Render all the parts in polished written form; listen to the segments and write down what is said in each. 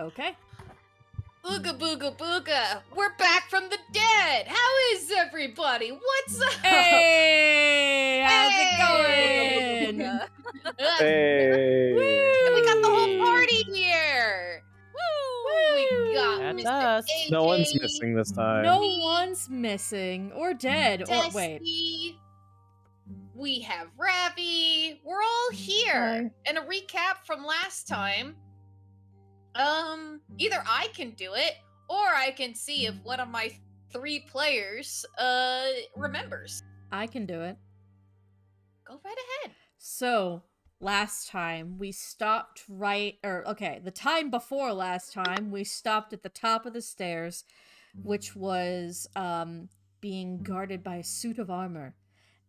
Okay. Ooga booga booga! We're back from the dead! How is everybody? What's up? Hey! How's it going? Hey. And we got the whole party here! Woo! We got Woo! Mr. That's us. AJ, No one's missing this time. No one's missing or dead or wait. Tessie, we have Ravi. We're all here. And a recap from last time. Either I can do it, or I can see if one of my 3 players remembers. I can do it. Go right ahead. So, last time we stopped the time before last time we stopped at the top of the stairs, which was being guarded by a suit of armor.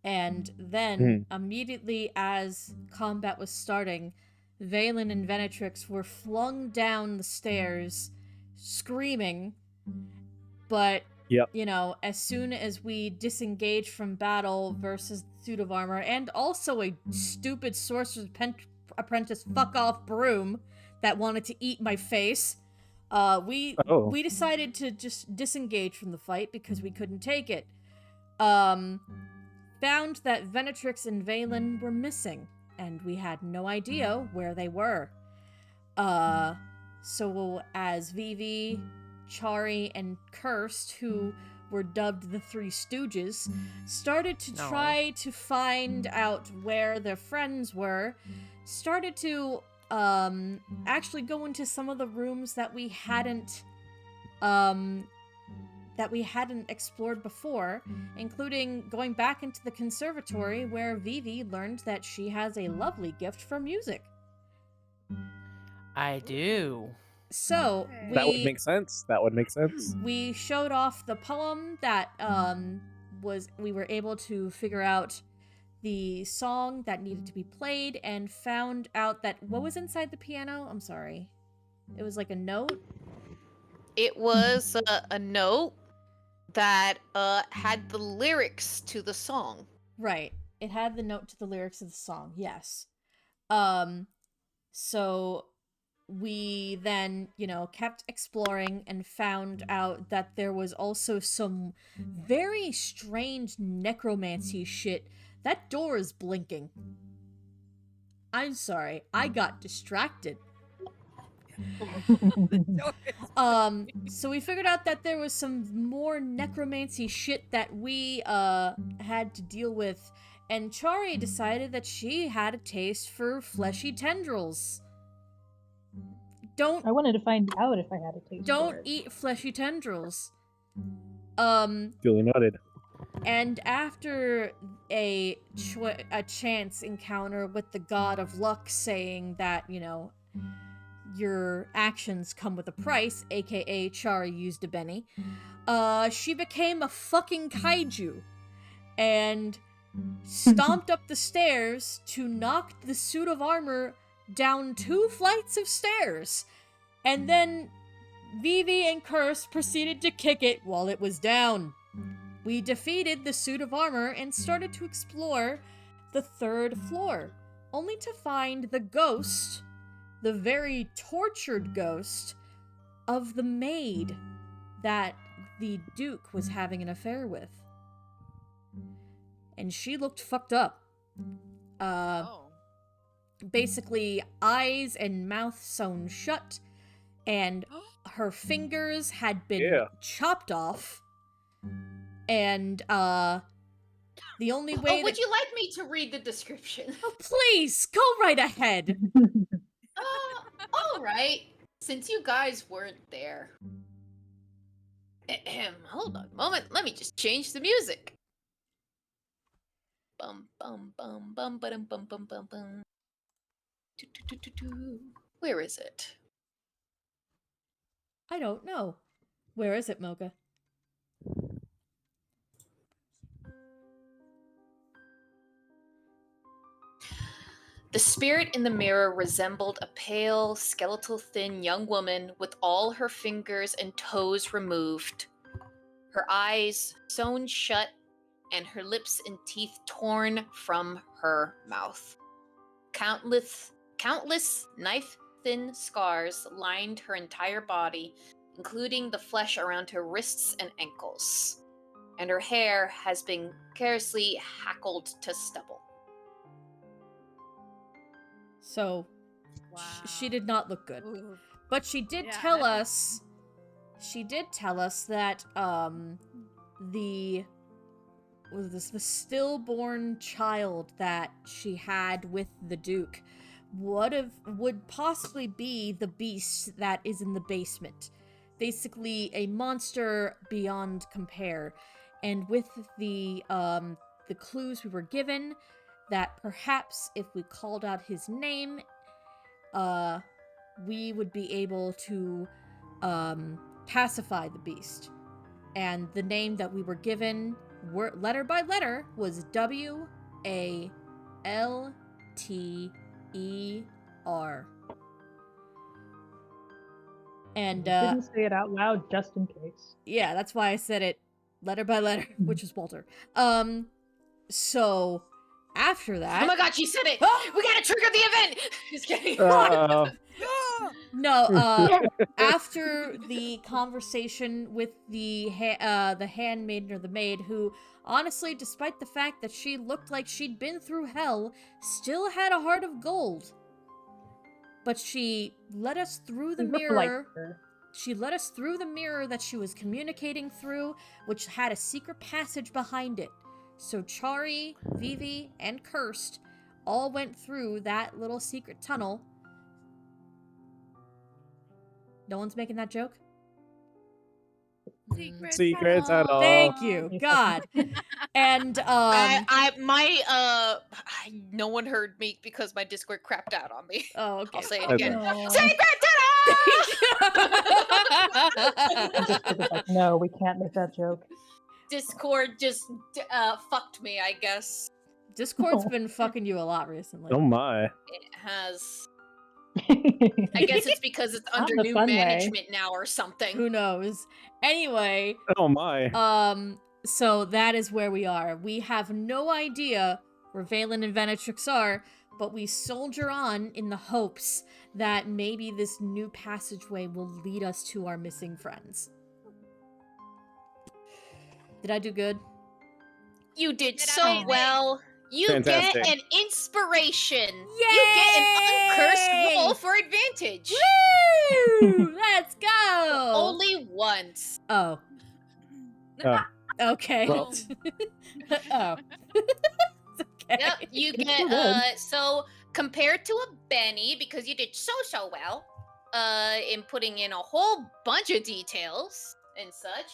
And then immediately as combat was starting, Valen and Venetrix were flung down the stairs screaming, but you know, as soon as we disengaged from battle versus the suit of armor and also a stupid sorcerer's apprentice fuck off broom that wanted to eat my face, we decided to just disengage from the fight because we couldn't take it. Found that Venetrix and Valen were missing, and we had no idea where they were. So as Vivi, Chari, and Cursed, who were dubbed the Three Stooges, started to try to find out where their friends were, started to actually go into some of the rooms that we hadn't explored before, including going back into the conservatory where Vivi learned that she has a lovely gift for music. I do. So that would make sense. We showed off the poem that we were able to figure out the song that needed to be played and found out that what was inside the piano? I'm sorry. It was like a note. It was a note that had the lyrics to the song. Right. It had the note to the lyrics of the song, yes. So we then, kept exploring and found out that there was also some very strange necromancy shit. That door is blinking. I'm sorry, I got distracted. So we figured out that there was some more necromancy shit that we had to deal with, and Chari decided that she had a taste for fleshy tendrils. I wanted to find out if I had a taste. Don't eat fleshy tendrils. Duly noted. And after a chance encounter with the god of luck saying that, your actions come with a price, aka Chari used a Benny, she became a fucking kaiju and stomped up the stairs to knock the suit of armor down 2 flights of stairs. And then Vivi and Curse proceeded to kick it while it was down. We defeated the suit of armor and started to explore the 3rd floor, only to find the ghost, the very tortured ghost, of the maid that the Duke was having an affair with. And she looked fucked up. Basically, eyes and mouth sewn shut, and her fingers had been chopped off. And the only way would you like me to read the description? Oh, please, go right ahead. All right. Since you guys weren't there. Hold on a moment. Let me just change the music. Bum bum bum bum bum bum bum bum bum. Where is it? I don't know. Where is it, Mocha? The spirit in the mirror resembled a pale, skeletal thin young woman with all her fingers and toes removed, her eyes sewn shut, and her lips and teeth torn from her mouth. Countless knife thin scars lined her entire body, including the flesh around her wrists and ankles. And her hair has been carelessly hackled to stubble. So, Wow. she did not look good. Ooh. But she did Yeah, tell that- us. She did tell us that the stillborn child that she had with the Duke would possibly be the beast that is in the basement. Basically, a monster beyond compare. And with the clues we were given, that perhaps if we called out his name, we would be able to pacify the beast. And the name that we were given, letter by letter, was Walter. And Didn't say it out loud just in case. yeah, that's why I said it letter by letter, which is Walter. So after that, Oh my god, she said it! We gotta trigger the event! Just kidding. No, after the conversation with the handmaiden or the maid, who honestly, despite the fact that she looked like she'd been through hell, still had a heart of gold. But she let us through the We were polite mirror. to her. She let us through the mirror that she was communicating through, which had a secret passage behind it. So Chari, Vivi, and Cursed all went through that little secret tunnel. No one's making that joke? Secrets at all. Thank you, God. And no one heard me because my Discord crapped out on me. oh, okay. I'll say it Okay. again. Aw. Secret And just was like, no, we can't make that joke. Discord just fucked me, I guess. Discord's been fucking you a lot recently. Oh my. It has. I guess it's because it's Not under the new fun way. management now or something. Who knows? Anyway, Oh my. so that is where we are. We have no idea where Valen and Venetrix are, but we soldier on in the hopes that maybe this new passageway will lead us to our missing friends. Did I do good? You did Get so amazing. well. You Fantastic. get an inspiration. Yay! You get an uncursed roll for advantage. Woo! Let's go! Only once. Oh. Oh. Okay. Well. Oh. It's okay. Yep, you It's get still good. so compared to a Benny, because you did so well, in putting in a whole bunch of details and such,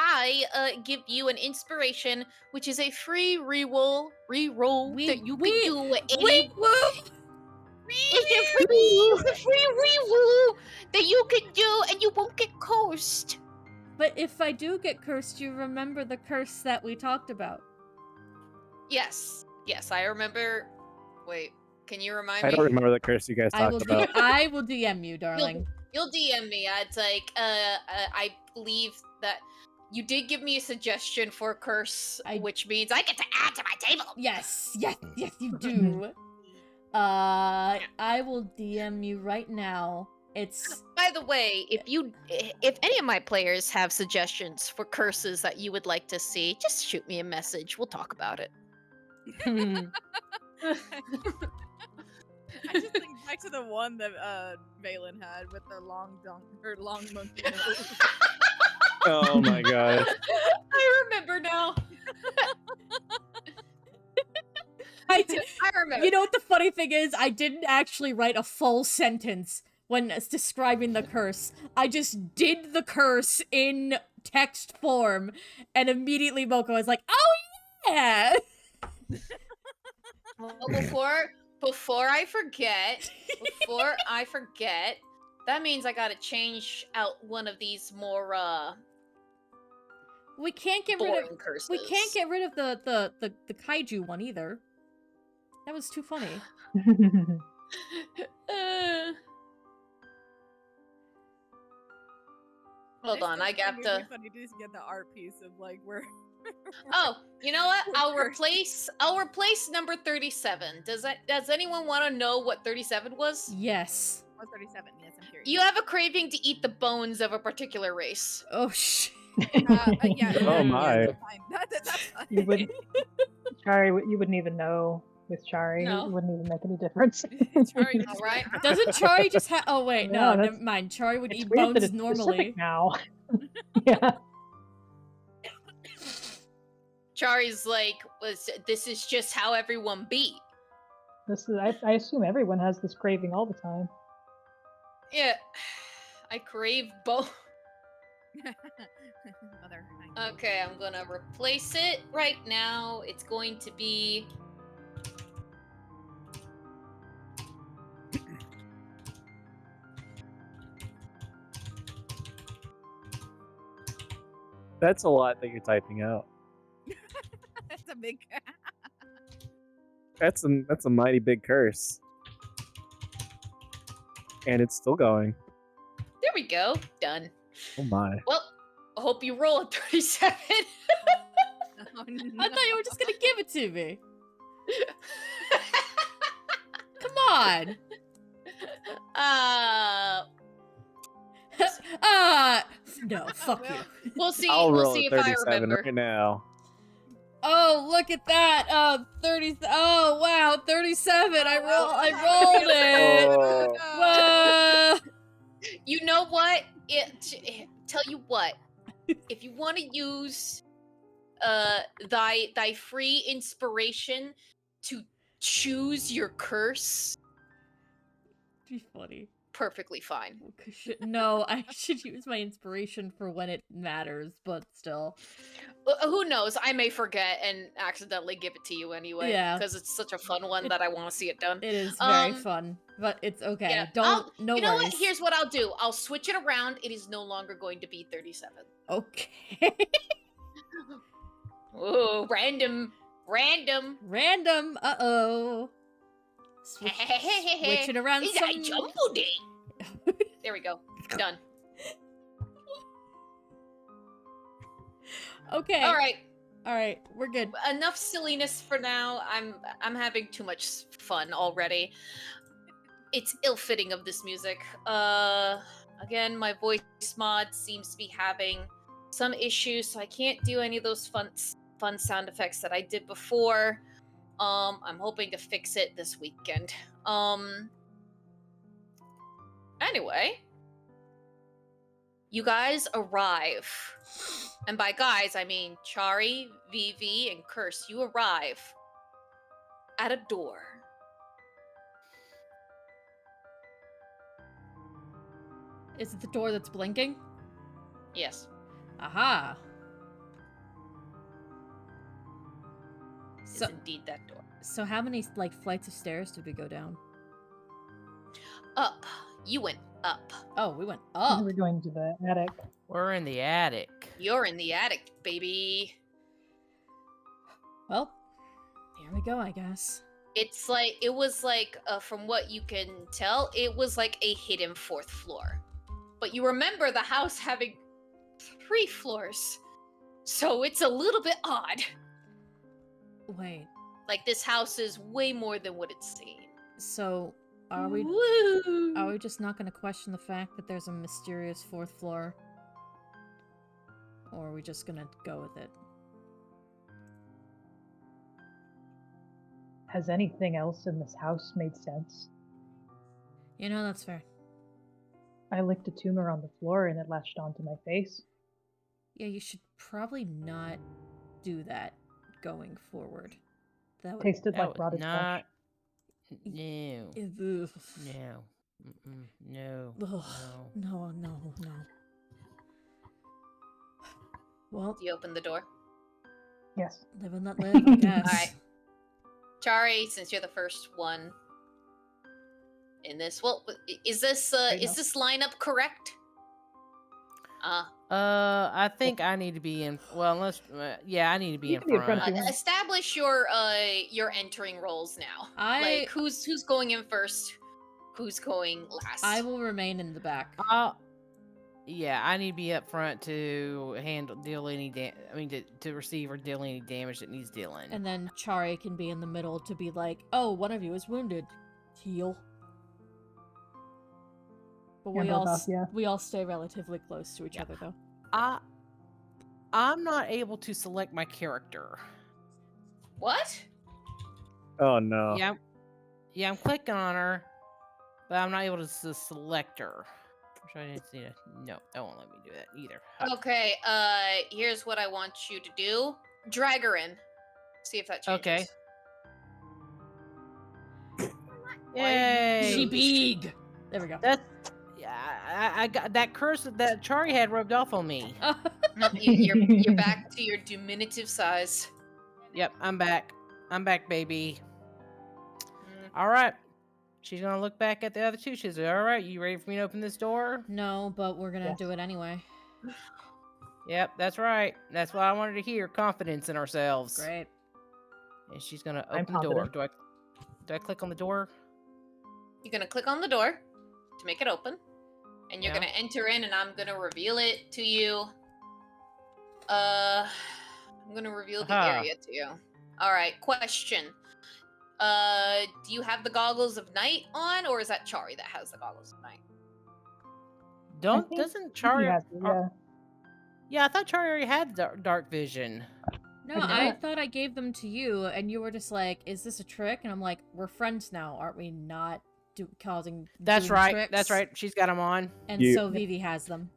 I give you an inspiration, which is a free reroll that you can do at any. It's a free reroll that you can do, and you won't get cursed. But if I do get cursed, you remember the curse that we talked about. Yes, I remember. Wait, can you remind I me? don't remember the curse you guys I will, talked about. I will DM you, darling. You'll DM me. It's like, I believe that you did give me a suggestion for a curse, which means I get to add to my table. Yes, you do. I will DM you right now. It's By the way, if any of my players have suggestions for curses that you would like to see, just shoot me a message. We'll talk about it. I just think back to the one that Valen had with the long monkey nose. Oh my god. I remember now. I remember. You know what the funny thing is? I didn't actually write a full sentence when describing the curse. I just did the curse in text form, and immediately Mocha was like, "Oh yeah!" Well, before I forget, that means I gotta change out one of these more We can't get rid boring of. curses. We can't get rid of the kaiju one either. That was too funny. Hold on, I got It'd the. be funny to just get the art piece of like where Oh, you know what? I'll Curse. replace number 37. Does anyone want to know what 37 was? Yes. What's 37? Yes, I'm curious. You have a craving to eat the bones of a particular race. Oh shit. Yeah. Oh my. That's fine. That's fine. You wouldn't, Chari, you wouldn't even know with Chari. No. It wouldn't even make any difference. Chari would just All be right. like, Doesn't Chari just have? Oh wait, No, no, that's- never mind. Chari would It's eat weird that bones it's normally. specific now. Yeah. Chari's like, this is just how everyone be. This is. I assume everyone has this craving all the time. Yeah, I crave bone. Mother. Okay, I'm gonna replace it right now. It's going to be. That's a lot that you're typing out. That's a big. That's a mighty big curse. And it's still going. There we go. Done. Oh my. Well, I hope you roll a 37. Oh, I thought you were just gonna give it to me. Come on. No, fuck you. We'll see. I'll We'll roll see a if I 37 remember. right now. Oh, look at that. 30. Oh, wow, 37. I rolled it. Oh. Whoa. You know what? Tell you what. If you want to use thy free inspiration to choose your curse, Be funny. perfectly fine. No, I should use my inspiration for when it matters, but still. Who knows? I may forget and accidentally give it to you anyway. Yeah. Because it's such a fun one that I want to see it done. It is very Um, fun, but it's okay. Yeah. No you know worries. what? Here's what I'll do. I'll switch it around. It is no longer going to be 37. Okay. Oh, random. Random. Uh-oh. Switch it around Is some... I jumbled it. There we go. Done. Okay. All right. We're good. Enough silliness for now. I'm having too much fun already. It's ill-fitting of this music. Again, my voice mod seems to be having some issues, so I can't do any of those fun sound effects that I did before. I'm hoping to fix it this weekend. Anyway, you guys arrive. And by guys, I mean Chari, Vivi, and Curse. You arrive at a door. Is it the door that's blinking? Yes. Aha. It's So, indeed that door. so how many, like, flights of stairs did we go down? Up. You went up. Oh, we went up. We're going to the attic. We're in the attic. You're in the attic, baby. Well, here we go, I guess. It's like, it was like, from what you can tell, it was like a hidden fourth floor. But you remember the house having 3 floors. So it's a little bit odd. Wait, Like, this house is way more than what it seems. so are we Woo! just not going to question the fact that there's a mysterious 4th floor? Or are we just going to go with it? Has anything else in this house made sense? You know, that's fair. I licked a tumor on the floor and it latched onto my face. Yeah, you should probably not do that going forward. That would... Tasted That like was rotted not. flesh. No. Ugh. No. Mm-mm. No. Ugh. No. No. Well, Do you open the door? Yes. live and let live, I guess. Alright. Chari, since you're the first one in this, well, is this lineup correct? I think I need to be in. Well, unless, yeah, I need to be You in can be in front. front if you want. Establish your entering roles now. I- Like, who's going in first? Who's going last? I will remain in the back. Yeah, I need to be up front to deal any to receive or deal any damage that needs dealing. And then Chari can be in the middle to be like, oh, one of you is wounded. Heal. But Yeah, both us, yeah. we all stay relatively close to each Yeah. other, though. I'm not able to select my character. What? Oh no. Yeah, I'm clicking on her, but I'm not able to select her. Which I didn't see. No, that won't let me do that either. Okay, here's what I want you to do. Drag her in. See if that changes. Okay. Why are Yay! She big. There we go. That's I got that curse that Chari had rubbed off on me. No, you're back to your diminutive size. Yep, I'm back. I'm back, baby. Mm. All right. She's gonna look back at the other two. She's like, all right, you ready for me to open this door? No, but we're gonna Yes. do it anyway. Yep, that's right. That's what I wanted to hear. Confidence in ourselves. Great. And she's gonna I'm open the door. confident. Do I click on the door? You're gonna click on the door to make it open, and you're Yeah. gonna enter in, and I'm gonna reveal it to you. I'm gonna reveal the Aha. area to you. All right. Question. Do you have the goggles of night on, or is that Chari that has the goggles of night? Doesn't He Chari? has to, yeah. Yeah, I thought Chari already had dark vision. No, I did I not. thought I gave them to you, and you were just like, "Is this a trick?" And I'm like, "We're friends now, aren't we? Not causing." That's doing right. tricks?" That's right. She's got them on. And You- so Vivi has them.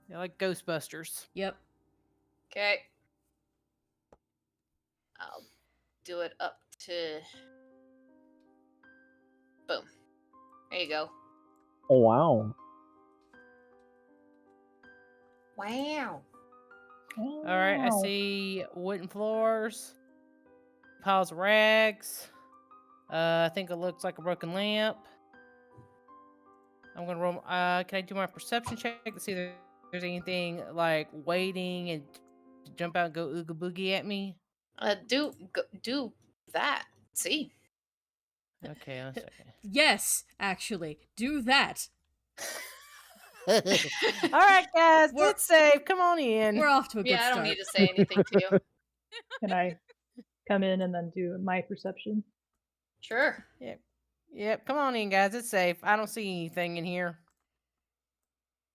They're like Ghostbusters. Yep. Okay. I'll do it up to. Boom. There you go. Oh wow. Wow. All right, I Wow. see wooden floors, piles of rags. I think it looks like a broken lamp. I'm gonna roll. Can I do my perception check to see if there's anything like waiting and to jump out and go ooga boogie at me? Do that. See. Okay, one second. Yes, actually, do that. All right, guys, We're- it's safe. Come on in. We're off to a good Yeah, I don't start. need to say anything to you. Can I come in and then do my perception? Sure. Yep, come on in, guys. It's safe. I don't see anything in here.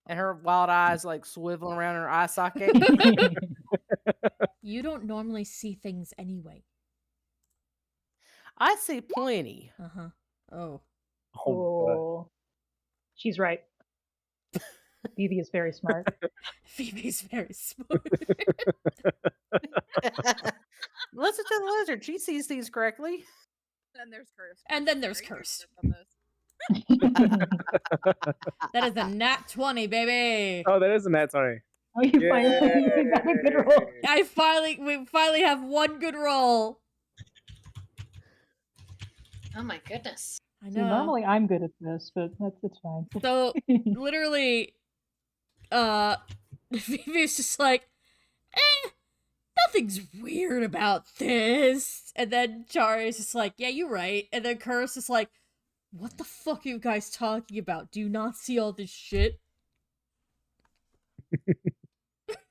And her wild eyes like swiveling around her eye socket. You don't normally see things anyway. I see plenty. Uh huh. Oh. Oh, God. Oh, she's right. Vivi is very smart. Phoebe's very smart. Listen to the lizard. She sees things correctly. Then there's curse. And then there's Very curse. on this. That is a nat 20, baby. Oh, that is a nat 20. Oh, you finally got a good roll. We finally have one good roll. Oh my goodness. I See, know. normally I'm good at this, but it's fine. So literally, Phoebe's just like, nothing's weird about this. And then Chari's just like, yeah, you're right. And then Curse is like, what the fuck are you guys talking about? Do you not see all this shit?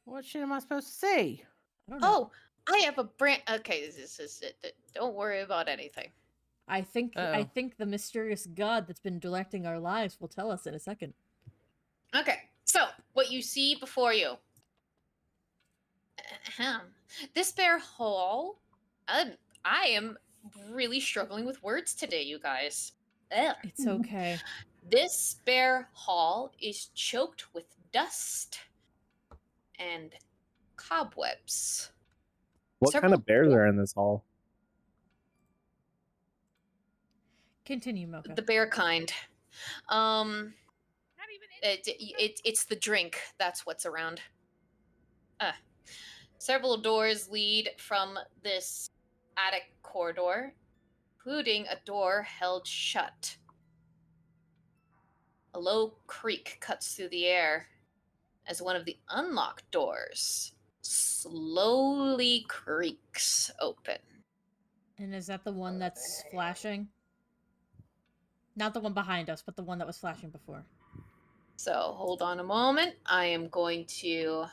What shit am I supposed to say? I don't know. Oh, I have a brand. Okay, this is it. Don't worry about anything. I think Uh-oh. the mysterious god that's been directing our lives will tell us in a second. Okay, so what you see before you. Ahem. This bare hall. I am really struggling with words today, you guys. Ugh. It's okay. This bare hall is choked with dust and cobwebs. What kind Several of bears are in this hall? Continue, Mocha. The bear kind. Not even It's the drink. That's what's around. Several doors lead from this attic corridor, including a door held shut. A low creak cuts through the air as one of the unlocked doors slowly creaks open. And is that the one that's flashing? Not the one behind us, but the one that was flashing before. So hold on a moment. I am going to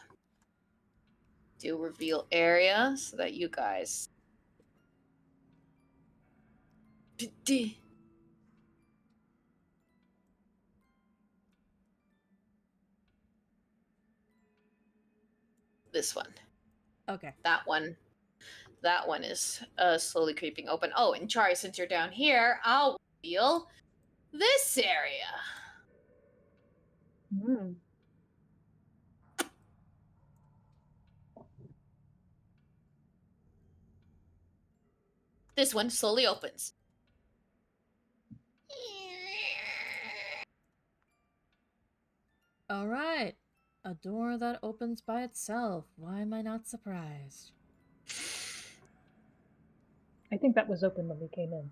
do reveal area so that you guys. This one. Okay. That one. That one is slowly creeping open. Oh, and Chari, since you're down here, I'll reveal this area. Mm. This one slowly opens. All right. A door that opens by itself. Why am I not surprised? I think that was open when we came in.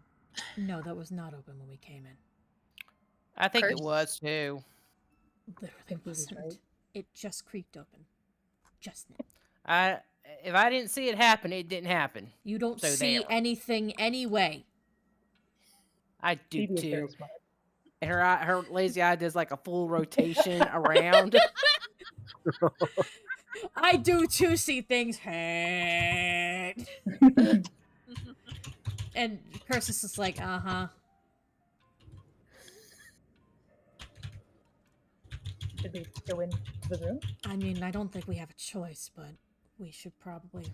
No, that was not open when we came in. I think it Curse. was too. Literally think Vivi's wasn't. right. It just creaked open. Just now. If I didn't see it happen, it didn't happen. You don't So see there. anything anyway. I do Vivi is very too. smart. And her lazy eye does like a full rotation around. I do too see things. Hey. And Curse is just like, uh-huh. Should we go into the room? I mean, I don't think we have a choice, but we should probably...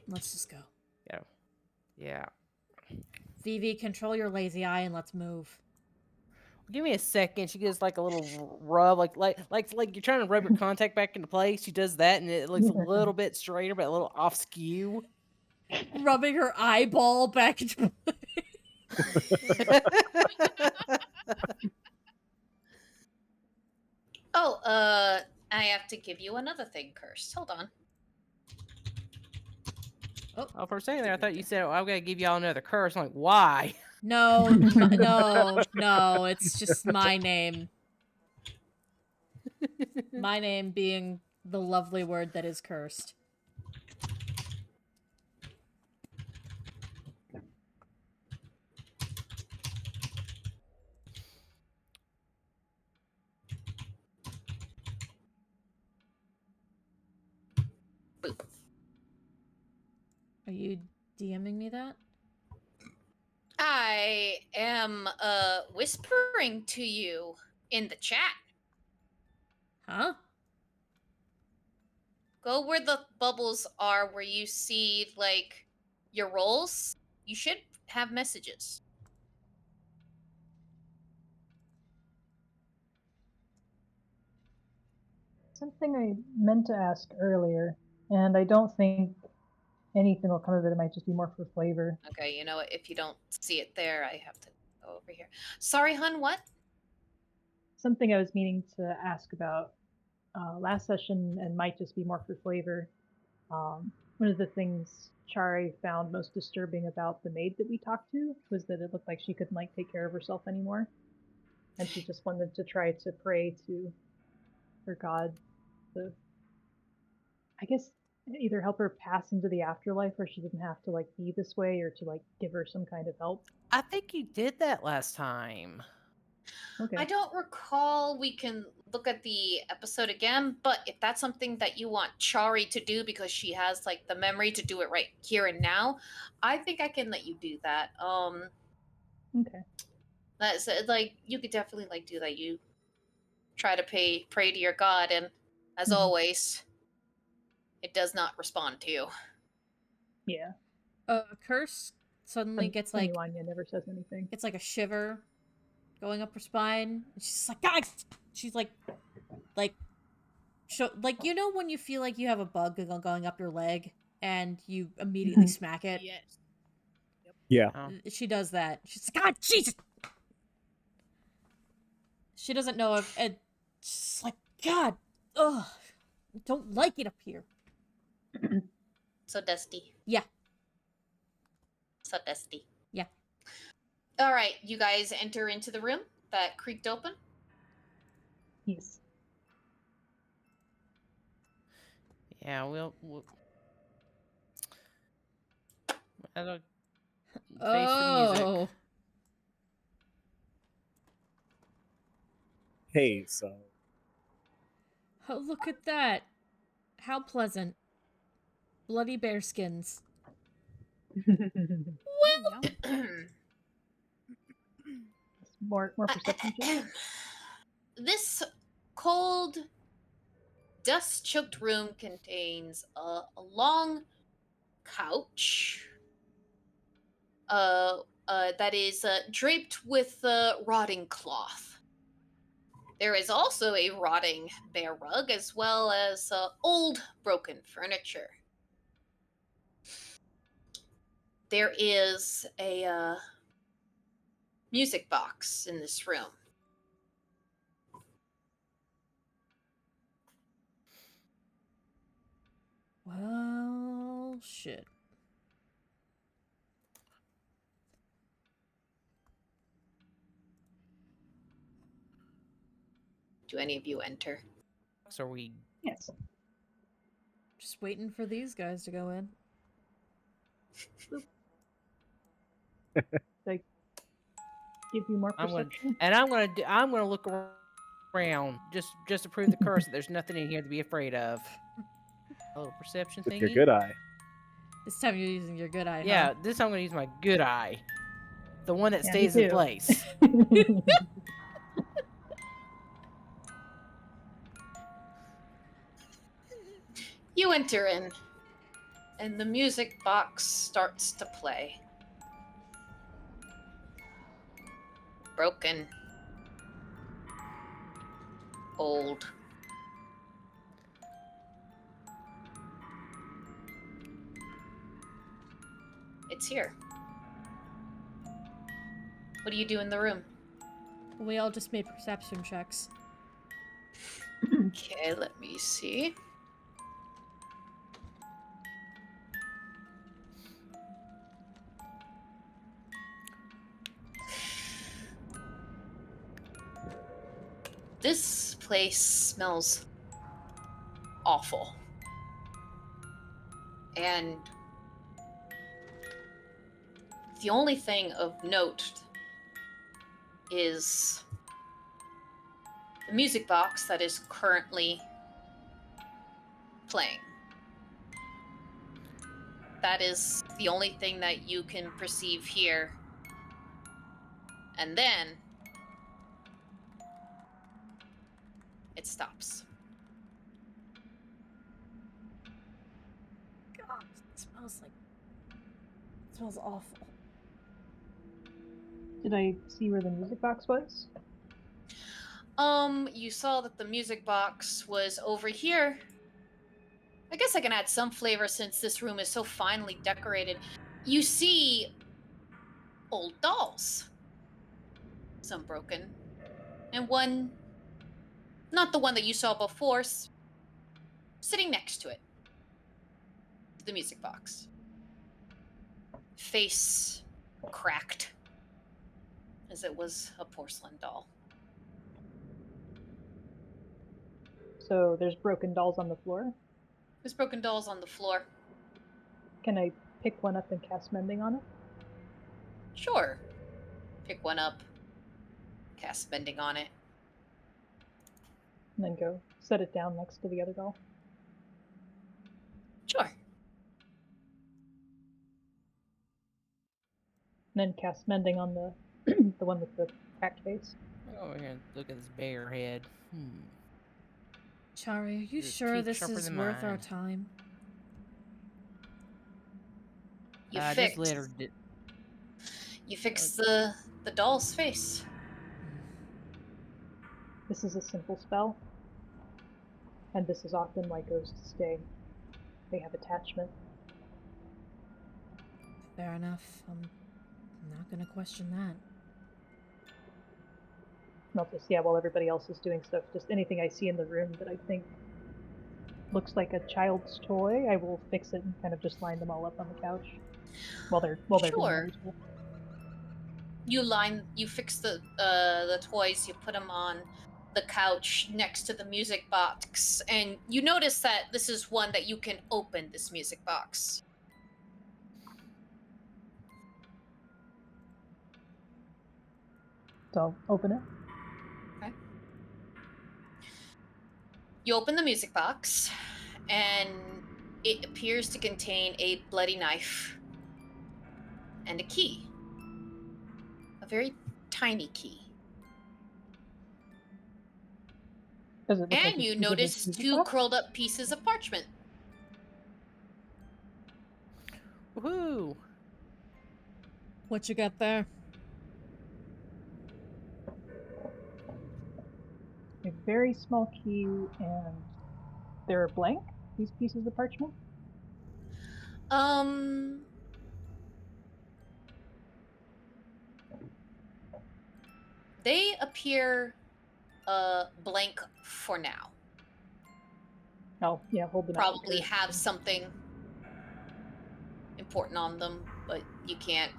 Let's just go. Yeah. Vivi, control your lazy eye and let's move. Give me a second. She gives like a little rub, like you're trying to rub your contact back into place. She does that, and it looks a little bit straighter, but a little off skew. Rubbing her eyeball back into... Oh, I have to give you another thing, Curse. Hold on. Oh, for a second there, I thought you said, "Oh, I'm gonna give y'all another curse." I'm like, why? No, no, it's just my name. My name being the lovely word that is cursed. Boop. Are you DMing me that? I am whispering to you in the chat. Huh? Go where the bubbles are, where you see like your rolls. You should have messages. Something I meant to ask earlier, and I don't think anything will come of it. It might just be more for flavor. Okay, you know what? If you don't see it there, I have to go over here. Sorry, hun. What? Something I was meaning to ask about last session, and might just be more for flavor. One of the things Chari found most disturbing about the maid that we talked to was that it looked like she couldn't like take care of herself anymore, and she just wanted to try to pray to her god to, I guess, either help her pass into the afterlife, or she didn't have to like be this way, or to like give her some kind of help. I think you did that last time. Okay. I don't recall. We can look at the episode again, but if that's something that you want Chari to do because she has like the memory to do it right here and now, I think I can let you do that. Okay. That's like you could definitely like do that. You try to pray to your god, and as Mhm. always, it does not respond to you. Yeah. Curse suddenly gets like... Wanya never says anything. It's like a shiver going up her spine. And she's like, God! She's like, you know when you feel like you have a bug going up your leg and you immediately smack it? Yes. Yeah. Oh. She does that. She's like, God, Jesus! She doesn't know if it. She's like, God, ugh, I don't like it up here. So dusty. Yeah. So dusty. Yeah. All right, you guys enter into the room that creaked open. Yes. Yeah, we'll face the music. Oh. pay, so Oh, look at that. How pleasant. Bloody bearskins. more perception check. This cold, dust-choked room contains a long couch that is draped with rotting cloth. There is also a rotting bear rug, as well as old, broken furniture. There is a music box in this room. Well, shit. Do any of you enter? So are we? Yes. Just waiting for these guys to go in. Like, give you more I'm gonna, perception. and I'm gonna look around just to prove the curse that there's nothing in here to be afraid of. A little perception with thingy. your good eye. This time you're using your good eye, Yeah, huh? this time I'm gonna use my good eye, the one that Yeah, me stays in too. place. You enter in, and the music box starts to play. Broken. Old. It's here. What do you do in the room? We all just made perception checks. Okay, let me see. This place smells awful. And the only thing of note is the music box that is currently playing. That is the only thing that you can perceive here. And then it stops. God, it smells awful. Did I see where the music box was? You saw that the music box was over here. I guess I can add some flavor since this room is so finely decorated. You see old dolls. Some broken. And one, not the one that you saw before, sitting next to it. The music box. Face cracked, as it was a porcelain doll. So there's broken dolls on the floor. There's broken dolls on the floor. Can I pick one up and cast mending on it? Sure. Pick one up. Cast bending on it. And then go set it down next to the other doll. Sure. And then cast mending on the the one with the cracked face. Oh, we're gonna look at this bear head. Chari, are you His sure teeth this sharper is than worth our mine. time? You Just fix. let her. You fix the doll's face. This is a simple spell. And this is often why ghosts stay. They have attachment. Fair enough. I'm not gonna question that. Not just, yeah, while everybody else is doing stuff, just anything I see in the room that I think looks like a child's toy, I will fix it and kind of just line them all up on the couch while they're doing Sure. other stuff. You fix the toys, you put them on the couch next to the music box, and you notice that this is one that you can open, this music box. So I'll open it. Okay. You open the music box, and it appears to contain a bloody knife and a key. A very tiny key. Does it look like And a you key to this notice music two box? curled up pieces of parchment. Woohoo! What you got there? A very small key, and they're blank, these pieces of parchment? They appear blank for now. Oh, yeah, hold them out. Probably have something important on them, but you can't.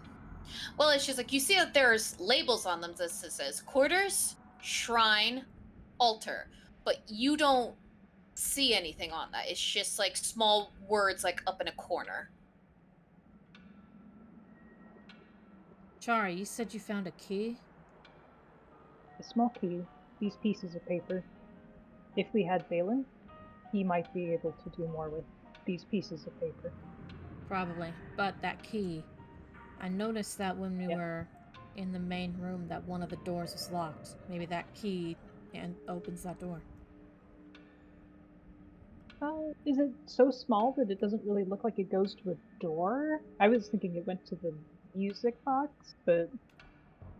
Well, it's just like you see that there's labels on them that says quarters, shrine, altar, but you don't see anything on that. It's just like small words like up in a corner. Chari, you said you found a key? A small key, these pieces of paper. If we had Valen, he might be able to do more with these pieces of paper. Probably. But that key. I noticed that when we Yep. were in the main room that one of the doors was locked. Maybe that key and opens that door. Is it so small that it doesn't really look like it goes to a door? I was thinking it went to the music box, but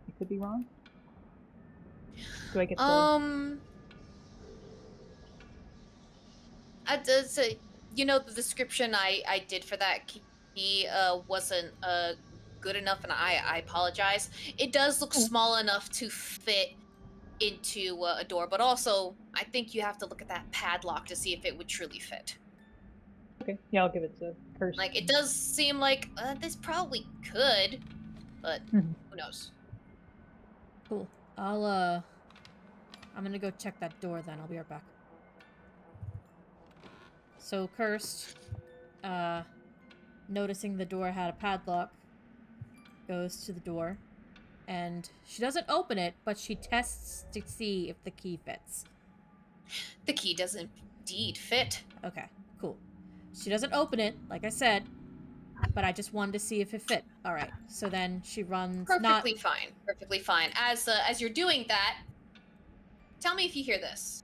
I could be wrong. Do I get the... I did say, the description I did for that key wasn't good enough, and I apologize. It does look small enough to fit into a door, but also I think you have to look at that padlock to see if it would truly fit. Okay, yeah, I'll give it to Kirsten. Like, it does seem like this probably could, but who knows? Cool. I'm gonna go check that door then. I'll be right back. So Cursed, noticing the door had a padlock, goes to the door, and she doesn't open it, but she tests to see if the key fits. The key does indeed fit. Okay, cool. She doesn't open it, like I said, but I just wanted to see if it fit. All right. So then she runs. Perfectly fine. Perfectly fine. As you're doing that, tell me if you hear this.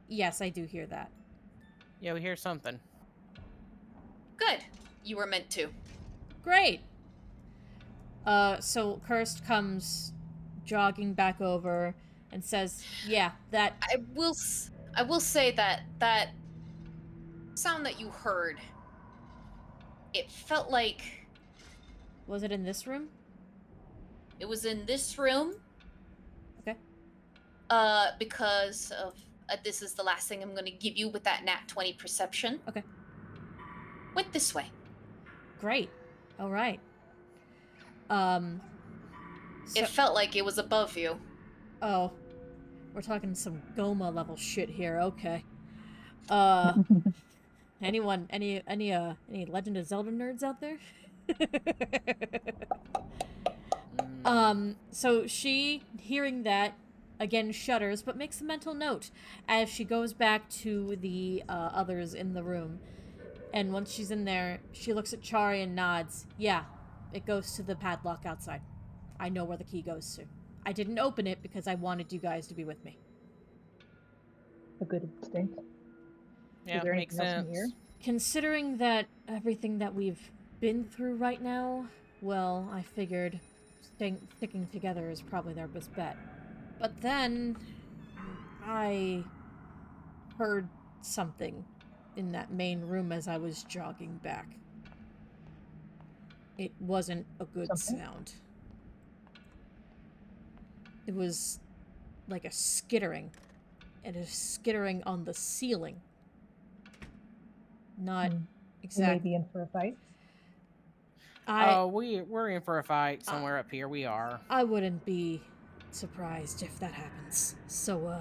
Yes, I do hear that. Yeah, we hear something. Good. You were meant to. Great. So Cursed comes jogging back over and says, "Yeah, that." I will say that sound that you heard, it felt like... Was it in this room? It was in this room. Okay. Because of... this is the last thing I'm going to give you with that nat 20 perception. Okay. Went this way. Great. All right. It felt like it was above you. Oh. We're talking some Goma level shit here. Okay. Any Legend of Zelda nerds out there? So she, hearing that, again shudders, but makes a mental note as she goes back to the others in the room. And once she's in there, she looks at Chari and nods. Yeah, it goes to the padlock outside. I know where the key goes to. I didn't open it because I wanted you guys to be with me. A good instinct. Yeah, Is there makes anything else sense. in here? Considering that everything that we've been through right now, well, I figured sticking together is probably their best bet. But then I heard something in that main room as I was jogging back. It wasn't a good sound. It was like a skittering. And a skittering on the ceiling. Not exactly. Maybe in for a fight. We're in for a fight somewhere up here. We are. I wouldn't be surprised if that happens. So,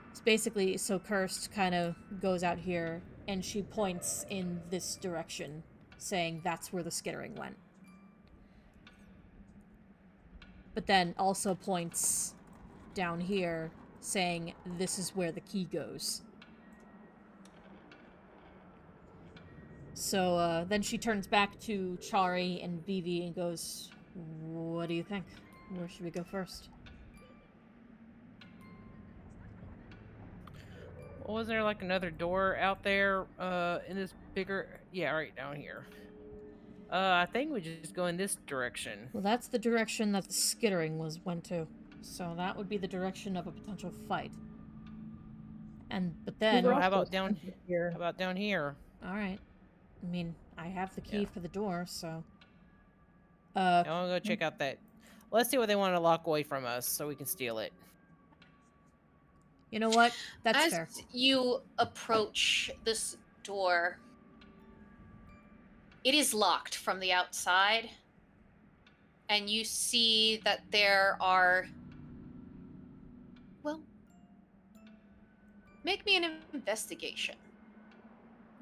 it's basically, so Cursed kind of goes out here, and she points in this direction, saying that's where the skittering went. But then also points down here saying, "This is where the key goes." So then she turns back to Chari and Vivi and goes, "What do you think? Where should we go first?" Well, was there like another door out there in this bigger? Yeah, right down here. I think we just go in this direction. Well, that's the direction that the skittering went to. So that would be the direction of a potential fight. But We then, were How also about down sent here. How about down here? all right. I mean, I have the key Yeah. for the door, so. I want to go check out that. Let's see what they want to lock away from us so we can steal it. You know what? That's As fair. you approach this door, it is locked from the outside, and you see that there are. Well, make me an investigation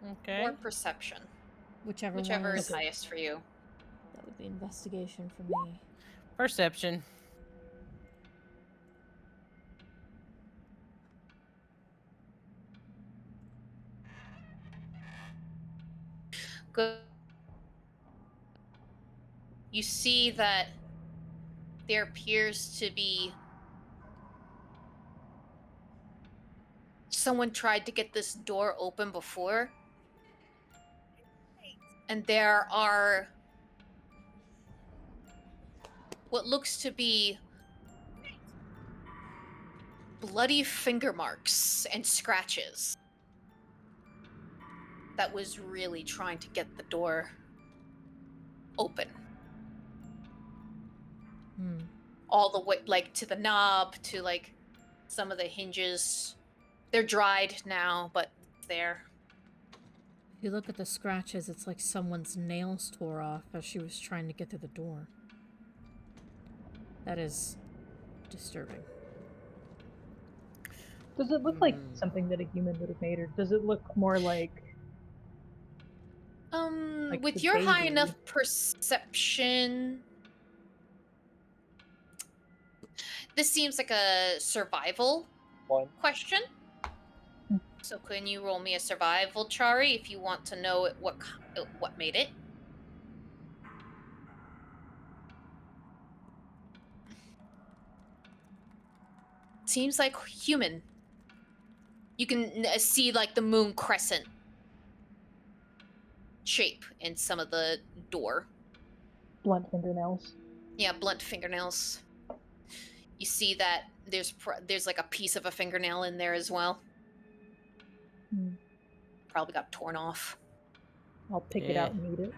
Okay. or perception, Whichever whichever one is highest for you. That would be investigation for me. Perception. Good. You see that there appears to be someone tried to get this door open before, and there are what looks to be bloody finger marks and scratches that was really trying to get the door open. Hmm. All the way, like, to the knob, to, like, some of the hinges. They're dried now, but there. If you look at the scratches, it's like someone's nails tore off as she was trying to get through the door. That is disturbing. Does it look like something that a human would have made, or does it look more like With the your high baby? enough perception, this seems like a survival One. question. So can you roll me a survival, Chari, if you want to know what made it? Seems like human. You can see like the moon crescent shape in some of the door. Blunt fingernails. Yeah, blunt fingernails. You see that there's like a piece of a fingernail in there as well. Hmm. Probably got torn off. I'll pick it out and eat it.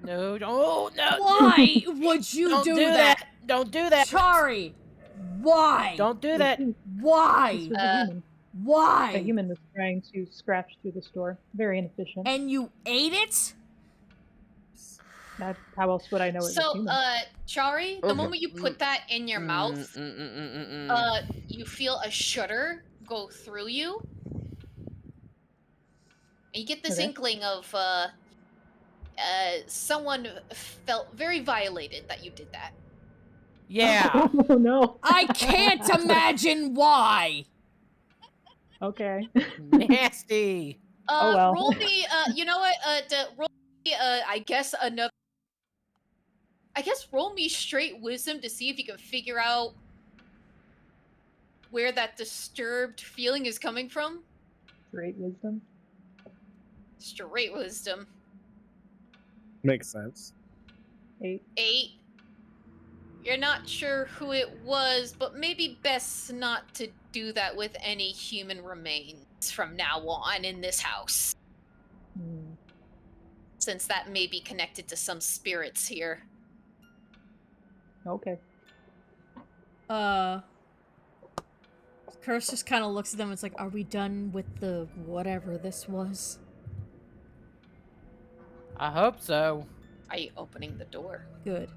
No, don't. No. Why would you Don't do that. Don't do that. Chari! Why? Don't do that. This Why? was a human. A Why? human was trying to scratch through this door. Very inefficient. And you ate it? How else would I know it was So, human? Chari, the moment you put that in your mouth, Mm. you feel a shudder go through you. And you get this Okay. inkling of, someone felt very violated that you did that. Yeah. Oh no. I can't imagine why! Okay. Nasty. Oh, well. Roll me, you know what, roll me, I guess roll me straight wisdom to see if you can figure out where that disturbed feeling is coming from. Great wisdom. Straight wisdom. Makes sense. 8. 8. You're not sure who it was, but maybe best not to do that with any human remains from now on in this house. Hmm. Since that may be connected to some spirits here. Okay. Curse just kind of looks at them and it's like, are we done with the whatever this was? I hope so. Are you opening the door? Good.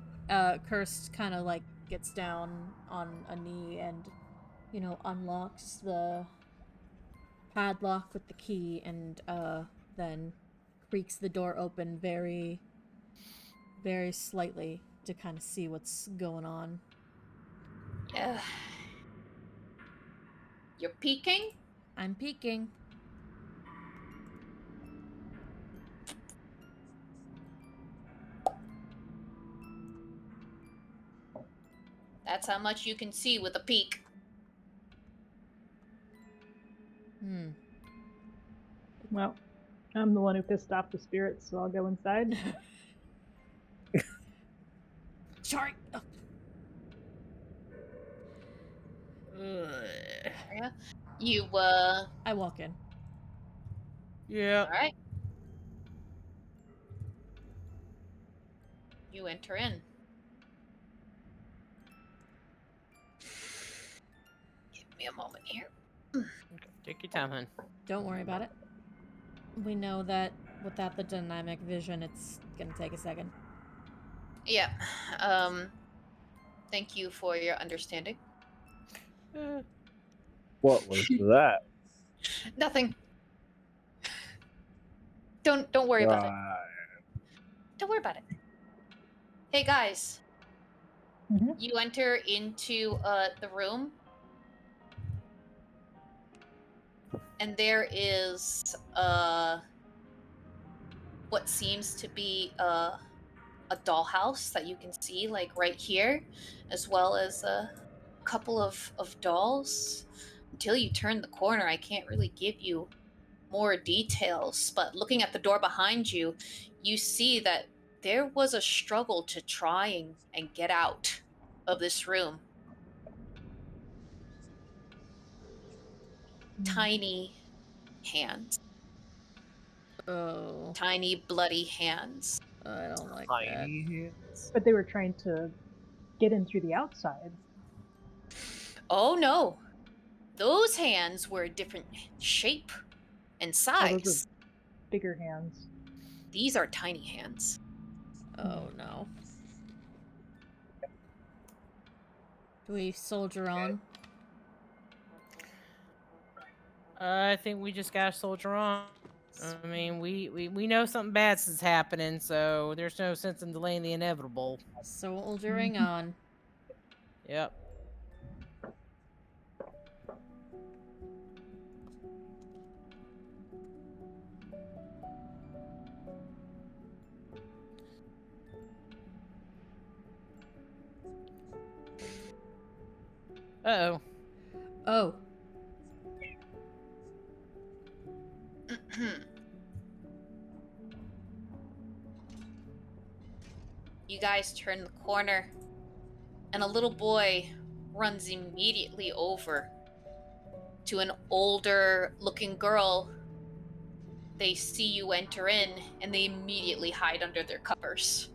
Curse kind of like gets down on a knee and, unlocks the padlock with the key and, then creaks the door open very, very slightly to kind of see what's going on. Yeah. You're peeking? I'm peeking. That's how much you can see with a peek. Well, I'm the one who pissed off the spirits, so I'll go inside. Sorry. Oh. Yeah. You, I walk in. Yeah. alright. You enter in. Give me a moment here. Take your time, hun. Don't worry about it. We know that without the dynamic vision, it's gonna take a second. Yeah. Thank you for your understanding. What was that? Nothing. Don't worry about it. Right. Don't worry about it. Hey guys. Mhm. You enter into the room, and there is what seems to be a dollhouse that you can see like right here, as well as a couple of dolls. Until you turn the corner, I can't really give you more details, but looking at the door behind you, you see that there was a struggle to try and get out of this room. Tiny hands. Oh, Tiny bloody hands. I don't like that. Tiny hands. But they were trying to get in through the outside. Oh no. Those hands were a different shape and Oh, those size. are bigger hands. These are tiny hands. Oh no. Do we soldier on? I think we just gotta soldier on. I mean, we know something bad's is happening, so there's no sense in delaying the inevitable. Soldiering on. Yep. Uh-oh. Oh. You guys turn the corner, and a little boy runs immediately over to an older looking girl. They see you enter in, and they immediately hide under their covers.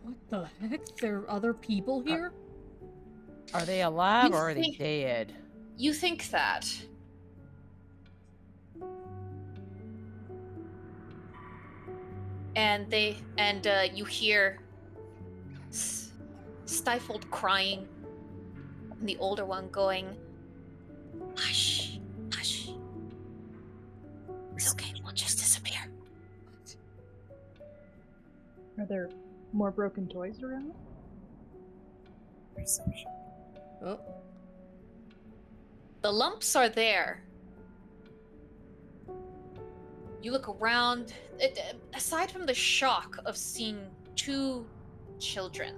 What the heck? There are other people here? Are they alive You or are they think- dead? You think that. And you hear stifled crying, and the older one going, "Hush, hush. It's okay, we'll just disappear." Are there more broken toys around? Perception. Oh. The lumps are there. You look around. Aside from the shock of seeing two children,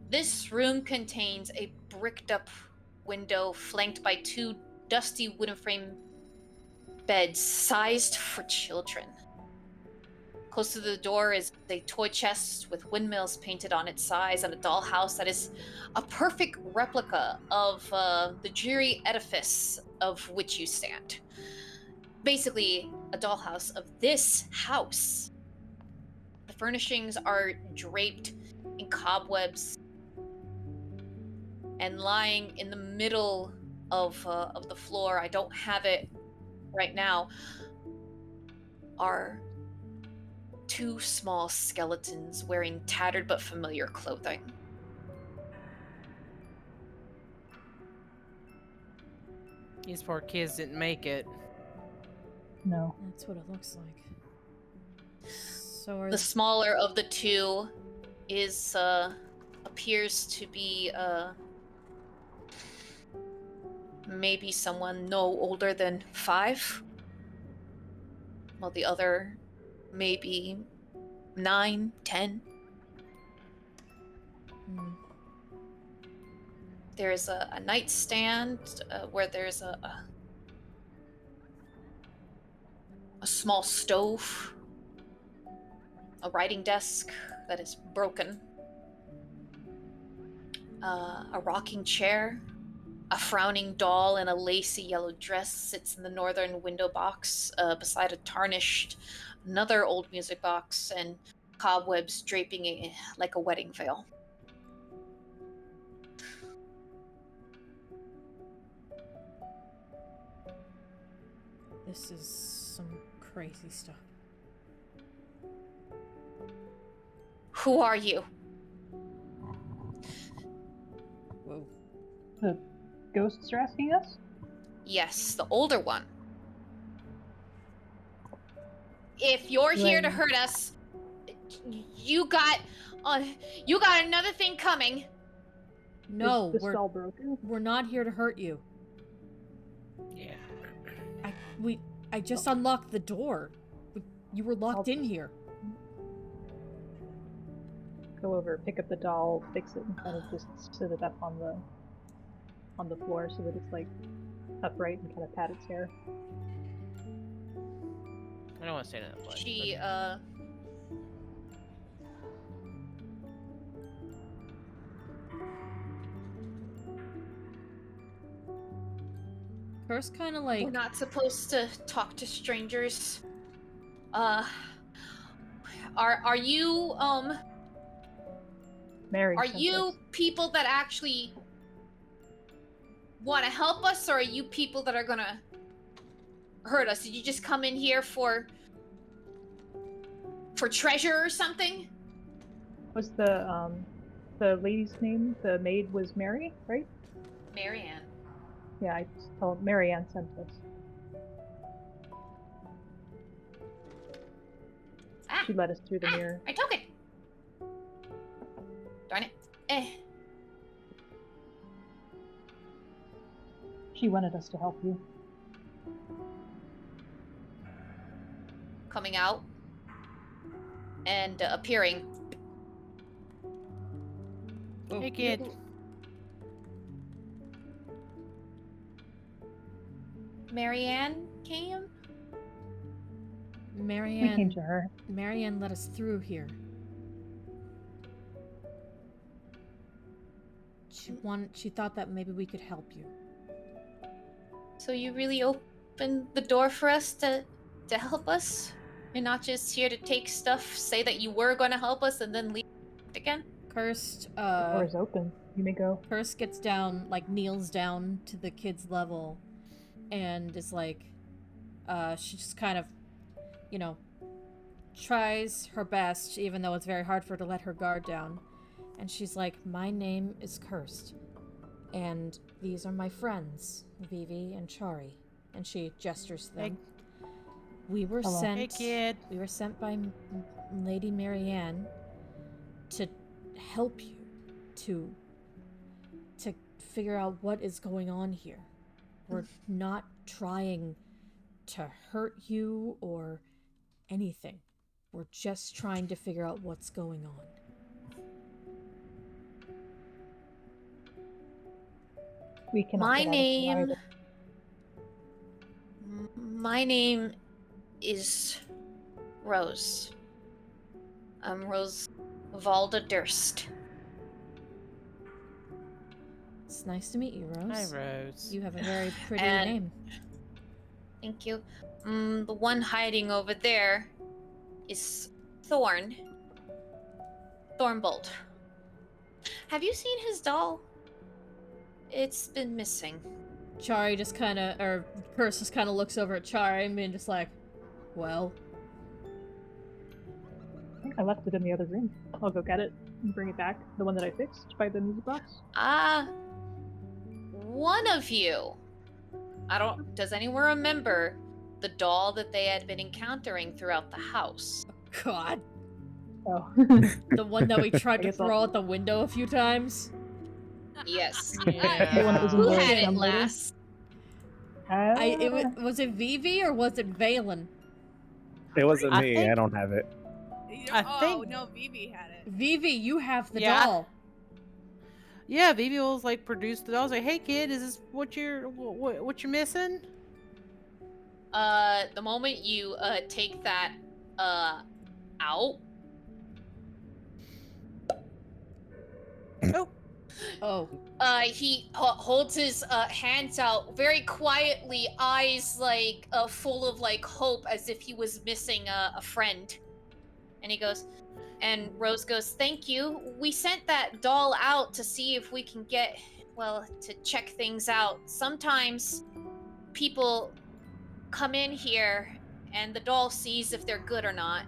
this room contains a bricked up window flanked by two dusty wooden frame beds sized for children. Close to the door is a toy chest with windmills painted on its sides and a dollhouse that is a perfect replica of the dreary edifice of which you stand. Basically, a dollhouse of this house. The furnishings are draped in cobwebs, and lying in the middle of the floor, I don't have it right now, are two small skeletons wearing tattered but familiar clothing. These poor kids didn't make it. No. That's what it looks like. So are The smaller of the two is appears to be maybe someone no older than 5. While the other maybe 9, 10. Hmm. There's a nightstand where there's a small stove, a writing desk that is broken, a rocking chair, a frowning doll in a lacy yellow dress sits in the northern window box beside a tarnished another old music box and cobwebs draping it like a wedding veil. This is some crazy stuff. Who are you? Whoa. The ghosts are asking us? Yes, the older one. If you're here to hurt us, you got another thing coming. No, Is the stall broken? we're not here to hurt you. Yeah. I just unlocked the door. You were locked in here. Go over, pick up the doll, fix it, and kind of just sit it up on the floor so that it's like upright and kind of pat its hair. I don't want to stand in that place. She First, kind of like we're not supposed to talk to strangers. Are you Mary. are sent you us. people that actually want to help us, or are you people that are gonna hurt us? Did you just come in here for treasure or something? Was the lady's name? The maid was Mary, right? Marianne. Yeah, I just told Marianne sent us. Ah, She led us through the mirror. I took it. Darn it. She wanted us to help you. Coming out and appearing. Hey, kid. Marianne came? We came Marianne. to her. Marianne let us through here. She thought that maybe we could help you. So you really opened the door for us to help us? You're not just here to take stuff, say that you were going to help us, and then leave again? Cursed, The door is open. You may go. Cursed gets down, like kneels down to the kid's level, and is like, she just kind of, tries her best, even though it's very hard for her to let her guard down. And she's like, my name is Cursed, and these are my friends, Vivi and Chari. And she gestures to them. We were Hello. sent. Hey, kid. We were sent by Lady Marianne to help you, to figure out what is going on here. We're not trying to hurt you or anything. We're just trying to figure out what's going on. We cannot My get out of here name... either. My name is Rose. I'm Rose Valda Durst. It's nice to meet you, Rose. Hi, Rose. You have a very pretty And- name. Thank you. The one hiding over there is Thorn. Thornbolt. Have you seen his doll? It's been missing. Chari just kind of, or Curse just kind of looks over at Chari and being just like, well, I think I left it in the other room. I'll go get it and bring it back. The one that I fixed by the music box. One of you. Does anyone remember the doll that they had been encountering throughout the house? God. Oh. The one that we tried I to guess I'll- throw out the window a few times. Yes. Yeah. The one that was in Who the had it assembly room? last? Was it Vivi or was it Valen? It wasn't I me. think- I don't have it. Oh, think- no, Vivi had it. Vivi, you have the Yeah. doll. Yeah, Vivi was like produced it. I was like, "Hey, kid, is this what you're missing?" The moment you take that out, Oh, he holds his hands out very quietly, eyes like full of like hope, as if he was missing a friend. And he goes, and Rose goes, "Thank you. We sent that doll out to see if we can get, well, to check things out. Sometimes people come in here and the doll sees if they're good or not."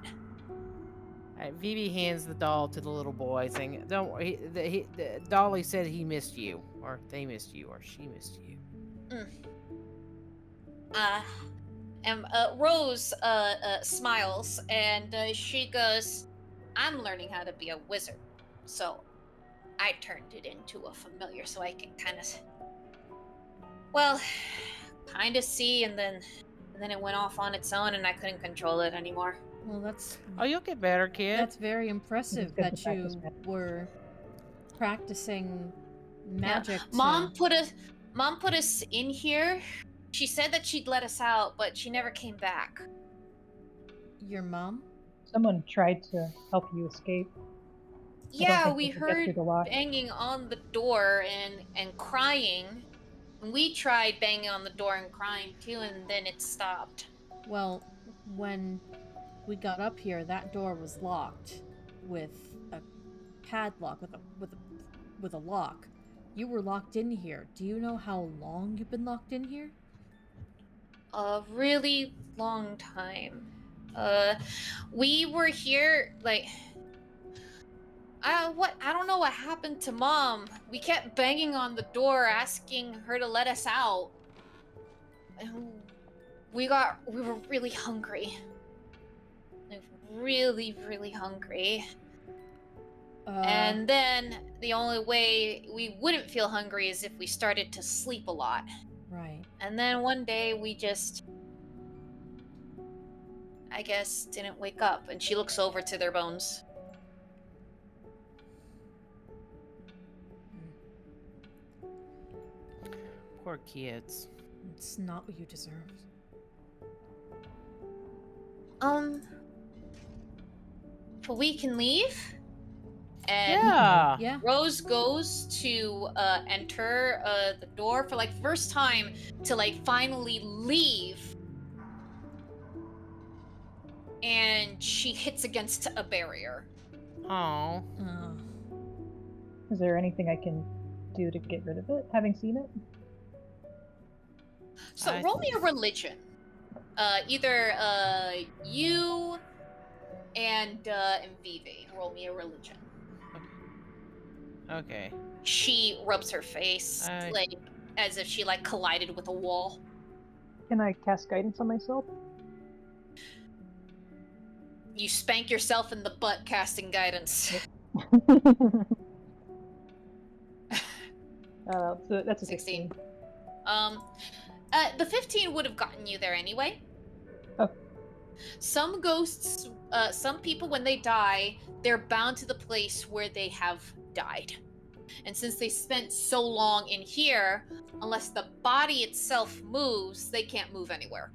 Vivi hands the doll to the little boy, saying, "Don't worry." The Dolly said he missed you, or they missed you, or she missed you. And Rose smiles, and she goes, "I'm learning how to be a wizard, so I turned it into a familiar so I can kind of, well, kind of see, and then it went off on its own, and I couldn't control it anymore." well, that's Oh, you'll get better, kid. that's very impressive good to that practice you magic. were practicing magic. to- Mom put us in here. She said that she'd let us out, but she never came back. Your mom? Someone tried to help you escape. Yeah, think we we could get through heard the lock. banging on the door and crying. And we tried banging on the door and crying too, and then it stopped. Well, when we got up here, that door was locked with a padlock with a lock. You were locked in here. Do you know how long you've been locked in here? A really long time. We were here like, I don't know what happened to Mom. We kept banging on the door asking her to let us out. And we were really hungry. Like, really, really hungry. And then the only way we wouldn't feel hungry is if we started to sleep a lot. Right. And then one day we just, I guess, didn't wake up. And she looks over to their bones. Poor kids. It's not what you deserved. But we can leave? And Yeah. Yeah. Rose goes to enter the door for like first time to like finally leave. And she hits against a barrier. Oh. Is there anything I can do to get rid of it, having seen it? So roll me a religion. Either you and Vivi. Roll me a religion. Okay. She rubs her face like as if she like collided with a wall. Can I cast guidance on myself? You spank yourself in the butt casting guidance. So that's a 16. The 15 would have gotten you there anyway. Oh. Some ghosts, some people when they die, they're bound to the place where they have died. And since they spent so long in here, unless the body itself moves, they can't move anywhere.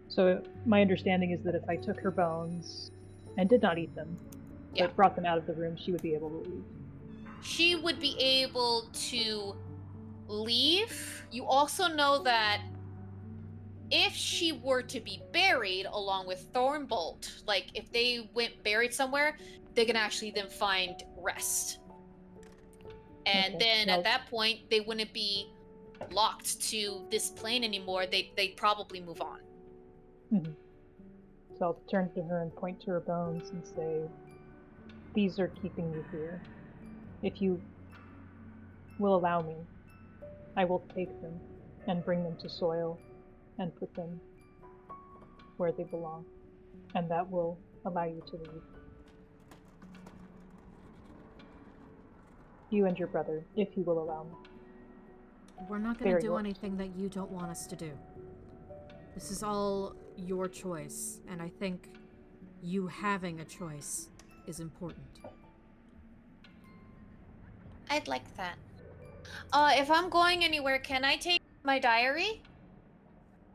So my understanding is that if I took her bones and did not eat them, Yeah. but brought them out of the room, she would be able to leave. She would be able to leave. You also know that if she were to be buried along with Thornbolt, like if they went buried somewhere, they can actually then find rest. And Okay, then well- at that point, they wouldn't be locked to this plane anymore. They'd probably move on. So I'll turn to her and point to her bones and say, "These are keeping you here. If you will allow me, I will take them and bring them to soil and put them where they belong. And that will allow you to leave. You and your brother, if you will allow me." we're not going Very to do well. anything that you don't want us to do. This is all your choice, and I think you having a choice is important. I'd like that. If I'm going anywhere, can I take my diary?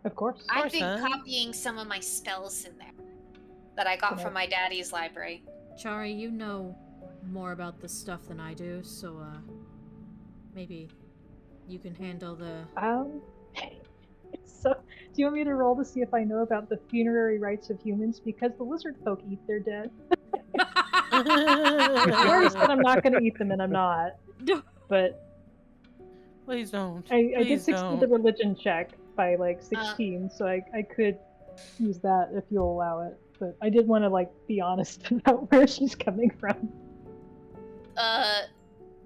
Of course. I've course, been huh? copying some of my spells in there that I got Can I- from my daddy's library. Chari, you know more about this stuff than I do, so, maybe you can handle the... So, do you want me to roll to see if I know about the funerary rites of humans? Because the lizard folk eat their dead. I already said I'm not going to eat them, and I'm not. But Please don't. I did Please succeed the don't. religion check by like 16, so I could use that if you'll allow it. But I did want to like be honest about where she's coming from.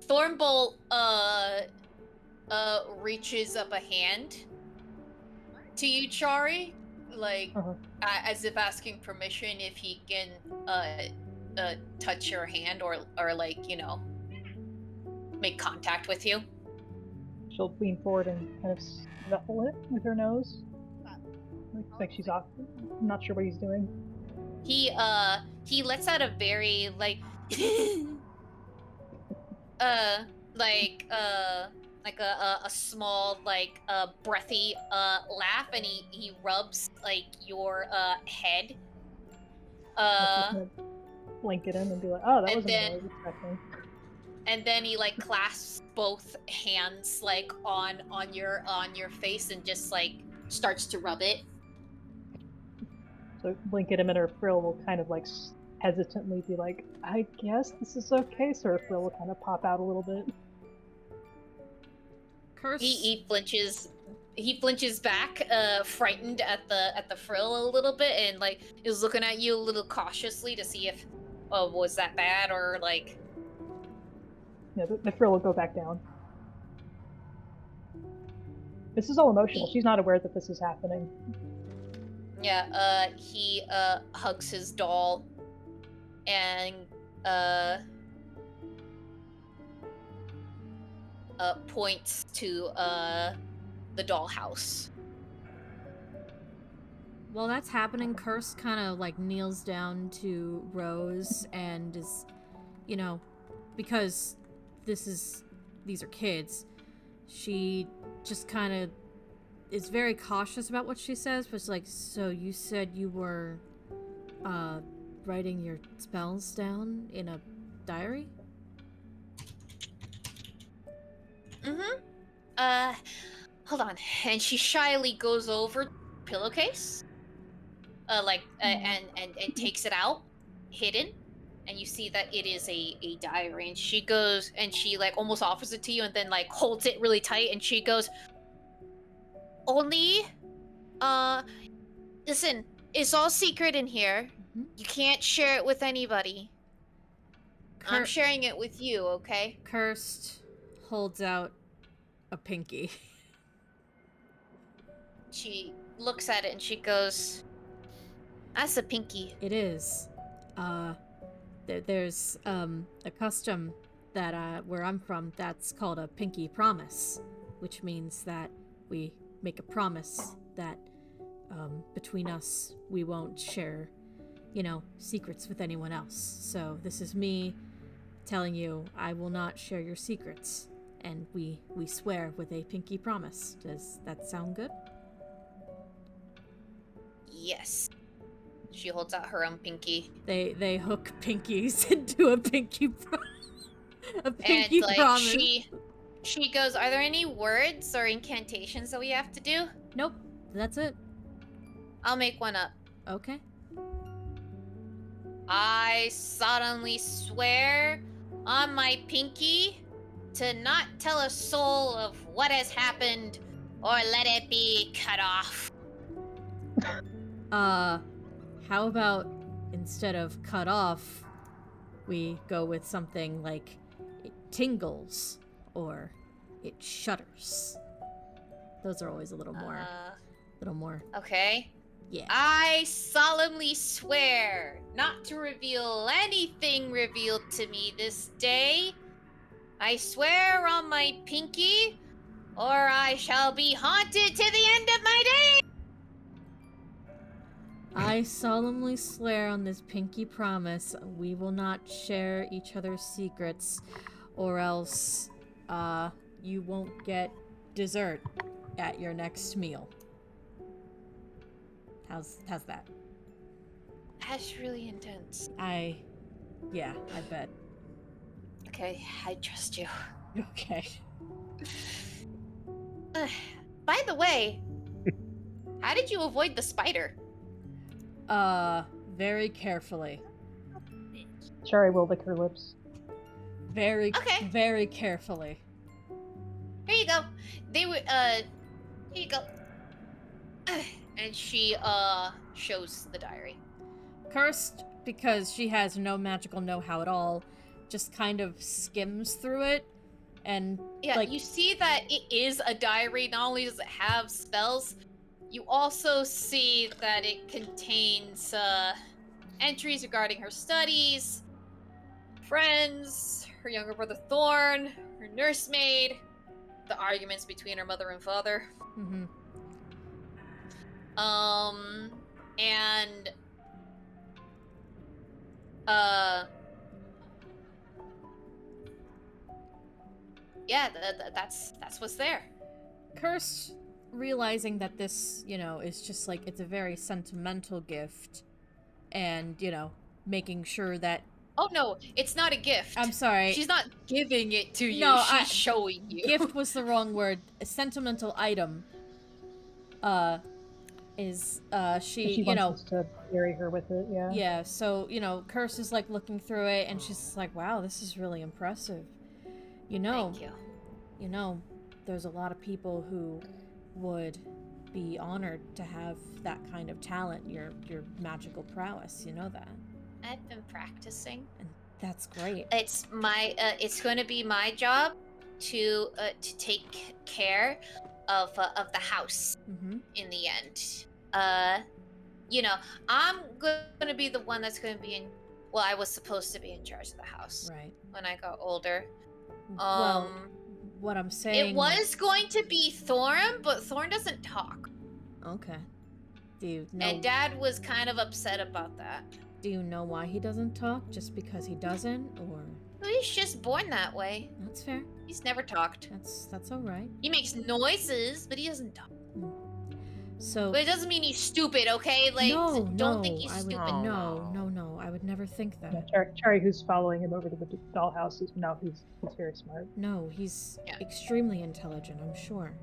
Thornbolt, reaches up a hand to you, Chari, like, Uh-huh. as if asking permission if he can, touch your hand or like, you know, make contact with you. She'll lean forward and kind of snuffle it with her nose. Like she's off. I'm not sure what he's doing. He lets out a very, like, like a small, like, breathy, laugh, and he rubs, like, your, head. Just gonna blink at him and be like, "Oh, that and wasn't then- what I was expecting." And then he, like, clasps both hands, like, on your face and just, like, starts to rub it. So blink at him, and her frill will kind of like hesitantly be like, "I guess this is okay." So her frill will kind of pop out a little bit. Curse... He flinches back, frightened at the frill a little bit, and, like, is looking at you a little cautiously to see if, oh, was that bad, or, like... Yeah, the frill will go back down. This is all emotional. She's not aware that this is happening. Yeah, he, hugs his doll, and, points to, the dollhouse. While that's happening, Curse kind of like kneels down to Rose and is, you know, because these are kids, she just kind of is very cautious about what she says, but it's like, so you said you were, writing your spells down in a diary? Mm-hmm. Hold on. And she shyly goes over to the pillowcase, and takes it out, hidden, and you see that it is a diary, and she goes, and she, like, almost offers it to you, and then, like, holds it really tight, and she goes, only, listen, it's all secret in here. Mhm. You can't share it with anybody. I'm sharing it with you, okay? Cursed holds out a pinky. She looks at it and she goes, that's a pinky. It is. There's a custom that where I'm from that's called a pinky promise, which means that we make a promise that between us we won't share, you know, secrets with anyone else. So this is me telling you I will not share your secrets, and we swear with a pinky promise. Does that sound good? Yes. She holds out her own pinky. They hook pinkies into a pinky a pinky And, like, promise. she goes, are there any words or incantations that we have to do? Nope, that's it. I'll make one up. Okay. I solemnly swear on my pinky to not tell a soul of what has happened or let it be cut off. How about instead of cut off, we go with something like it tingles or it shudders. Those are always a little more, Okay. yeah. I solemnly swear not to reveal anything revealed to me this day. I swear on my pinky or I shall be haunted to the end of my day. I solemnly swear on this pinky promise we will not share each other's secrets, or else, you won't get dessert at your next meal. How's that? That's really intense. Yeah, I bet. Okay, I trust you. Okay. By the way, how did you avoid the spider? Very carefully. Shari will lick her lips. Okay. Very carefully. Here you go. They were, here you go. And she, shows the diary. Cursed, because she has no magical know-how at all, just kind of skims through it, and Yeah, like, you see that it is a diary. Not only does it have spells, you also see that it contains, entries regarding her studies, friends, her younger brother Thorn, her nursemaid, the arguments between her mother and father. mhm. And yeah, that's what's there. Cursed, realizing that this, is just like, it's a very sentimental gift, and, making sure that... Oh no, it's not a gift. I'm sorry. She's not giving it to you. No, She's showing you. Gift was the wrong word. A sentimental item. She, She wants us to bury her with it, yeah. Yeah, so, Curse is, like, looking through it, and she's just like, wow, this is really impressive. Thank you. There's a lot of people who would be honored to have that kind of talent, your magical prowess, you know that. I've been practicing. And that's great. It's it's going to be my job to take care of the house Mm-hmm. in the end. I'm going to be the one that's going to be I was supposed to be in charge of the house Right. when I got older. Well, what I'm saying... It was going to be Thorn, but Thorn doesn't talk. Okay. Do you know... And Dad was kind of upset about that. Do you know why he doesn't talk? Just because he doesn't, or... Well, he's just born that way. That's fair. He's never talked. That's all right. He makes noises, but he doesn't talk. So... But it doesn't mean he's stupid, okay? Like, don't think he's stupid. No, I would never think that. Yeah, Chari, who's following him over to the dollhouse, he's very smart. No, he's extremely intelligent, I'm sure.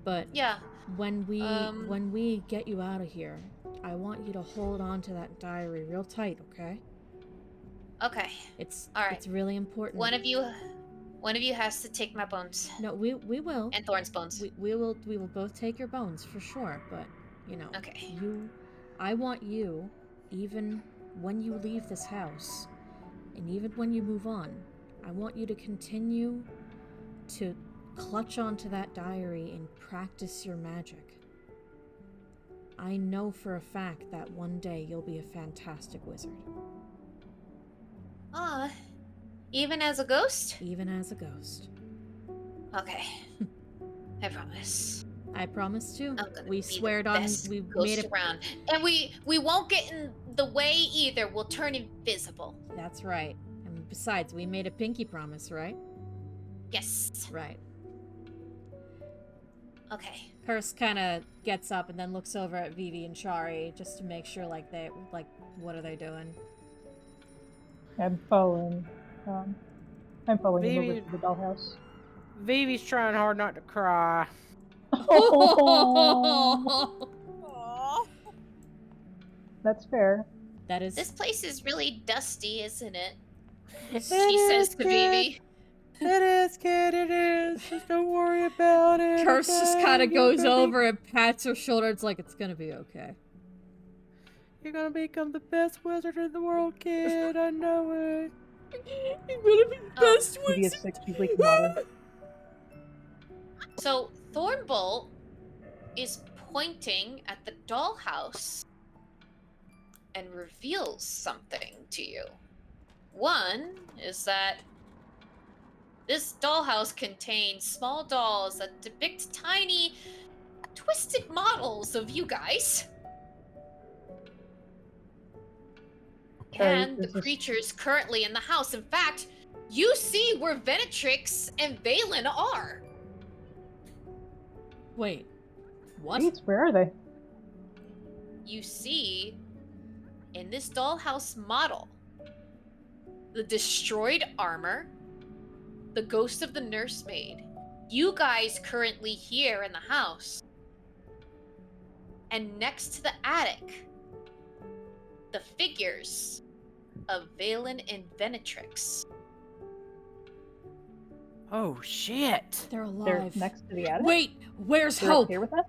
But yeah, when we get you out of here, I want you to hold on to that diary real tight, okay? Okay. All right. It's really important. One of you has to take my bones. No, we will. And Thorn's bones. We will both take your bones for sure, but Okay. I want you, even when you leave this house, and even when you move on, I want you to continue to clutch onto that diary and practice your magic. I know for a fact that one day you'll be a fantastic wizard. Even as a ghost? Even as a ghost. Okay. I promise. I promise too. We sweared on. We made it around, and we won't get in the way either. We'll turn invisible. That's right. And besides, we made a pinky promise, right? Yes. Right. Okay. Curse kind of gets up and then looks over at Vivi and Shari just to make sure, what are they doing? I'm following. I'm following him over Vivi- to the dollhouse. Vivi's trying hard not to cry. Aw. That's fair. That is... This place is really dusty, isn't it? It She says is, to kid. Vivi. It is, kid. It is. Just don't worry about it. Curse just okay? kind of You're goes gonna be- over and pats her shoulder. It's like, it's gonna be okay. You're gonna become the best wizard in the world, kid. I know it. You're gonna be the best Vivi is 6, she's leaking water. So Thornbolt is pointing at the dollhouse and reveals something to you. One is that This dollhouse contains small dolls that depict tiny, twisted models of you guys. And the is this- creatures currently in the house. In fact, you see where Venetrix and Valen are. Wait, what? Jeez, where are they? You see, in this dollhouse model, the destroyed armor, the ghost of the nursemaid, you guys currently here in the house. And next to the attic, the figures of Valen and Venetrix. Oh shit! They're They're alive. next to the attic. Wait, where's They're Hope? up here with us?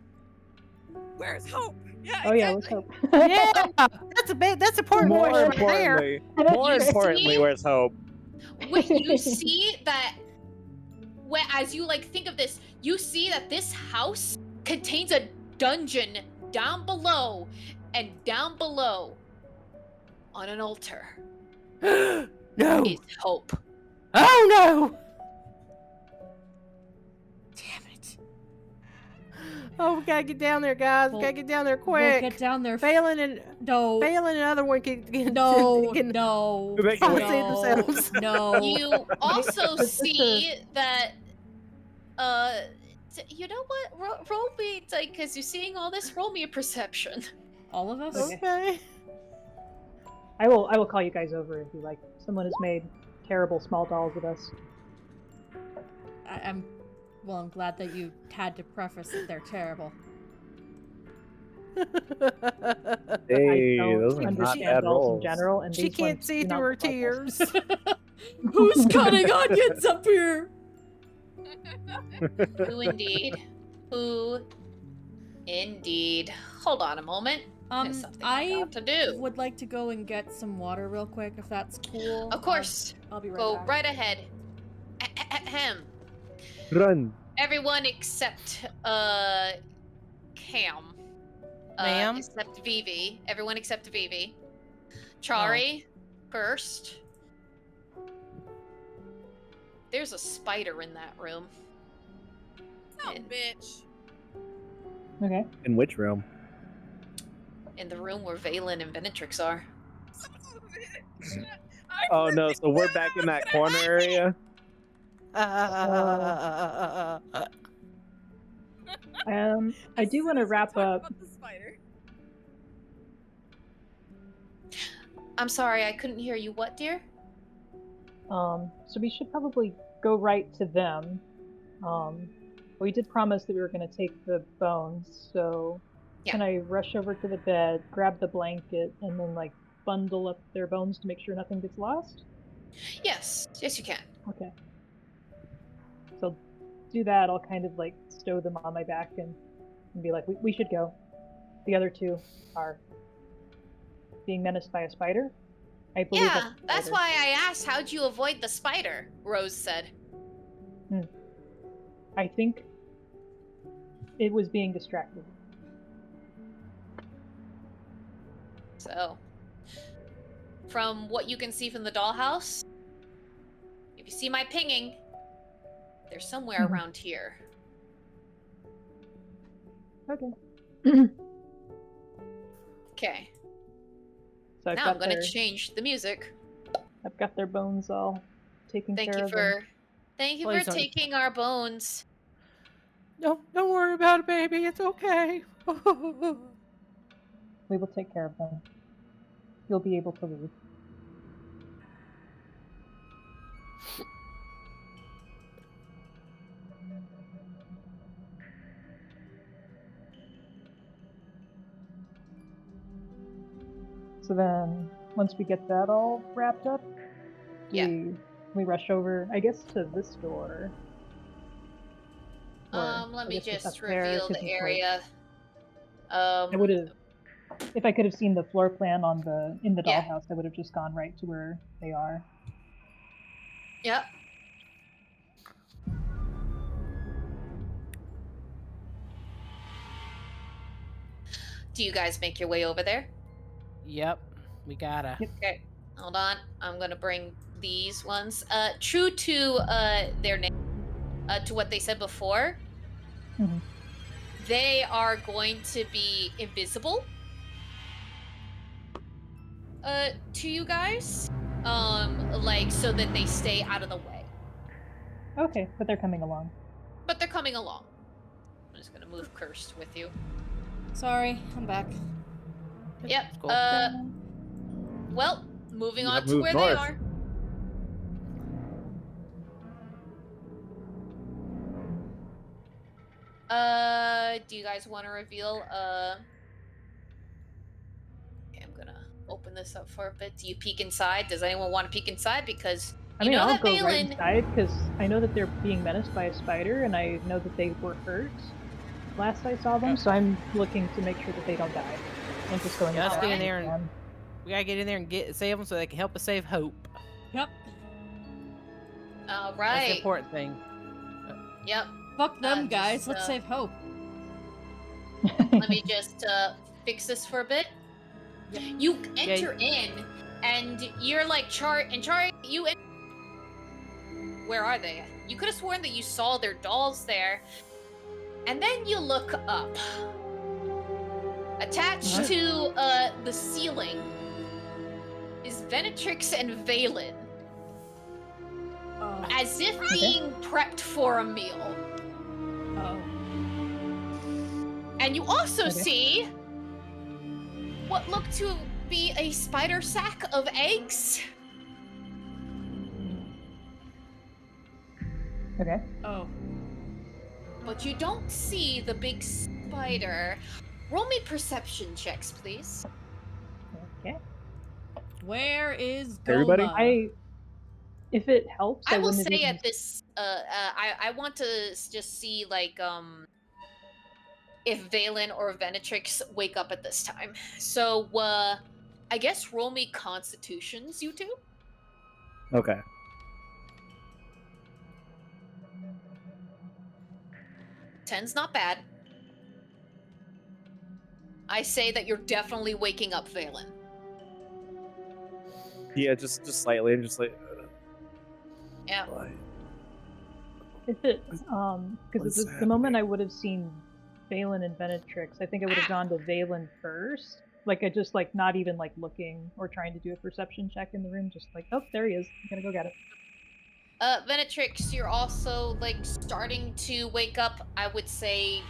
Where's Hope? Yeah, Oh yeah, let's exactly. hope. Yeah, that's important More point right there. importantly, more You importantly, see? where's Hope? When you see that, as you think of this, you see that this house contains a dungeon down below, and down below, on an altar, No! is Hope. Oh no! Damn it. Oh, we gotta get down there, guys. We Well, gotta get down there We'll quick. get down there. Phelan and No. another one can No. can No. They can wait. save themselves. No. You also It's a- see that, you know what? Roll me, because you're seeing all this. Roll me a perception. All of us? Okay. Okay. I will call you guys over if you like. Someone has made terrible small dolls of us. I'm glad that you had to preface that they're terrible. Hey, I don't those are not understand bad dolls rolls. in general, and She these can't ones see do through not her look like us. tears. Who's cutting onions up here? Who indeed? Who indeed? Hold on a moment. There's something I I got to do. would like to go and get some water real quick, if that's cool. Of course. I'll be right Go back. right ahead. Ahem. Run. Everyone except Cam. Ma'am? Except Vivi. Everyone except Vivi. Chari, first. There's a spider in that room. Oh, And bitch. Okay. In which room? in the room where Valen and Venetrix are. Oh no, so we're back in that corner area? I do want to wrap up. About the spider. I'm sorry, I couldn't hear you. What, dear? So we should probably go right to them. We did promise that we were going to take the bones, so Yeah. can I rush over to the bed, grab the blanket, and then bundle up their bones to make sure nothing gets lost? Yes, yes, you can. Okay. So do that. I'll kind of stow them on my back and be like, we should go. The other two are being menaced by a spider. I believe Yeah, a that's spider. why I asked how'd you avoid the spider, Rose said. I think it was being distracted. So, from what you can see from the dollhouse, if you see my pinging, they're somewhere Mhm. around here. Okay. Okay, So I've now got I'm gonna their, change the music. I've got their bones all taken Thank care you of. for Please don't- taking our bones. Don't worry about it, baby. It's okay. We will take care of them. You'll be able to leave. So then, once we get that all wrapped up, Yeah. we rush over, I guess, to this door. Or, Let I me guess it's just up there, reveal 'cause the it's area. I would have, if I could have seen the floor plan in the Yeah. dollhouse, I would have just gone right to where they are. Yep. Do you guys make your way over there? Yep, we gotta. Yep. Okay. Hold on. I'm gonna bring these ones. True to their name, to what they said before, Mhm. they are going to be invisible. To you guys, like so that they stay out of the way. Okay, but they're coming along. But they're coming along. I'm just gonna move Cursed with you. Sorry, I'm back. Yep. It's cool. Well, moving You on have to moved where north. they are. Do you guys want to reveal? Okay, I'm gonna open this up for a bit. Do you peek inside? Does anyone want to peek inside? Because I you mean, know I'll that go right Valen. inside because I know that they're being menaced by a spider, and I know that they were hurt last I saw them. So I'm looking to make sure that they don't die. I'm just going Yeah, as let's fast get in as I there and can. we gotta get in there and save them so they can help us save Hope. Yep. All That's the right. important thing. Yep. Fuck them, Just, guys. Let's save Hope. Let me just fix this for a bit. Yep. You enter in, and you're like Chari. You. Where are they? You could have sworn that you saw their dolls there, and then you look up. Attached What? to the ceiling is Venetrix and Valen, Oh. as if being prepped for a meal. Oh. And you also Okay. see what look to be a spider sack of eggs. Okay. Oh. But you don't see the big spider. Roll me perception checks, please. Okay. Where is Goma? Everybody? If it helps, I will wouldn't have say even- at this, I want to just see like if Valen or Venetrix wake up at this time. So I guess roll me Constitutions, you two. Okay. Ten's not bad. I say that you're definitely waking up Valen. Yeah, just slightly. I'm just like. Yeah. What? If it, What's because the moment I would have seen Valen and Benetrix, I think I would have gone to Valen first. Like I just like not even like looking or trying to do a perception check in the room, just like, oh, there he is. I'm gonna go get it. Venetrix, you're also like starting to wake up. I would say,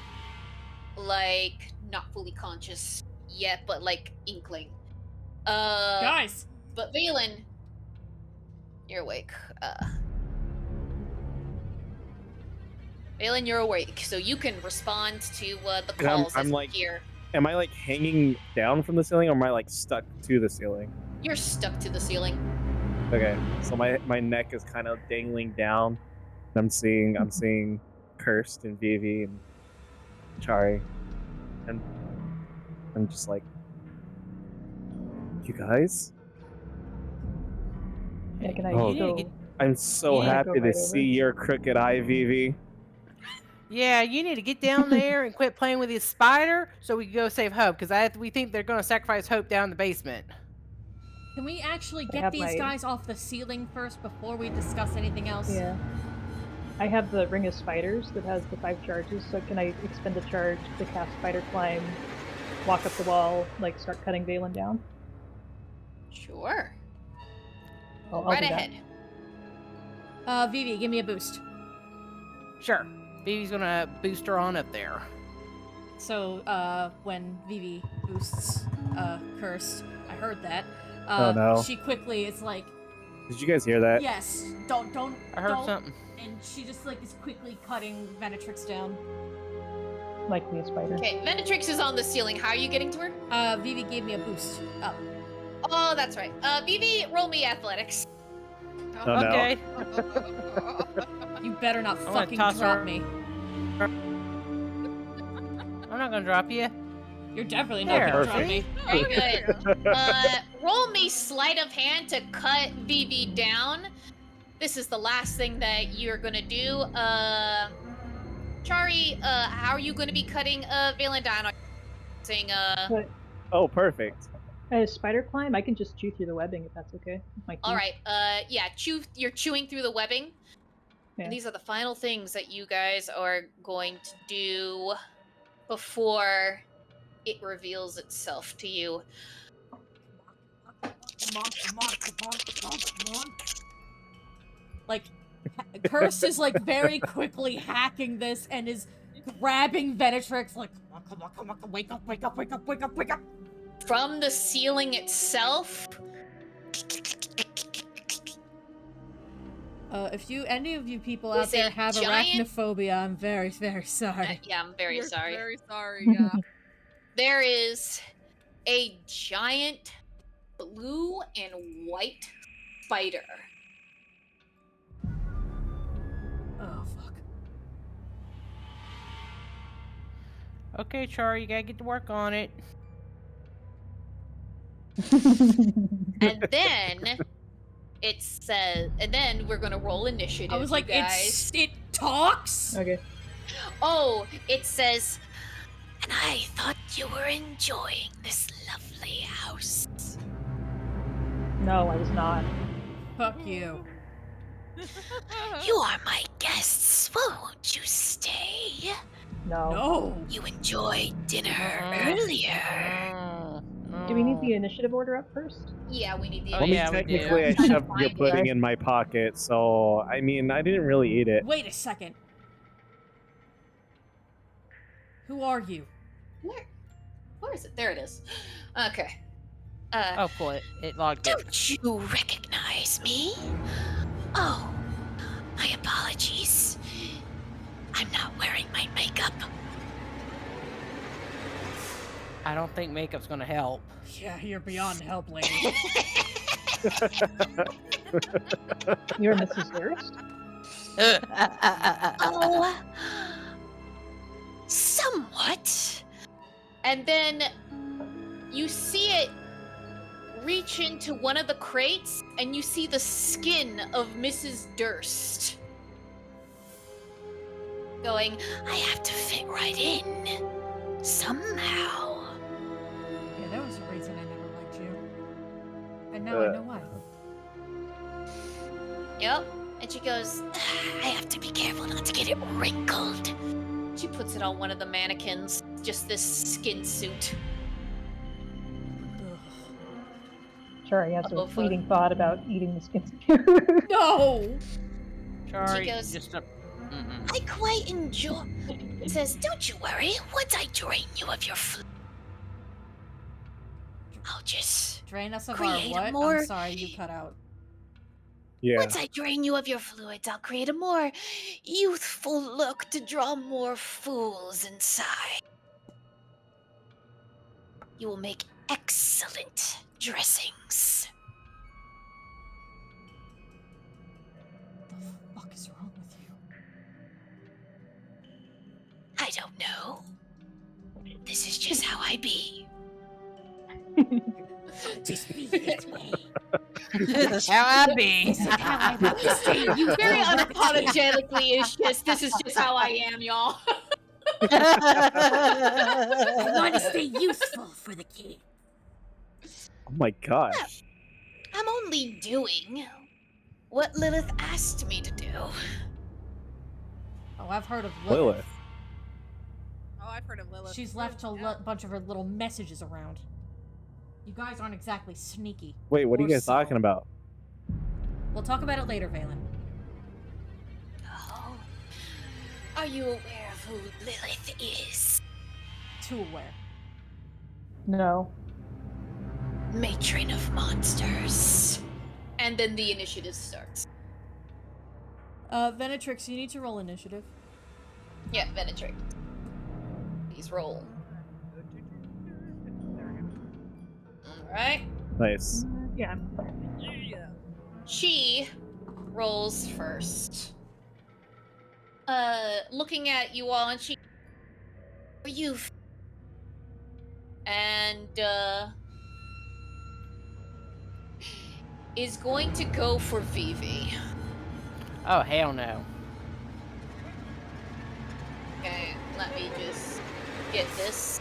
like not fully conscious yet, but like inkling. Guys. But Valen, you're awake. Valen, you're awake, so you can respond to the And I'm- calls I'm as like- you hear. Am I like hanging down from the ceiling, or am I like stuck to the ceiling? You're stuck to the ceiling. Okay, so my neck is kind of dangling down. And I'm seeing Cursed and Vivi and Chari, and I'm just like, you guys. Yeah, can I Oh, you need to go? get- I'm so Yeah, happy go to right see over. your crooked eye, Vivi. Yeah, you need to get down there and quit playing with this spider so we can go save Hope, because we think they're gonna sacrifice Hope down in the basement. Can we actually I get have these my- guys off the ceiling first before we discuss anything else? Yeah. I have the Ring of Spiders that has the 5 charges, so can I expend a charge to cast Spider Climb, walk up the wall, like start cutting Valen down? Sure. I'll Right do that. ahead. Vivi, give me a boost. Sure. Vivi's gonna boost her on up there. So, when Vivi boosts, Cursed, I heard that. Oh, no. She quickly is like, Did you guys hear that? yes, don't, I heard don't. something. And she just like is quickly cutting Venetrix down. Likely a spider. Okay, Venetrix is on the ceiling. How are you getting to her? Vivi gave me a boost up. Oh, that's right. Vivi, roll me athletics. Oh, no. Okay. You better not I'm gonna fucking toss drop her- me. I'm not gonna drop you. You're definitely not There. gonna drop me. Very good. Roll me sleight of hand to cut Vivi down. This is the last thing that you're gonna do. Chari, how are you gonna be cutting Valen down? Are you using, Oh, perfect. Spider climb? I can just chew through the webbing if that's okay. with my All teeth. right. Yeah. You're chewing through the webbing. Yeah. And these are the final things that you guys are going to do before it reveals itself to you. Like, Curse is like very quickly hacking this and is grabbing Venetrix like, come on, wake up. From the ceiling itself, If any of you people Is out there a have giant- arachnophobia, I'm very, very sorry. yeah, I'm very We're sorry. Very sorry. Yeah. There is a giant blue and white spider. Oh, fuck. Okay, Char, you gotta get to work on it. And then it says, and then we're gonna roll initiative. I was like, you guys. it talks? Okay. Oh, it says, and I thought you were enjoying this lovely house. No, I was not. Fuck you. You are my guests. Well, won't you stay? No. No. You enjoyed dinner Uh-uh. earlier. Do we need the initiative order up first? Yeah, we need the. Oh, I mean, yeah, we do. technically, I I'm trying to shoved your find it. pudding in my pocket, so I mean, I didn't really eat it. Wait a second. Who are you? Where is it? There it is. Okay. Oh, cool. It logged it. Don't you recognize me? Oh, my apologies. I'm not wearing my makeup. I don't think makeup's gonna help. Yeah, you're beyond help, lady. You're Mrs. Durst? Oh, somewhat. And then you see it reach into one of the crates, and you see the skin of Mrs. Durst. Going, I have to fit right in. Somehow. Yeah, that was the reason I never liked you. And now I know why. Yep. And she goes, I have to be careful not to get it wrinkled. She puts it on one of the mannequins. Just this skin suit. Ugh. Sure, he has a Above fleeting thought about eating the skin. No! Char, She goes- just mm-mm. I quite enjoy. It says, don't you worry. Once I drain you of your I'll just. Drain us of our Create a what? more- I'm sorry, you cut out. Yeah. Once I drain you of your fluids, I'll create a more youthful look to draw more fools inside. You will make excellent dressings. What the fuck is wrong with you? I don't know. This is just how I be. Just be this way. That's how I be. How I want to say you Very unapologetically, it's just, this is just how I am, y'all. I want to stay useful for the king. Oh my gosh. I'm only doing what Lilith asked me to do. Oh, I've heard of Lilith. Lilith. Oh, I've heard of Lilith. She's too, left a yeah. bunch of her little messages around. You guys aren't exactly sneaky. Wait, what are Or you guys subtle. talking about? We'll talk about it later, Valen. Oh. Are you aware of who Lilith is? Too aware. No. Matron of monsters. And then the initiative starts. Venetrix, you need to roll initiative. Yeah, Venetrix. Please roll. Alright. Nice. Yeah. Yeah. She rolls first. Looking at you all, and she. Are you. And, is going to go for Vivi. Oh, hell no. Okay, let me just get this.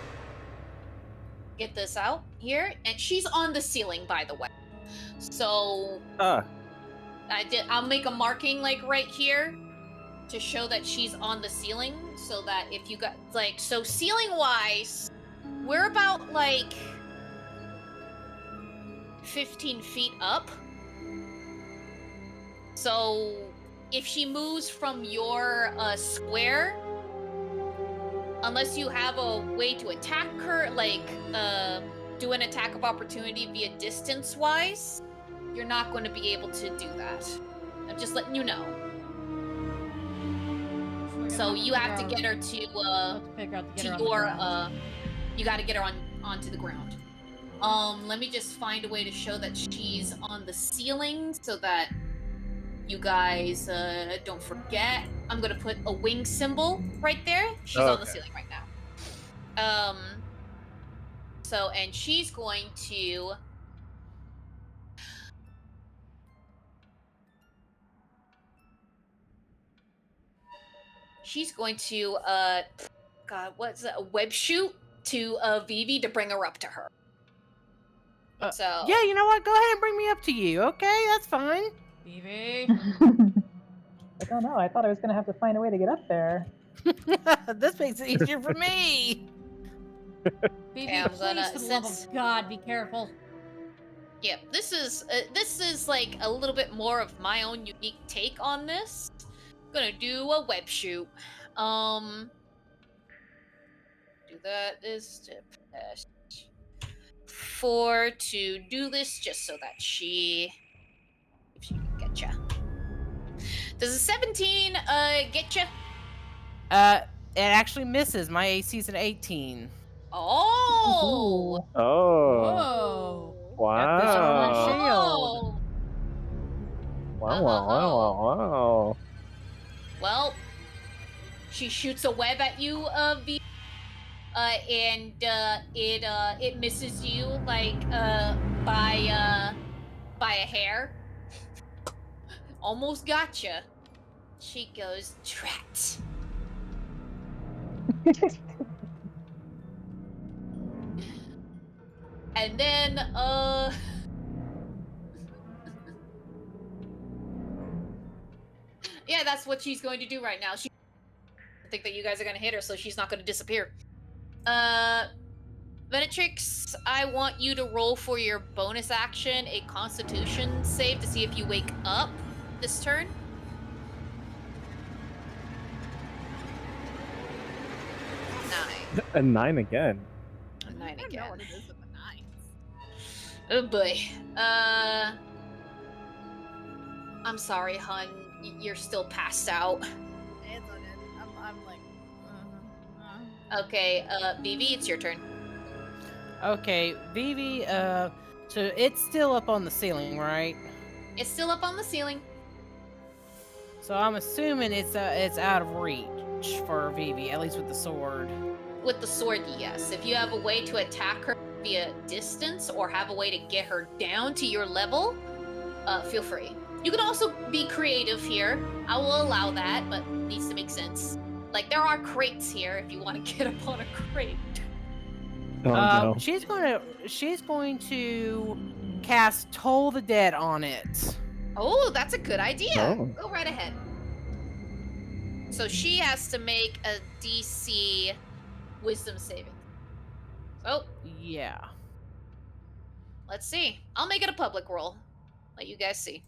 get this out here, and she's on the ceiling, by the way. So I'll make a marking like right here to show that she's on the ceiling, so that if you got like so ceiling wise, we're about like 15 feet up. So if she moves from your square, unless you have a way to attack her, like do an attack of opportunity via distance wise, you're not going to be able to do that. I'm just letting you know. So you have to get her to your you got to get her onto the ground. Let me just find a way to show that she's on the ceiling so that you guys don't forget. I'm gonna put a wing symbol right there. She's on the ceiling right now. So, and she's going to God, what's that? A web shoot to Vivi to bring her up to her. So yeah, you know what? Go ahead and bring me up to you. Okay, that's fine. Vivi. I don't know. I thought I was gonna have to find a way to get up there. This makes it easier for me. Vivi, Okay, I'm please, gonna- for the love of God, be careful. yeah, this is like a little bit more of my own unique take on this. I'm gonna do a web shoot. Do that is to pass 4 to do this just so that if she can get ya. Does a 17 get ya? It actually misses. My AC's an 18. Oh! Ooh. Whoa. Got this armor Wow. shield. Wow. Well, she shoots a web at you, V, and it misses you like by a hair. Almost gotcha. She goes, drat. And then yeah, that's what she's going to do right now. She think that you guys are gonna hit her, so she's not gonna disappear. Venetrix, I want you to roll for your bonus action a Constitution save to see if you wake up this turn. A 9 again. A 9 I don't know again. what it is with the nines. Oh boy. I'm sorry, hun. You're still passed out. It's on it. I'm like, Okay, Vivi, it's your turn. Okay, Vivi, so it's still up on the ceiling, right? It's still up on the ceiling. So I'm assuming it's out of reach for Vivi, at least with the sword. With the sword, yes. If you have a way to attack her via distance or have a way to get her down to your level, feel free. You can also be creative here. I will allow that, but it needs to make sense. Like, there are crates here if you want to get up on a crate. Oh no. She's going to cast Toll the Dead on it. Oh, that's a good idea. Oh. Go right ahead. So she has to make a DC Wisdom saving. So, Yeah. let's see. I'll make it a public roll. Let you guys see.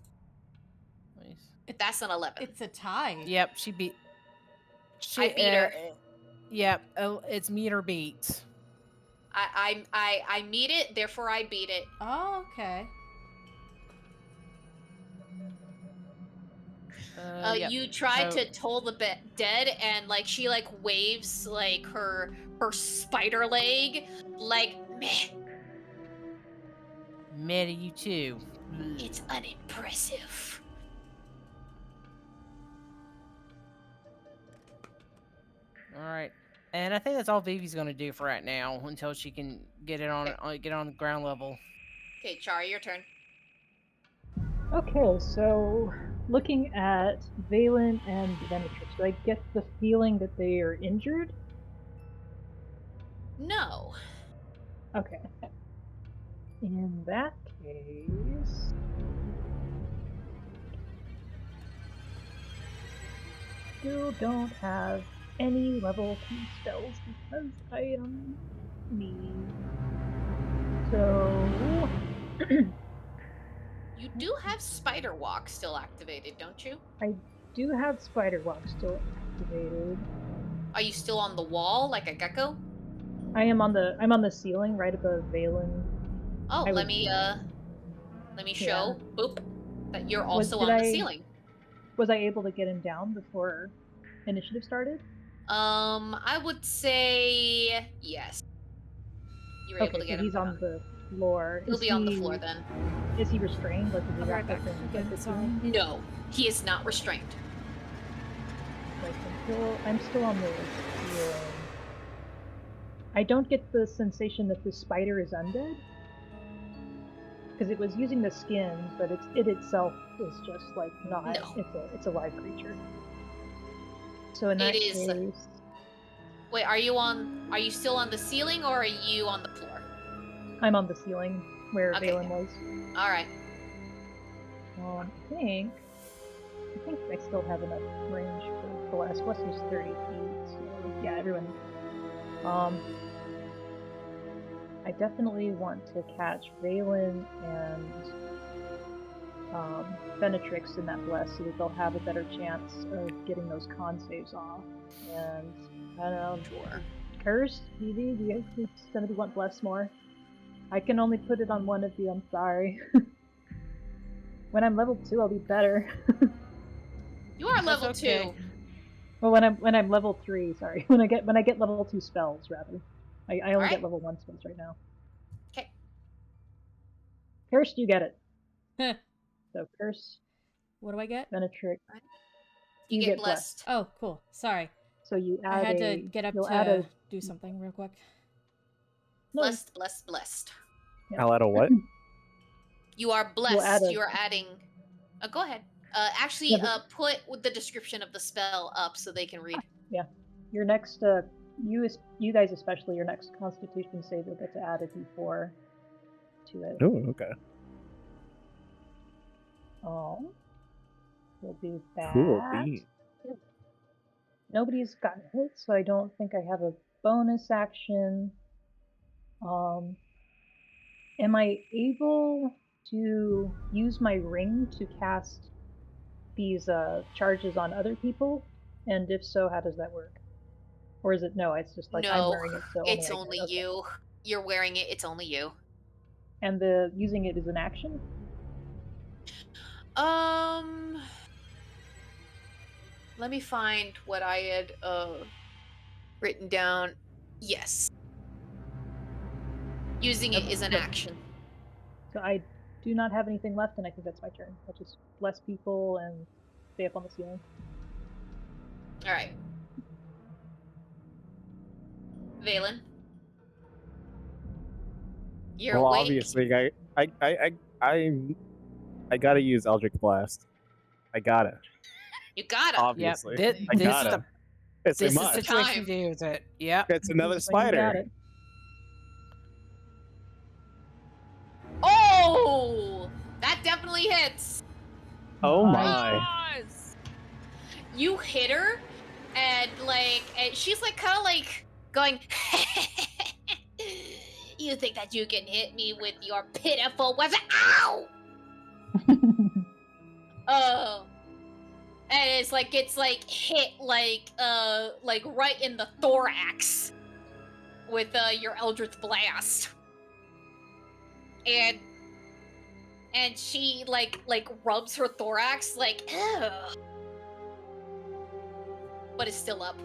If that's an 11. It's a tie. Yep, she beat. I beat her. Yep, it's meet or beat. I meet it, therefore I beat it. Oh, okay. Yep. You tried So- to toll the dead, and like she like waves like her spider leg, like meh. Meta, you too. It's unimpressive. All right, and I think that's all Vivi's gonna do for right now until she can get it on get on the ground level. Okay, Chari, your turn. Okay, so looking at Valen and Venetrix, do I get the feeling that they are injured? No. Okay. In that case, still don't have any level 2 spells because I am me. So You do have Spider Walk still activated, don't you? I do have Spider Walk still activated. Are you still on the wall like a gecko? I'm on the ceiling right above Valen. Oh, I let was- me show. Boop. That you're Was also did on the I ceiling. was I able to get him down before initiative started? I would say yes. You were able Okay, to so get him he's on down. the floor. He'll be on the floor then. Is he restrained? Like, is he I'll be right wrapped up back. in Again, like the sorry. ceiling? No, he is not restrained. Like, I'm still on the ceiling. I don't get the sensation that the spider is undead. Because it was using the skin, but it itself is just like not. No. It's a live creature. So in that It is- case, Wait, are you still on the ceiling or are you on the floor? I'm on the ceiling where Okay. Valen was. All right. I think I still have enough range for Bless. Bless is 30 feet, so yeah, everyone. I definitely want to catch Valen and Benetrix in that Bless so that they'll have a better chance of getting those con saves off. And I don't know, Sure. Curse, Vivi, do you guys somebody want Bless more? I can only put it on one of you, I'm sorry. When I'm level 2, I'll be better. You are level okay. 2. Well, when I'm level 3, sorry. When I get level 2 spells, rather. I only Alright. get level 1 spells right now. Okay. Curse, you get it. Heh. So Curse, What do I get? Benetrix. You get blessed. Oh, cool. Sorry. So you I add had to get up you'll add to a do something real quick. no, Blessed, blessed, blessed. Yeah. I'll add a what? You are add blessed. a- You are adding. Go ahead. Actually, Yeah, but- put with the description of the spell up so they can read. your next you guys especially, your next Constitution save, you'll get to add a D4 to it. Oh, okay. Oh, we'll do that. Cool bean. Nobody's gotten hit, so I don't think I have a bonus action. Am I able to use my ring to cast these charges on other people? And if so, how does that work? Or is it no? It's just like I'm No, wearing it, so it's I only get it. Okay. you. You're wearing it. It's only you. And the using it is an action. Let me find what I had written down. Yes. Using it is an Okay. action. So I do not have anything left, and I think that's my turn. I'll just bless people and stay up on the ceiling. All right. Valen. You're Well, awake. obviously, I gotta use Eldritch Blast. I gotta. You gotta. Obviously, Yep. I This is gotta. the It's a this is the must. situation Time. to do with it. Yep. It's another So you got spider. it. Oh, that definitely hits. Oh Nice. my! Yes! You hit her, and she's like kind of like going. You think that you can hit me with your pitiful weapon? Ow! Oh. And it's like hit like right in the thorax with your Eldritch Blast. And she like rubs her thorax like ugh. But it's still up.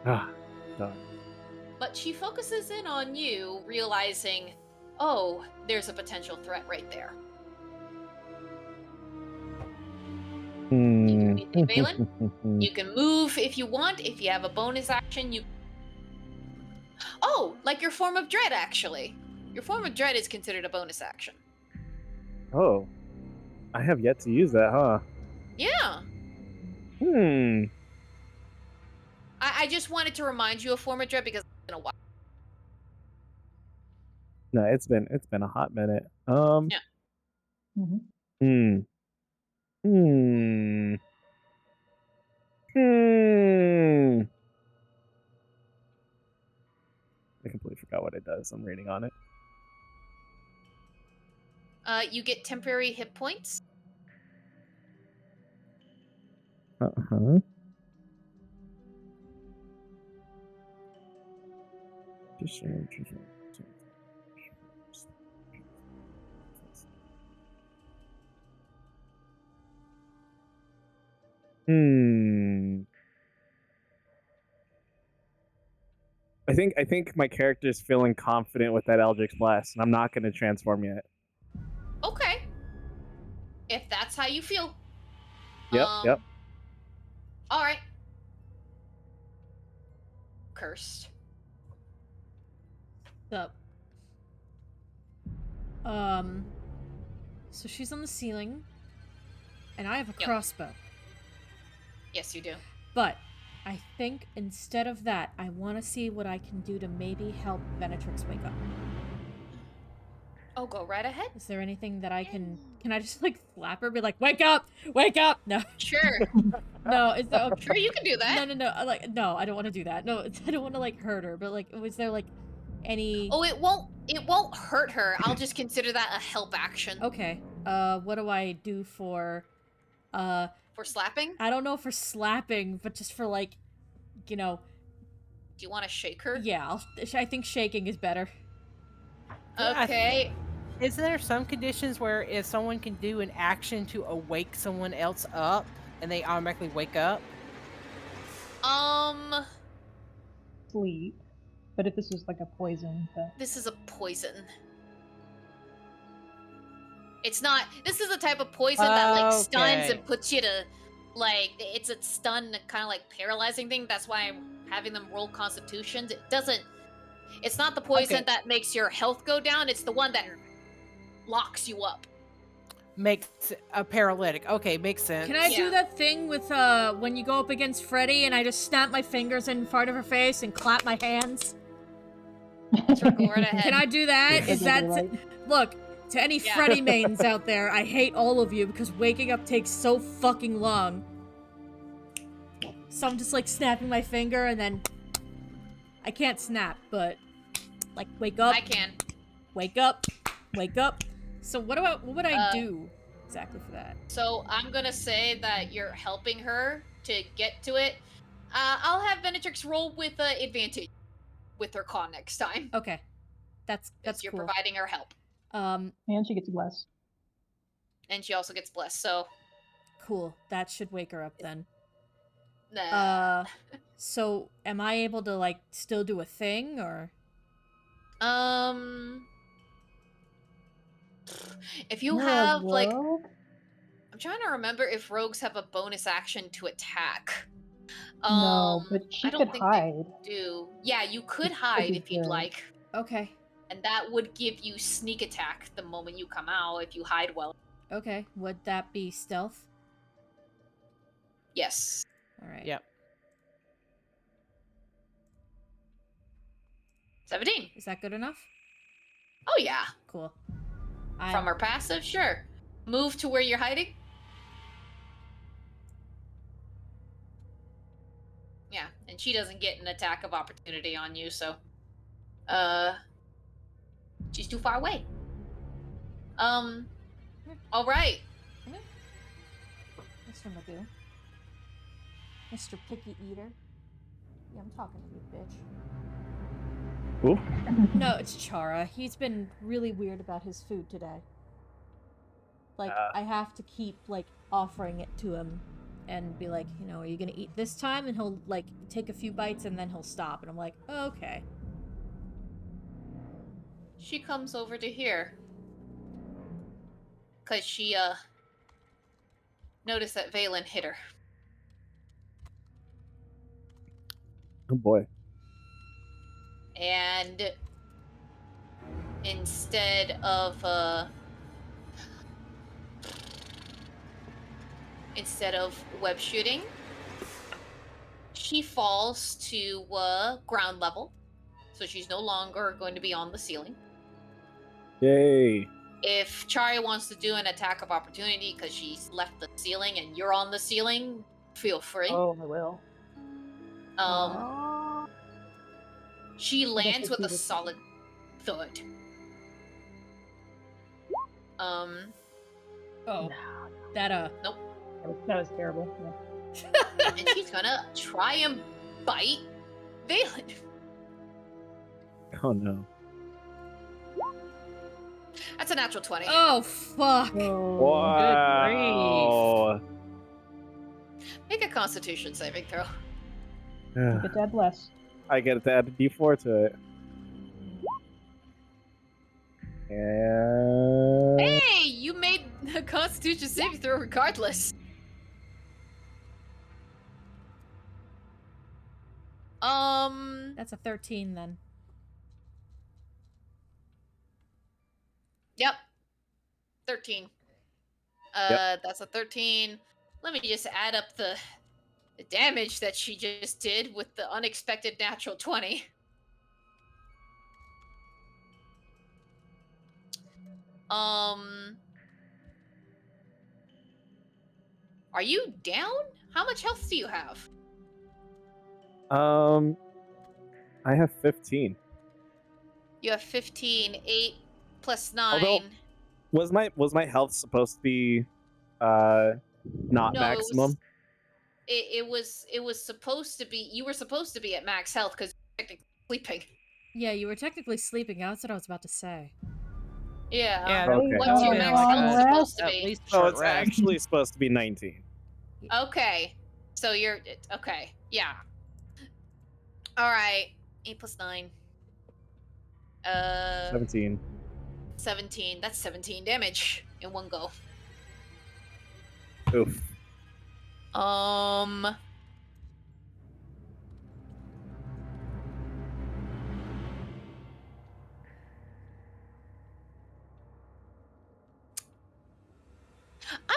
Ah, done. But she focuses in on you, realizing, oh, there's a potential threat right there. Hmm. Valen? You can move if you want. If you have a bonus action, you. Oh, like your form of dread, actually. Your form of dread is considered a bonus action. Oh, I have yet to use that, huh? Yeah. Hmm. I just wanted to remind you of form of dread because it's been a while. No, it's been a hot minute. Yeah. Hmm. Hmm. Hmm. Hmm. I completely forgot what it does. I'm reading on it. You get temporary hit points. Uh-huh. Hmm. I think my character's feeling confident with that Eldritch Blast, and I'm not going to transform yet. Okay. If that's how you feel. Yep. All right. Cursed. Up. So she's on the ceiling, and I have a Yep. crossbow. Yes, you do. But I think instead of that, I want to see what I can do to maybe help Venetrix wake up. Oh, go right ahead. Is there anything that I can I just like slap her, be like, wake up, no, Sure. no, is that Sure, you can do that. no, no, I don't want to do that. No, I don't want to like hurt her, but like, was there like any? Oh, it won't hurt her. I'll just consider that a help action. Okay. What do I do for? For slapping? I don't know for slapping, but just for like, you know. Do you want to shake her? Yeah, I think shaking is better. Okay. Is there some conditions where if someone can do an action to awake someone else up and they automatically wake up? Sleep. But if this was like a poison, This is a poison. It's not. This is the type of poison that like stuns Okay. and puts you to, like, it's a stun kind of like paralyzing thing. That's why I'm having them roll constitutions. It doesn't. It's not the poison Okay. that makes your health go down. It's the one that locks you up. Makes a paralytic. Okay, makes sense. Can I Yeah. do that thing with when you go up against Freddy and I just snap my fingers in front of her face and clap my hands? Sure, go right ahead. Can I do that? Is that look to any Yeah. Freddy mains out there? I hate all of you because waking up takes so fucking long. So I'm just like snapping my finger and then I can't snap, but like wake up, I can. wake up, wake up. So what would I Uh, do exactly for that? So I'm gonna say that you're helping her to get to it. I'll have Venetrix roll with advantage with her con next time. Okay, that's You're cool. providing her help, and she gets blessed. and she also gets blessed. So Cool. That should wake her up then. nah. So am I able to like still do a thing or? If you You're a have like, rogue? I'm trying to remember if rogues have a bonus action to attack. No, but she I don't could think hide. they do. Yeah, you could Which hide be if you'd good. like, Okay. and that would give you sneak attack the moment you come out if you hide well. Okay. Would that be stealth? Yes. All right. Yep. 17. Is that good enough? Oh yeah. Cool. From her passive, sure. Move to where you're hiding. Yeah, and she doesn't get an attack of opportunity on you, so she's too far away. All right. Mr. Magoo. Mr. Picky Eater. Yeah, I'm talking to you, bitch. Who? No, it's Chara. He's been really weird about his food today. Like, I have to keep, like, offering it to him and be like, you know, are you gonna eat this time? And he'll, like, take a few bites and then he'll stop. And I'm like, oh, okay. She comes over to here. Because she, noticed that Valen hit her. Oh boy. And instead of web shooting, she falls to ground level, so she's no longer going to be on the ceiling. Yay. If Chari wants to do an attack of opportunity because she's left the ceiling and you're on the ceiling, feel free. Oh, I will. She lands with a succeeded. solid thud. Oh, No, that Nope. that was terrible. Yeah. And she's gonna try and bite Valen. Oh no. That's a natural 20. Oh fuck! Wow. Make a Constitution saving throw. You get to add less. I get to add a D4 to it. And Hey, you made a Constitution saving throw regardless. That's a 13 then. Yep. 13. That's a 13. Let me just add up the damage that she just did with the unexpected natural 20. Are you down? How much health do you have? I have 15. You have 15, 8 plus 9. Although, was my health supposed to be not No, maximum? It was supposed to be, you were supposed to be at max health because you're technically sleeping. Yeah, you were technically sleeping. That's what I was about to say. Yeah. Yeah, Okay. What's your Oh, max long health rest? supposed to At be? least So short it's rest. actually supposed to be 19. Okay. So you're, okay. Yeah. Alright. 8 plus 9. 17. 17. That's 17 damage in one go. Oof. I'm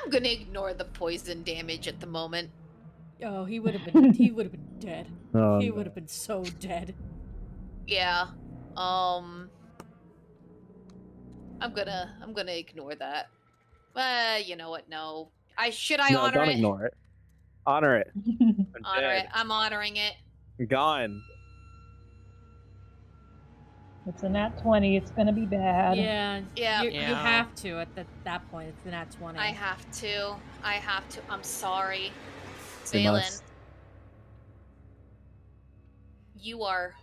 gonna ignore the poison damage at the moment. Oh, he would have been. He would have been dead. Oh, He no. would have been so dead. Yeah. I'm gonna ignore that. You know what? No. Should I No, honor don't it? ignore it. Honor it. I'm Honor it. dead. I'm honoring it. Gone. It's a nat 20. It's gonna be bad. Yeah. Yeah. You Yeah. have to at that point. It's the nat 20. I have to. I'm sorry. You Valen, must. you are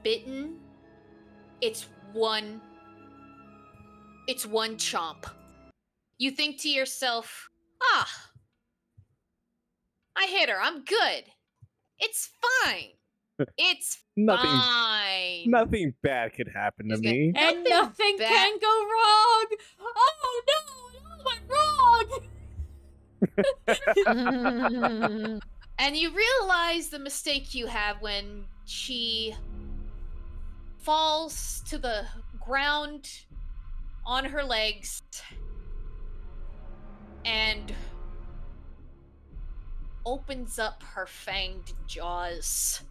bitten. It's one chomp. You think to yourself, I hit her. I'm good. It's fine. It's Nothing. fine. Nothing bad could happen to He's gonna- me. And Nothing nothing bad- can go wrong. Oh no! It all went wrong. And you realize the mistake you have when she falls to the ground on her legs and opens up her fanged jaws.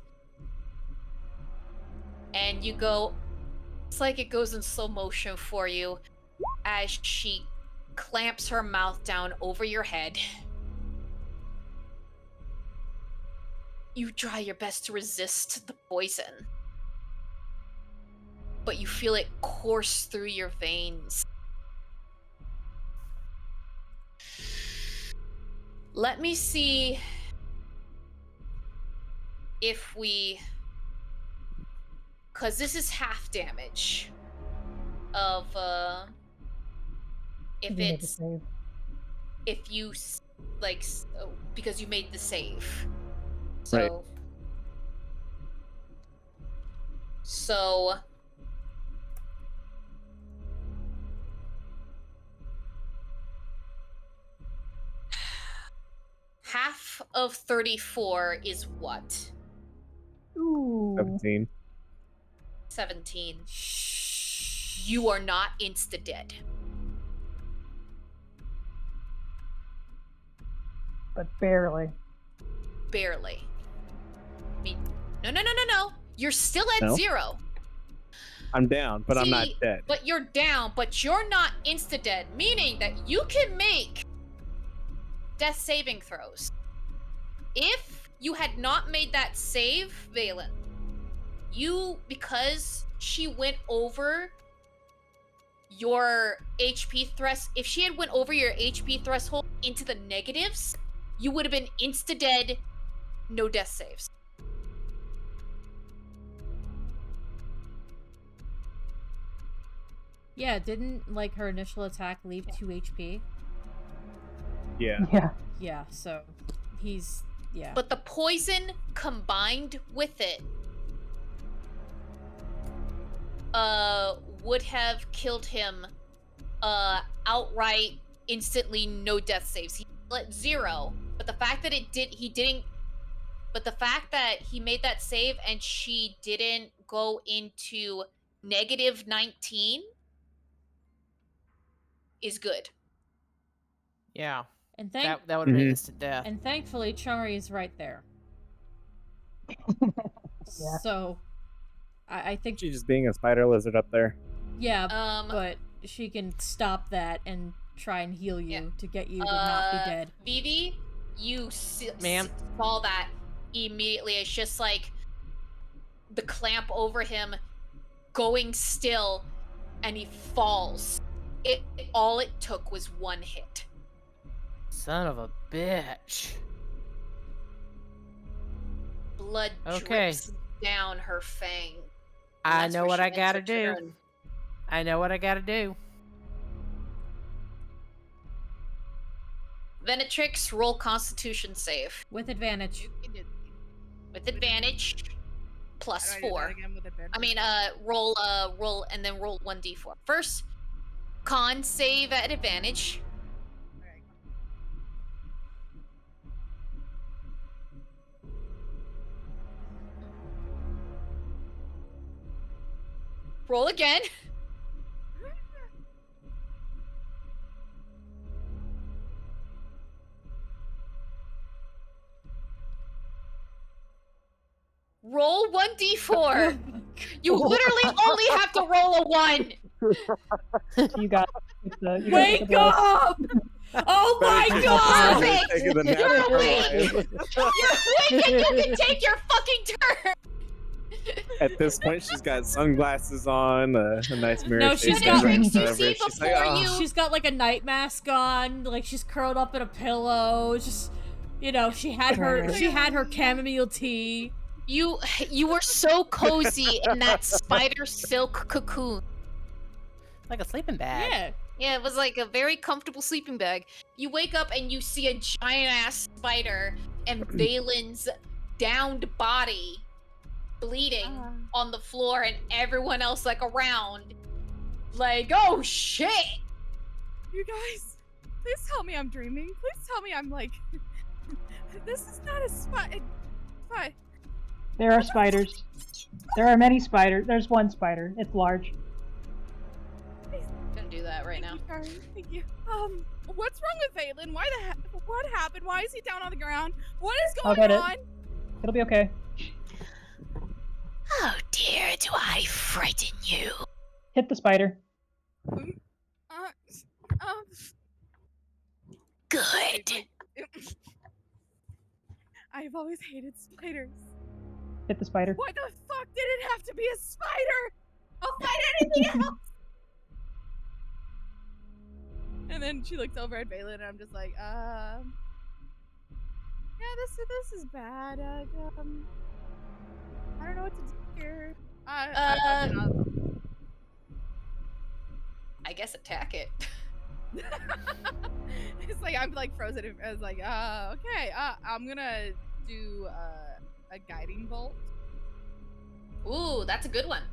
And you go, it's like it goes in slow motion for you as she clamps her mouth down over your head. You try your best to resist the poison, but you feel it course through your veins. Let me see if we... Because this is half damage of, if You made a it's... save. If you, because you made the save. Right. So... Half of 34 is what? Ooh. 17. 17. You are not insta-dead. But barely. Barely. I mean, no. You're still at No? 0. I'm down, but I'm not See, dead. But you're down, but you're not insta-dead, meaning that you can make death saving throws. If you had not made that save, Valen, because she went over your HP threshold, if she had went over your HP threshold into the negatives, you would have been insta-dead, no death saves. Yeah, didn't like her initial attack leave 2 HP? Yeah. Yeah. Yeah, so he's yeah. But the poison combined with it would have killed him outright, instantly, no death saves. He let 0, but the fact that the fact that he made that save and she didn't go into -19 is good. Yeah. And That would have been Mhm. instant death. and thankfully Chari is right there. Yeah. So I think She's just being a spider lizard up there. yeah, Um, but she can stop that and try and heal you Yeah. to get you to not be dead. Vivi, you Ma'am? saw that immediately. It's just like the clamp over him going still, and he falls. All it took was 1 hit. Son of a bitch. Blood Okay. drips down her fang. and I that's know where what she I makes gotta her do. turn. I know what I gotta do. Venetrix, roll Constitution save With advantage. You can do- with advantage, How plus do I do that 4. again with advantage? I mean, roll and then roll 1d4. First, con save at advantage. Okay. Roll again. Roll 1d4. You literally only have to roll a 1. You got you gotta take Wake the blow. up! Oh my Better god! Perfect! taking the nap You're of her awake! life. You're awake and you can take your fucking turn. At this point, she's got sunglasses on, a nice mirror. No, she's shade got- right in You front of see her. She's like, before "Oh." you- She's got like a night mask on, like she's curled up in a pillow, just you know, she had her chamomile tea. You were so cozy in that spider silk cocoon. Like a sleeping bag. Yeah. Yeah, it was like a very comfortable sleeping bag. You wake up and you see a giant ass spider and Valen's downed body bleeding on the floor and everyone else like around. Like, oh shit! You guys, please tell me I'm dreaming. Please tell me I'm like. This is not a spy. There are spiders. There are many spiders. There's one spider. It's large. I'm gonna do that right now. Thank you, Charlie. Thank you. What's wrong with Valen? Why the heck? What happened? Why is he down on the ground? What is I'll going get it. on? It'll be okay. Oh dear, do I frighten you? Hit the spider. Good. I've always hated spiders. Hit the spider. Why the fuck did it have to be a spider? I'll fight anything else. And then she looks over at Valen, and I'm just like, yeah, this is bad. I don't know what to do here. I guess attack it. It's like I'm like frozen. I was like, okay. I'm gonna do a guiding bolt. Ooh, that's a good one.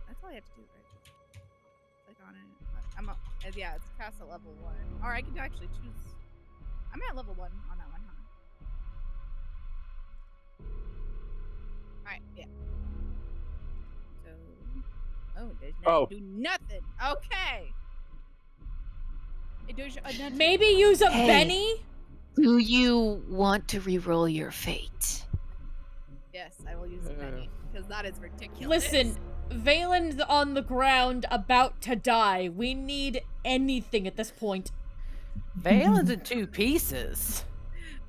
That's all I have to do, right? Click on it. Yeah, it's cast at level 1. Or I can actually choose. I'm at level 1 on that one, huh? Alright, yeah. So. Oh, it does not do nothing. Okay. It does nothing. Maybe use a Hey. Benny? Do you want to re-roll your fate? Yes, I will use the penny. because that is ridiculous. Listen, Valen's on the ground about to die. We need anything at this point. Valen's in 2 pieces.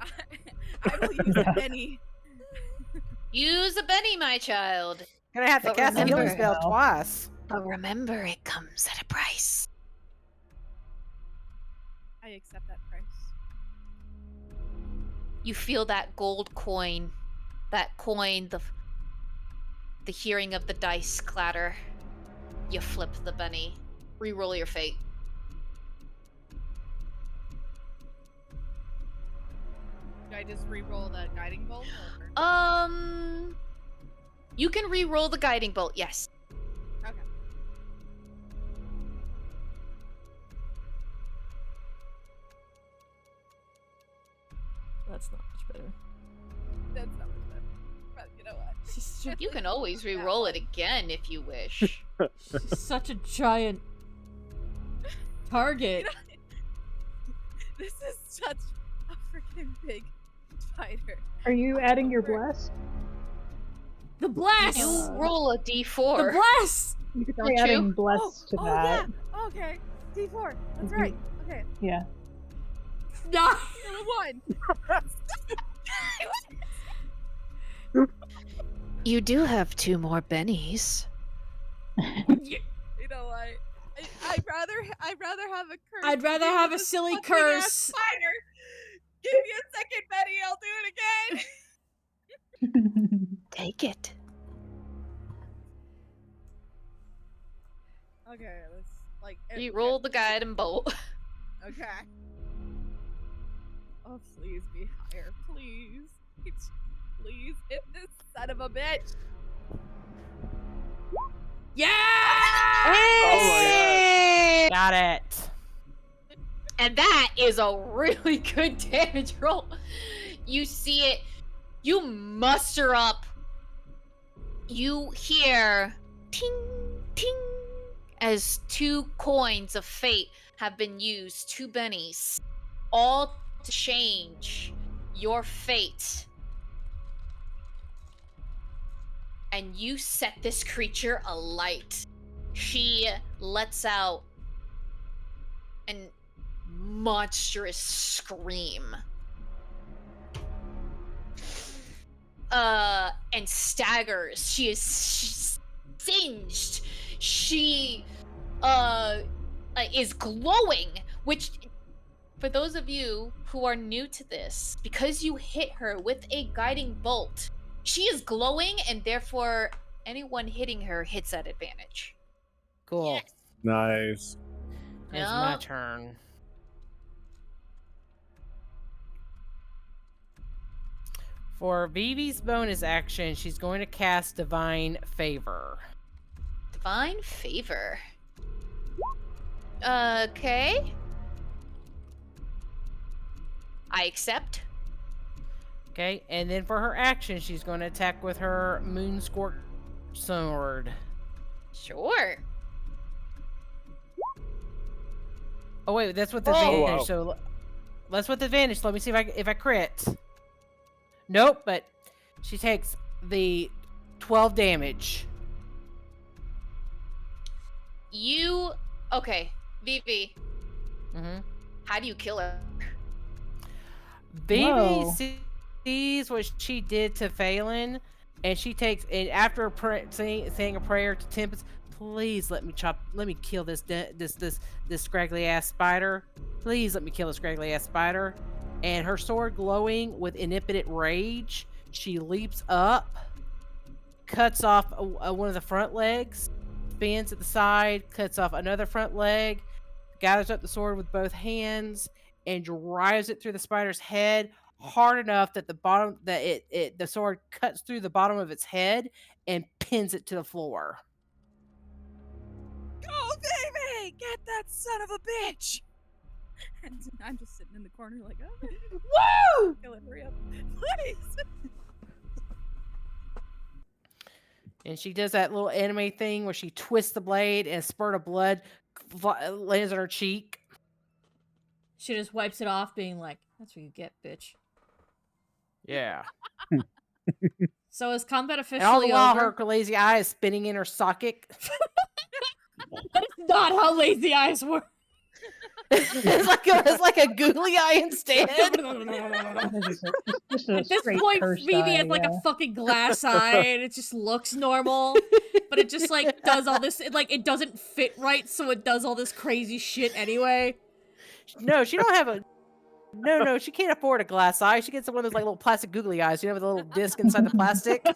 I will use a penny. Use a Benny, my child. Gonna have to But cast a healing remember- spell twice. But remember, it comes at a price. I accept that price. You feel that gold coin. That coin, the hearing of the dice clatter. You flip the Benny. Reroll your fate. Do I just re-roll the guiding bolt? Or... You can re-roll the guiding bolt, yes. Okay. That's not much better. That's not much better. But you know what? You can always re-roll it again if you wish. She's such a giant target. This is such a freaking big spider. Are you adding your bless? The blast! You roll a The d4. blast! You could Don't try you? adding bless to that. Yeah. Okay. D4. That's Mhm. right. Okay. Yeah. No! 1. You do have 2 more bennies. You know what? I'd rather have a curse. I'd rather than have with a this silly fucking ass curse. Spider. Give me a second, Betty. I'll do it again. Take it. Okay, let's like. Re-roll the guiding bolt. Okay. Oh, please be higher, please. Please hit this son of a bitch. Yeah! Oh Got it. And that is a really good damage roll. You see it. You muster up. You hear ting, ting, as 2 coins of fate have been used, 2 bennies, all to change your fate. And you set this creature alight. She lets out an monstrous scream. And staggers. She is singed. She is glowing, which, for those of you who are new to this, because you hit her with a guiding bolt, she is glowing, and therefore anyone hitting her hits at advantage. Cool. Yes. Nice. It's my Yeah. turn. For Vivi's bonus action, she's going to cast Divine Favor. Divine favor. Okay. I accept. Okay, and then for her action, she's going to attack with her Moonscorch Sword. Sure. Oh wait, that's with Oh, advantage. wow. So that's with advantage. Let me see if I crit. Nope, but she takes the 12 damage. You okay, Vivi? Mm-hmm. How do you kill her? Vivi Whoa. sees what she did to Phelan, and she takes and after saying a prayer to Tempest, please let me kill this scraggly ass spider. Please let me kill this scraggly ass spider. And her sword glowing with inimpotent rage, she leaps up, cuts off one of the front legs, spins at the side, cuts off another front leg, gathers up the sword with both hands, and drives it through the spider's head hard enough that the sword cuts through the bottom of its head and pins it to the floor. Go, baby! Get that son of a bitch! And I'm just sitting in the corner like, oh, Woo! kill it, hurry up. Please! And she does that little anime thing where she twists the blade and a spurt of blood lands on her cheek. She just wipes it off, being like, "That's what you get, bitch." Yeah. So is combat And all the officially while, over? her lazy eye is spinning in her socket. That's not how lazy eyes work. it's like a googly eye instead. Just a At this straight point, cursed Phoebe eye, has like yeah. a fucking glass eye, and it just looks normal. But it just like does all this. It doesn't fit right, so it does all this crazy shit anyway. No, she don't have a. No, she can't afford a glass eye. She gets one of those like little plastic googly eyes. You know, with a little disc inside the plastic.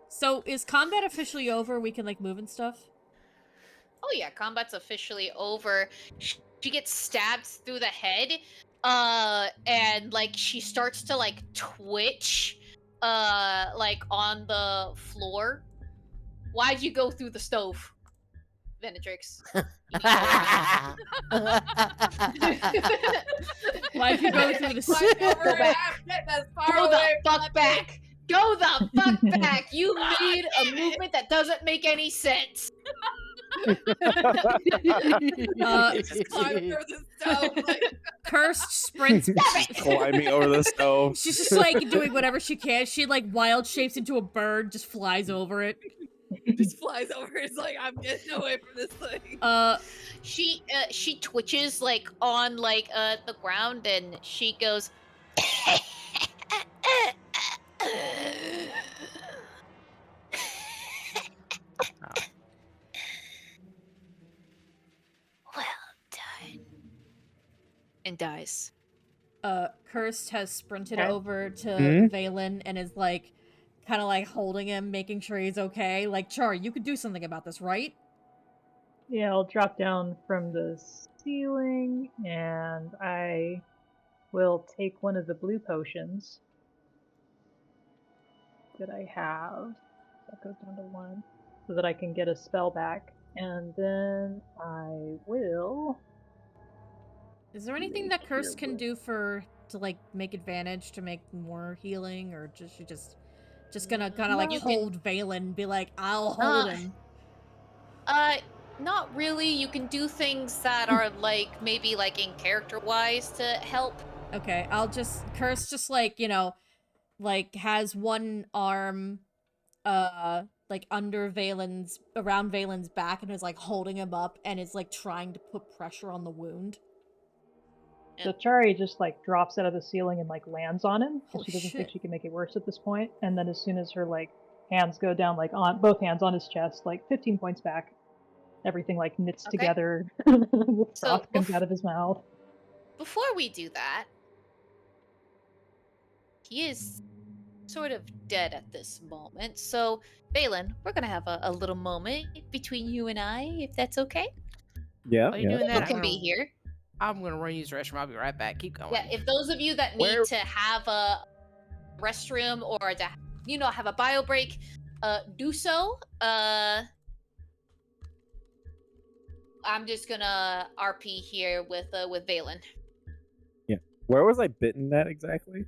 So is combat officially over? We can like move and stuff. Oh yeah, combat's officially over. She gets stabbed through the head, and like she starts to like twitch, like on the floor. Why'd you go through the stove, Venetrix? Why'd you go through the Climb over Go it, back. I'm getting as far Go the away from fuck that back! Go the fuck back! You made a movement that doesn't make any sense. Just climb through the stove. Like, Cursed sprints. Climbing over the stove. She's just like doing whatever she can. She like wild shapes into a bird, just flies over it. just flies over. It's like I'm getting away from this thing. She twitches like on like the ground, and she goes. Well done. And dies. Cursed has sprinted Okay. over to Mhm. Valen and is like kind of like holding him, making sure he's okay. Like, Char, you could do something about this, right? Yeah, I'll drop down from the ceiling and I will take one of the blue potions that I have. That goes down to 1 so that I can get a spell back. And then I will. Is there anything that Cursed can do to like make advantage to make more healing, or just gonna kind of like You can- hold Valen and be like, I'll hold him. Not really. You can do things that are like maybe like in character wise to help. Okay, I'll just Curse just like, like has one arm like under around Valen's back and is like holding him up and is like trying to put pressure on the wound. So Chari just like drops out of the ceiling and like lands on him. Holy She doesn't think shit. she can make it worse at this point. And then as soon as her like hands go down, like on both hands on his chest, like 15 points back, everything like knits Okay. together. The So froth comes out of his mouth. Before we do that, he is sort of dead at this moment. So, Valen, we're gonna have a little moment between you and I, if that's okay. Yeah, While you're yeah. doing Who that, can be here? I'm gonna run use the restroom. I'll be right back. Keep going. Yeah, if those of you that need Where- to have a restroom or to have a bio break, do so. I'm just gonna RP here with Valen. Where was I bitten at exactly?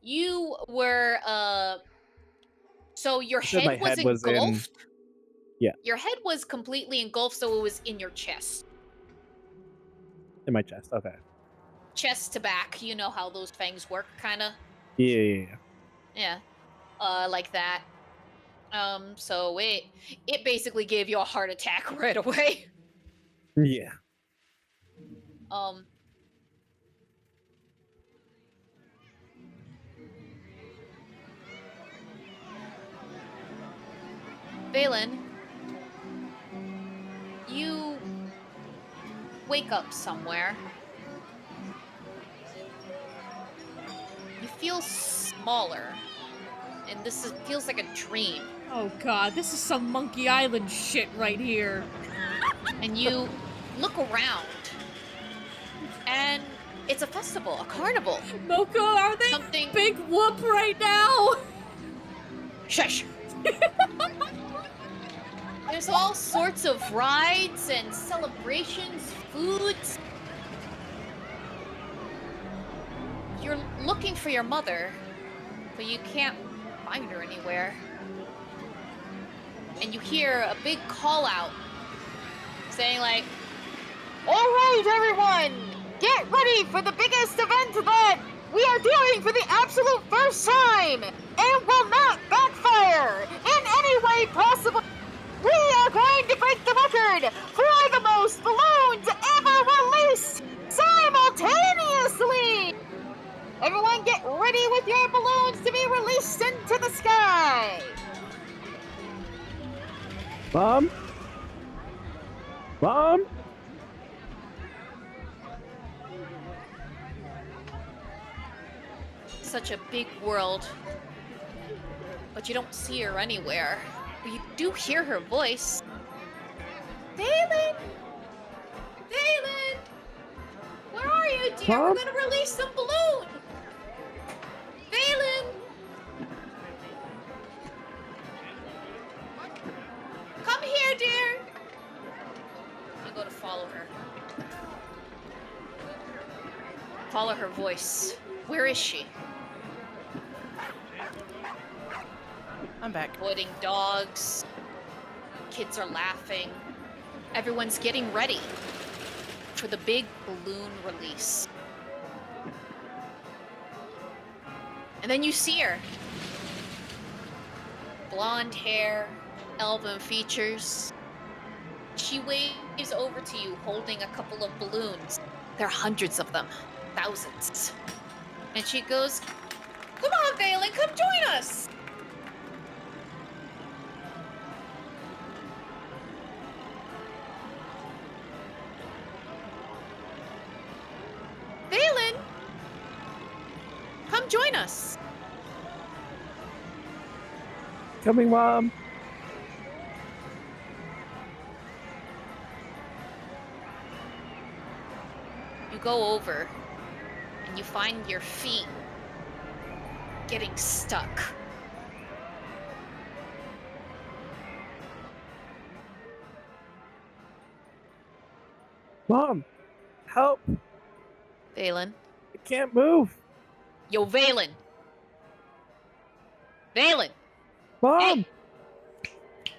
You were so your You said my head was head was in- engulfed. Yeah. Your head was completely engulfed, so it was in your chest. In my chest. Okay. Chest to back. You know how those fangs work, kinda. Yeah. Yeah. Like that. So it basically gave you a heart attack right away. Yeah. Valen, you wake up somewhere. You feel smaller, and feels like a dream. Oh god, this is some Monkey Island shit right here. And you look around, and it's a festival, a carnival. Mocha, are they Something. big whoop right now? Shush. There's all sorts of rides and celebrations, foods. You're looking for your mother, but you can't find her anywhere. And you hear a big call out saying like, "All right, everyone, Get ready for the biggest event that we are doing for the absolute first time and will not backfire in any way possible. We are going to break the record for the most balloons ever released simultaneously. Everyone get ready with your balloons to be released into the sky. Mom? Mom? Such a big world. But you don't see her anywhere. But you do hear her voice. Valen! Valen! Where are you, dear? Mom? We're gonna release some balloon! Valen! Come here, dear! You go to follow her. Follow her voice. Where is she? I'm back. Avoiding dogs. Kids are laughing. Everyone's getting ready for the big balloon release. And then you see her. Blonde hair, elven features. She waves over to you holding a couple of balloons. There are hundreds of them. Thousands. And she goes, "Come on, Valen, come join us!" Valen! Come join us! Coming, Mom. You go over, and you find your feet getting stuck. Mom, help. Valen. I can't move. Yo, Valen! Valen! Mom!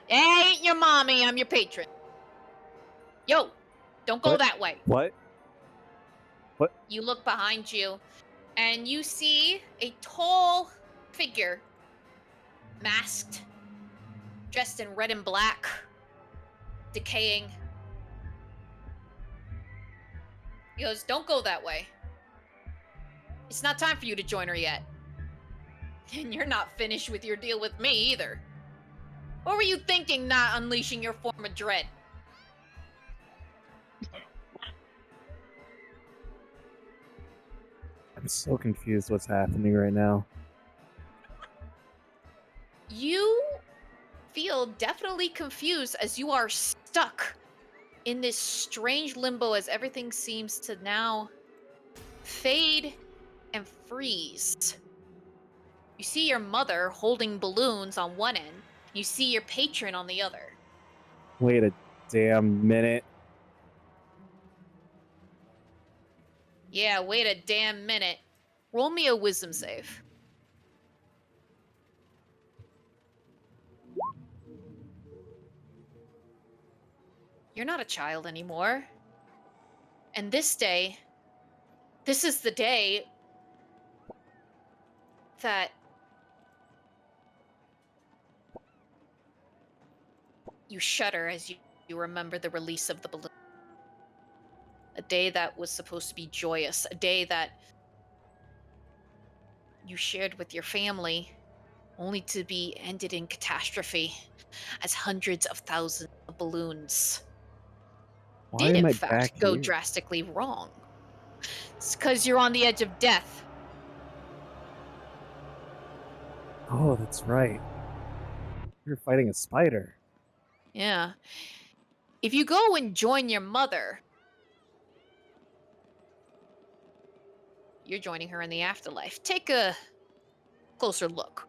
Hey! I ain't your mommy, I'm your patron. Yo! Don't go What? that way. What? You look behind you, and you see a tall figure, masked, dressed in red and black, decaying. He goes, "Don't go that way. It's not time for you to join her yet. And you're not finished with your deal with me either. What were you thinking, not unleashing your form of dread?" I'm so confused what's happening right now. You feel definitely confused as you are stuck in this strange limbo as everything seems to now fade and freeze. You see your mother holding balloons on one end. You see your patron on the other. Wait a damn minute. Yeah, wait a damn minute. Roll me a wisdom save. You're not a child anymore. And this day, this is the day that you shudder as you remember the release of the balloon. A day that was supposed to be joyous, a day that you shared with your family, only to be ended in catastrophe as hundreds of thousands of balloons Why did am in I fact back go here? drastically wrong. It's because you're on the edge of death. Oh, that's right. You're fighting a spider. Yeah. If you go and join your mother, you're joining her in the afterlife. Take a closer look.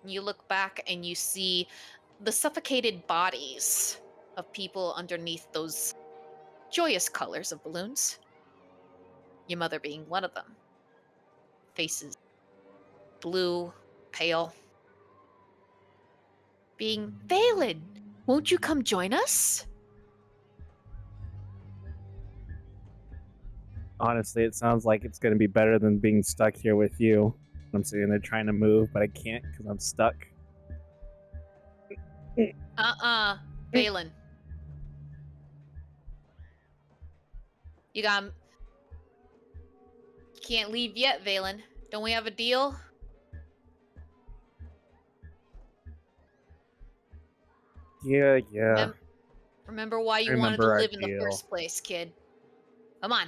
You look back and you see the suffocated bodies of people underneath those joyous colors of balloons. Your mother being one of them. Faces blue, pale. Being, "Valen, won't you come join us?" Honestly, it sounds like it's going to be better than being stuck here with you. I'm sitting there trying to move, but I can't because I'm stuck. Valen. You can't leave yet, Valen. Don't we have a deal? Yeah. Remember why you wanted to Remember our live in the deal. first place, kid. Come on.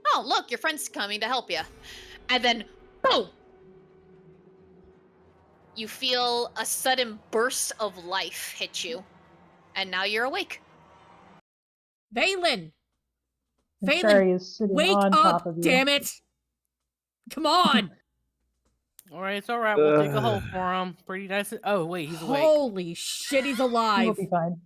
Oh, look, your friend's coming to help you. And then, boom! You feel a sudden burst of life hit you. And now you're awake. Valen! And Valen, Cherry is sitting wake on up, top of you. damn it! Come on! All right, it's all right. We'll dig a hole for him. Pretty nice. Oh wait, he's awake. Holy shit, he's He will alive. be fine.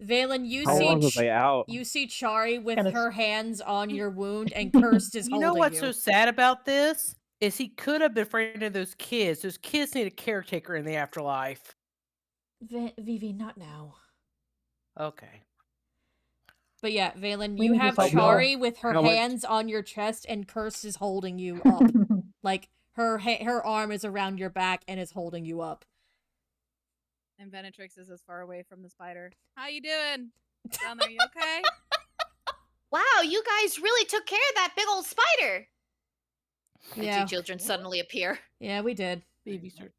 Valen, you How long was see I out? you see Chari with Kinda- her hands on your wound, and Kirst is You holding know what's you. so sad about this? Is he could have befriended those kids. Those kids need a caretaker in the afterlife. Vivi, not now. Okay. But yeah, Valen, We you need have this help Chari with her How much- hands on your chest, and Kirst is holding you up. Like her arm is around your back and is holding you up. And Venetrix is as far away from the spider. How you doing? Down there, you okay? Wow, you guys really took care of that big old spider. The Yeah, two children suddenly appear. yeah, we did. Baby start.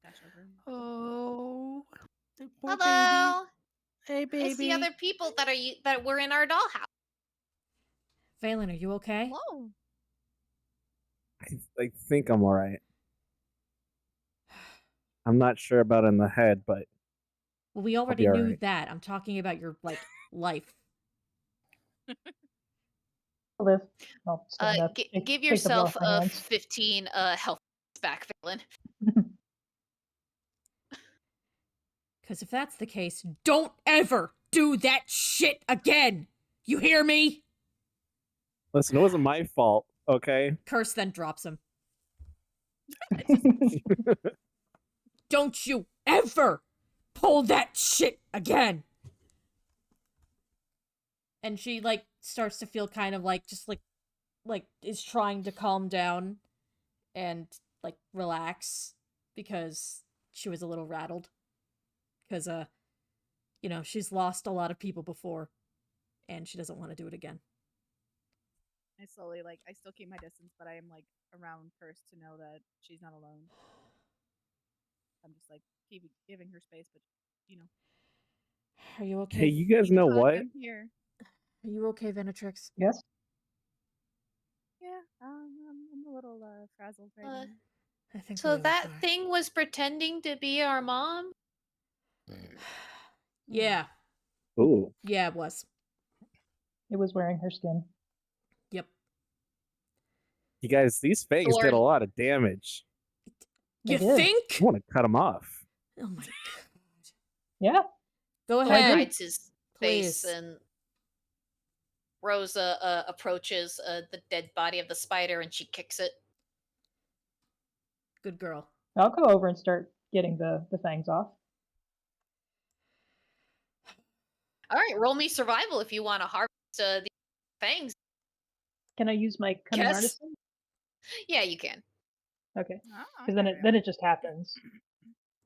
Dash over. Oh. The poor Hello. Baby. Hey, baby. It's the other people that were in our dollhouse. Valen, are you okay? Whoa. I think I'm alright. I'm not sure about in the head, but Well, we already be knew alright. that. I'm talking about your life. Liv. I'll stand up. Give take the blow yourself off my a hands. 15 health back, Valen. Because if that's the case, don't ever do that shit again. You hear me? listen, it wasn't my fault, okay? Curse then drops him. Don't you ever pull that shit again. And she starts to feel kind of just is trying to calm down and relax because she was a little rattled. Because she's lost a lot of people before and she doesn't want to do it again. I slowly, I still keep my distance, but I am, around Kirst to know that she's not alone. I'm just, keep giving her space, but, Are you okay? Hey, you guys You can know talk, what? I'm here. Are you okay, Venetrix? Yes? Yeah, I'm a little, frazzled right now. I think So we all that are. thing was pretending to be our mom? Yeah. Ooh. Yeah, it was. It was wearing her skin. Yep. You guys, these fangs did a lot of damage. You They did. think? I want to cut them off. Oh my god. Yeah. Go Thor ahead. hides his face, Please. and Rosa approaches the dead body of the spider, and she kicks it. Good girl. I'll go over and start getting the fangs off. All right, roll me survival if you want to harvest the fangs. Can I use my cunning Yes. artisan? Yeah, you can. Okay. Oh, Because then it just happens.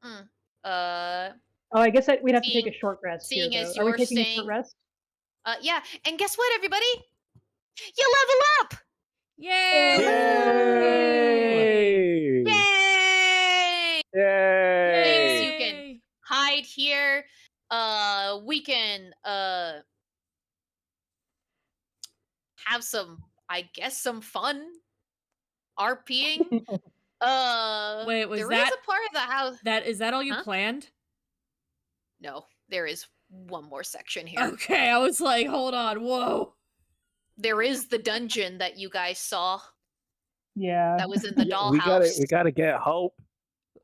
Oh, I guess we'd have to take a short rest here, seeing as though. Are we you're taking a saying- short rest? Yeah, and guess what, everybody? You level up! Yay! Yay! Yay! Yay! You can hide here. We can have some fun RPing. Wait, was there that- is a part of the house. Is that all you Huh? planned? No, there is one more section here. Okay, I was like, hold on, whoa. There is the dungeon that you guys saw Yeah. that was in the dollhouse. We gotta get Hope.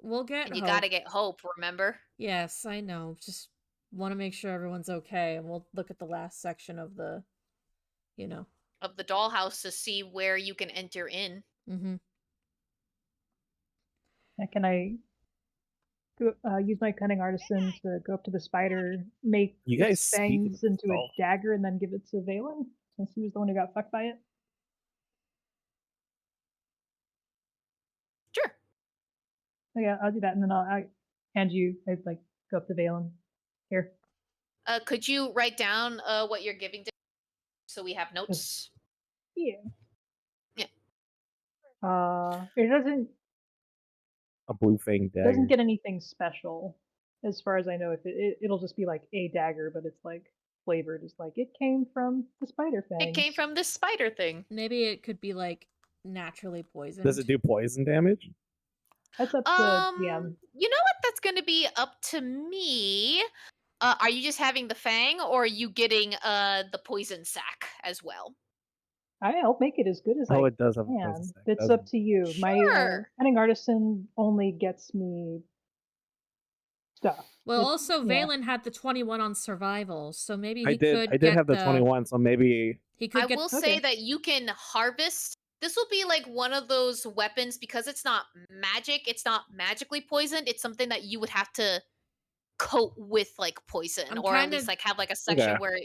We'll get And you Hope. gotta get Hope, remember? Yes, I know. Just want to make sure everyone's okay, and we'll look at the last section of the, Of the dollhouse to see where you can enter in. Mm-hmm. Can I go, use my cunning artisan to go up to the spider, make You guys its speak fangs into Oh. a dagger, and then give it to Valen? since he was the one who got fucked by it? Sure. Oh, yeah, I'll do that, and then I hand you. I like go up to Valen. Here. Could you write down what you're giving to so we have notes? Yeah. Yeah. It doesn't A blue fang dagger. doesn't get anything special, as far as I know. If it'll just be like a dagger, but it's like flavored. It's like it came from the spider fangs. It came from this spider thing. Maybe it could be like naturally poisoned. Does it do poison damage? That's up to DM. You know what? That's going to be up to me. Are you just having the fang, or are you getting the poison sac as well? I'll make it as good as Oh, I it does have a can. poison sac, It's doesn't up to you. My Sure. cunning artisan only gets me stuff. Well, It- also yeah. Valen had the 21 on survival, so maybe he I did. could I did get have the 21, so maybe He could I get will say Okay. that you can harvest. This will be like one of those weapons because it's not magic. It's not magically poisoned. It's something that you would have to coat with like poison, I'm or at kind least of- like have like a section Okay. where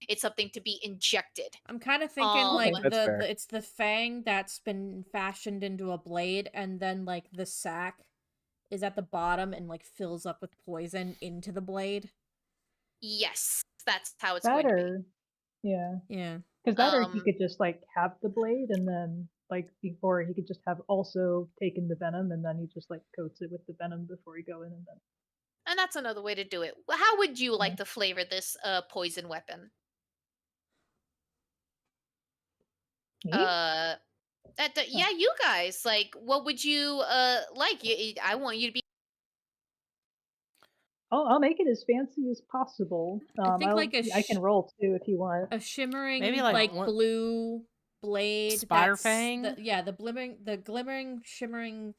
it's something to be injected. I'm kind of thinking Okay, like that's fair. it's the fang that's been fashioned into a blade, and then like the sack is at the bottom and like fills up with poison into the blade. Yes, that's how it's That going to be. or yeah, Yeah. because that or he Um, could just like have the blade and then like before he could just have also taken the venom and then he just like coats it with the venom before he go in and then. And that's another way to do it. How would you like to flavor this poison weapon? Me? Yeah, you guys. Like, what would you like? I want you to be. I'll make it as fancy as possible. I think like I can roll too if you want. a shimmering Maybe, like, like, one- blue blade. Spider that's fang? the glimmering, shimmering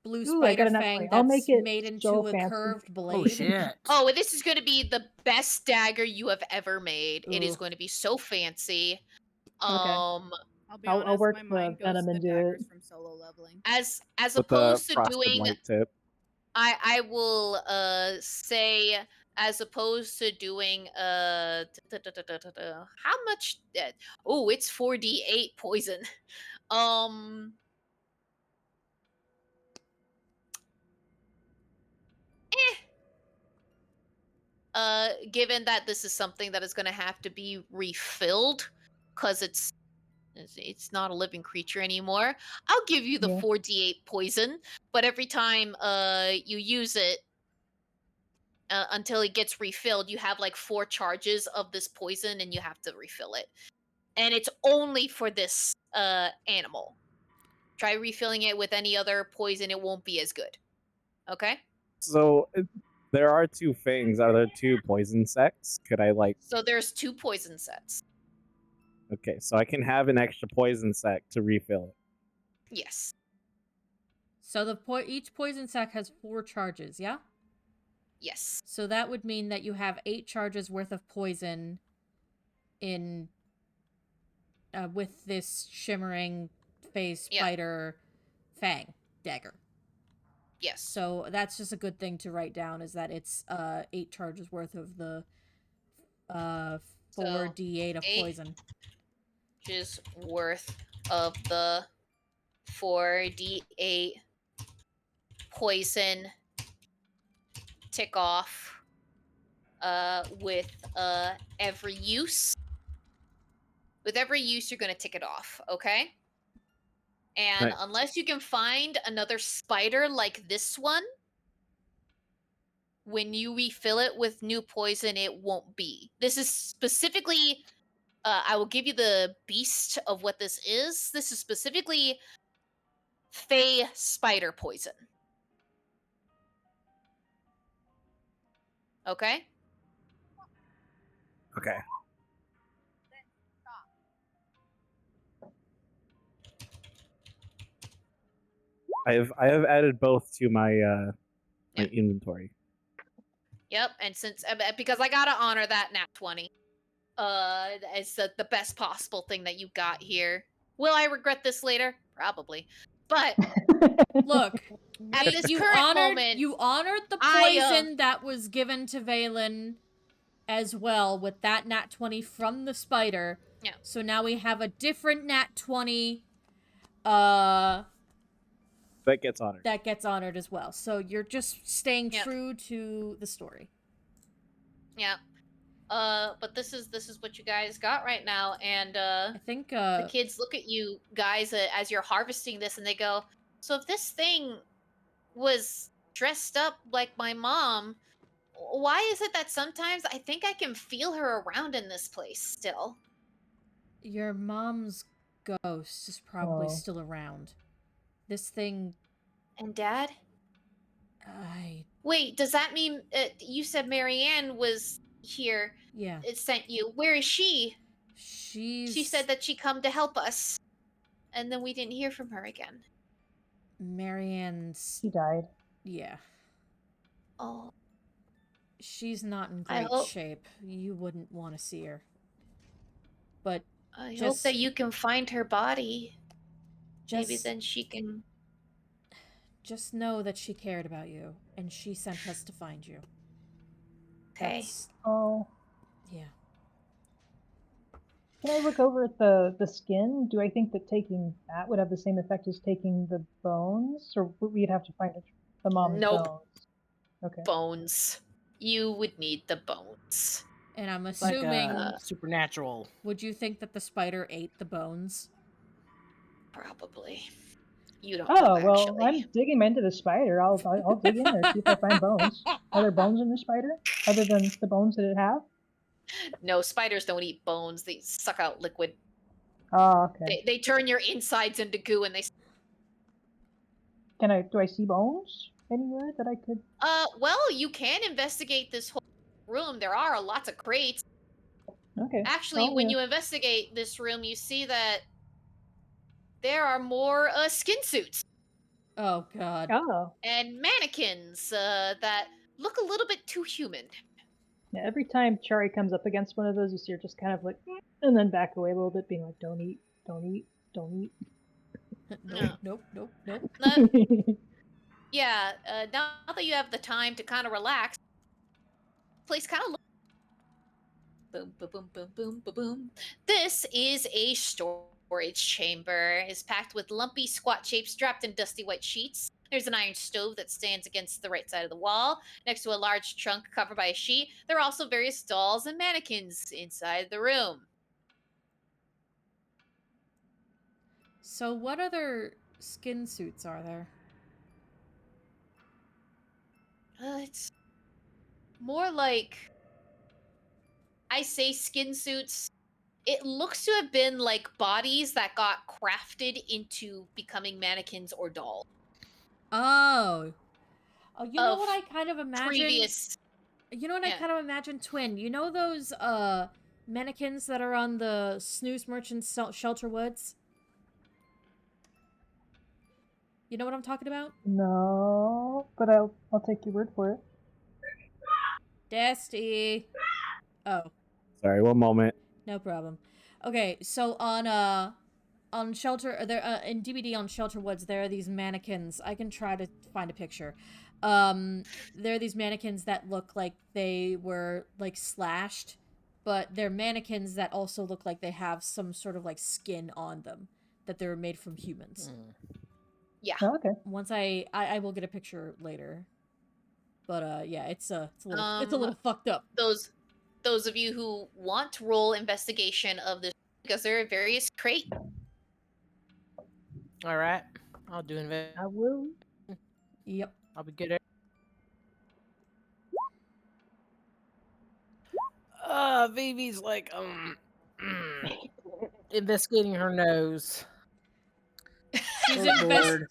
blue Ooh, I got spider enough fang money. I'll that's make it made into so a fancy. curved blade. Oh shit! Oh, this is going to be the best dagger you have ever made. It is Ooh. going to be so fancy. I'll be I'll honest, work my the mind goes venom to the into daggers it. from solo leveling. As with the opposed to frosted doing, white tip. I will say, as opposed to doing how much? Oh, it's 4d8 poison. Given that this is something that is going to have to be refilled because it's not a living creature anymore, I'll give you the Yeah. 4d8 poison, but every time you use it until it gets refilled, you have like 4 charges of this poison and you have to refill it. And it's only for this animal. Try refilling it with any other poison, it won't be as good. Okay? So there are 2 fangs. Are there 2 poison sects? Could I like? So there's 2 poison sets. Okay, so I can have an extra poison sect to refill it. Yes. So each poison sac has 4 charges, yeah? Yes. So that would mean that you have 8 charges worth of poison in with this shimmering phase spider fang dagger. Yes. So that's just a good thing to write down, is that it's 8 charges worth of the 4d8 of 8 poison. Is worth of the 4d8 poison tick off with every use. With every use, you're going to tick it off, okay? And Nice. unless you can find another spider like this one, when you refill it with new poison, it won't be. This is specifically, I will give you the beast of what this is. This is specifically Fey spider poison. Okay? Okay. I have added both to my my inventory. Yep, and since because I gotta honor that nat 20, it's the best possible thing that you got here. Will I regret this later? Probably, but Look, at this you current honored moment, you honored the I, poison that was given to Valen as well with that nat 20 from the spider. Yeah. So now we have a different nat 20 uh That gets honored. that gets honored as well. So you're just staying Yep. true to the story. Yeah. But this is what you guys got right now, and I think the kids look at you guys as you're harvesting this, and they go, "So if this thing was dressed up like my mom, why is it that sometimes I think I can feel her around in this place still?" your mom's ghost is probably Oh. still around. This thing, And Dad? I Wait, does that mean you said Marianne was here? yeah. It sent you. Where is she? She's She said that she come to help us, and then we didn't hear from her again. Marianne's He died. yeah. Oh, She's not in I great hope shape. You wouldn't want to see her. But I hope just that you can find her body. Maybe just then she can. just know that she cared about you and she sent us to find you. Okay. That's Oh. yeah. Can I look over at the skin? Do I think that taking that would have the same effect as taking the bones, or we'd have to find the mom's Nope. bones? Okay. Bones. You would need the bones. And I'm Like assuming supernatural. would you think that the spider ate the bones? Probably. You don't Oh know, well, actually. I'm digging into the spider. I'll dig in there, see if I find bones. Are there bones in the spider other than the bones that it have? No, spiders don't eat bones. They suck out liquid. Oh, okay. They turn your insides into goo, and they. Do I see bones anywhere that I could? Well, you can investigate this whole room. There are lots of crates. Okay. Actually, Oh, when yeah. you investigate this room, you see that there are more skin suits Oh god. Oh. and mannequins that look a little bit too human. Yeah, every time Chari comes up against one of those, you see her just kind of like, and then back away a little bit, being like, "Don't eat, don't eat, don't eat." Nope. Yeah, now that you have the time to kind of relax, place kind of boom, boom, boom, boom, boom, boom, boom. This is a storage chamber. It's packed with lumpy, squat shapes strapped in dusty white sheets. There's an iron stove that stands against the right side of the wall, next to a large trunk covered by a sheet. There are also various dolls and mannequins inside the room. So what other skin suits are there? It's more like, I say skin suits. It looks to have been like bodies that got crafted into becoming mannequins or dolls. Oh. Oh, you know Of what I kind of imagine? previous. You know what I Yeah. kind of imagine, Twin? You know those mannequins that are on the Snooze Merchant's Shelter Woods? You know what I'm talking about? No, but I'll take your word for it. Desty. Oh, Sorry, one moment. no problem. Okay, so on Shelter there in DBD on Shelter Woods there are these mannequins. I can try to find a picture. There are these mannequins that look like they were like slashed, but they're mannequins that also look like they have some sort of like skin on them that they were made from humans. Yeah. Oh, okay. Once I will get a picture later. But yeah, it's a little fucked up. Those of you who want to roll investigation of this, because there are various crates. All right, I'll do invest. I will. Yep. I'll be good at. Vivi's like investigating her nose.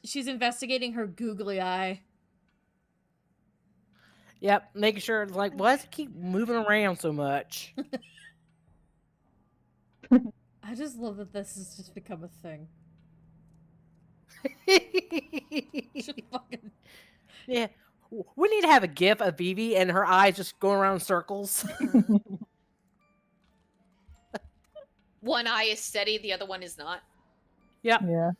She's investigating her googly eye. Yep, making sure it's like, why does it keep moving around so much? I just love that this has just become a thing. Just fucking Yeah, we need to have a gif of Vivi and her eyes just going around in circles. One eye is steady, the other one is not. Yep. Yeah.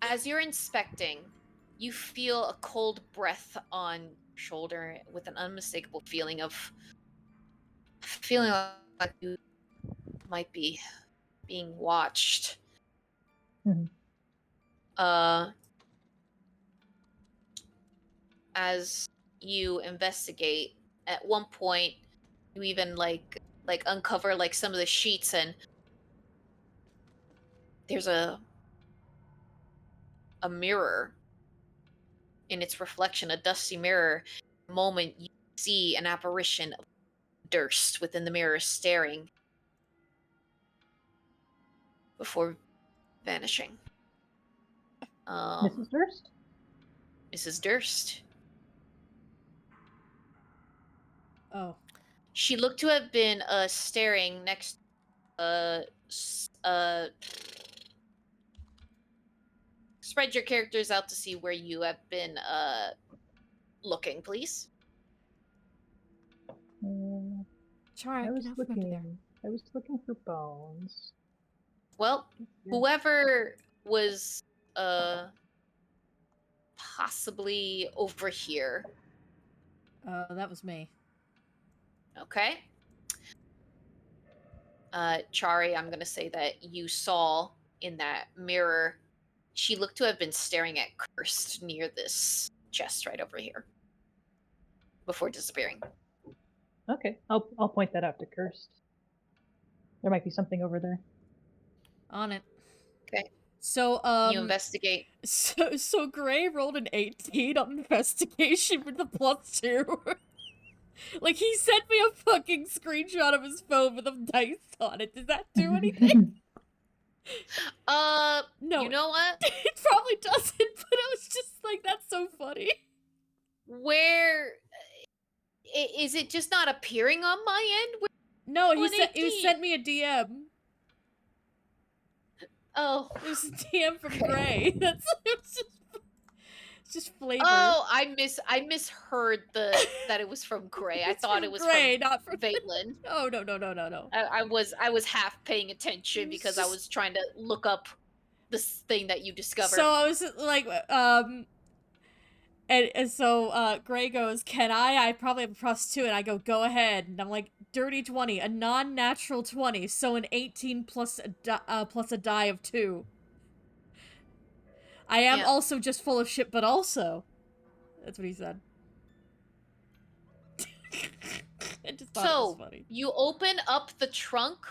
As you're inspecting, you feel a cold breath on your shoulder with an unmistakable feeling like you might be being watched. Mhm. As you investigate, at one point you even like uncover like some of the sheets, and there's a mirror in its reflection, a dusty mirror. The moment you see an apparition of Durst within the mirror staring before vanishing. Mrs. Durst? Mrs. Durst. Oh. She looked to have been staring next spread your characters out to see where you have been looking, please. Char, I was enough remember there. looking for bones. Well, Yeah. whoever was possibly over here. That was me. Okay. Chari, I'm gonna say that you saw in that mirror, she looked to have been staring at Cursed near this chest right over here before disappearing. Okay, I'll point that out to Kirst. There might be something over there. On it. Okay. So, you investigate. So Gray rolled an 18 on investigation with the +2. Like, he sent me a fucking screenshot of his phone with a dice on it. Does that do anything? No. You know what? It probably doesn't, but I was just like, that's so funny. Where is it just not appearing on my end? No, he sent me a DM. Oh. It was a DM from Gray. It's just flavor. Oh, I misheard that it was from Gray. I thought it was Gray, from not from Vaitland. No. I was half paying attention because I was trying to look up this thing that you discovered. So I was like, and so Gray goes, "Can I probably have a +2," and I go ahead, and I'm like, dirty 20, a non-natural 20, so an 18 plus a die of 2. I am also just full of shit, but also. That's what he said. I just thought it was funny. You open up the trunk,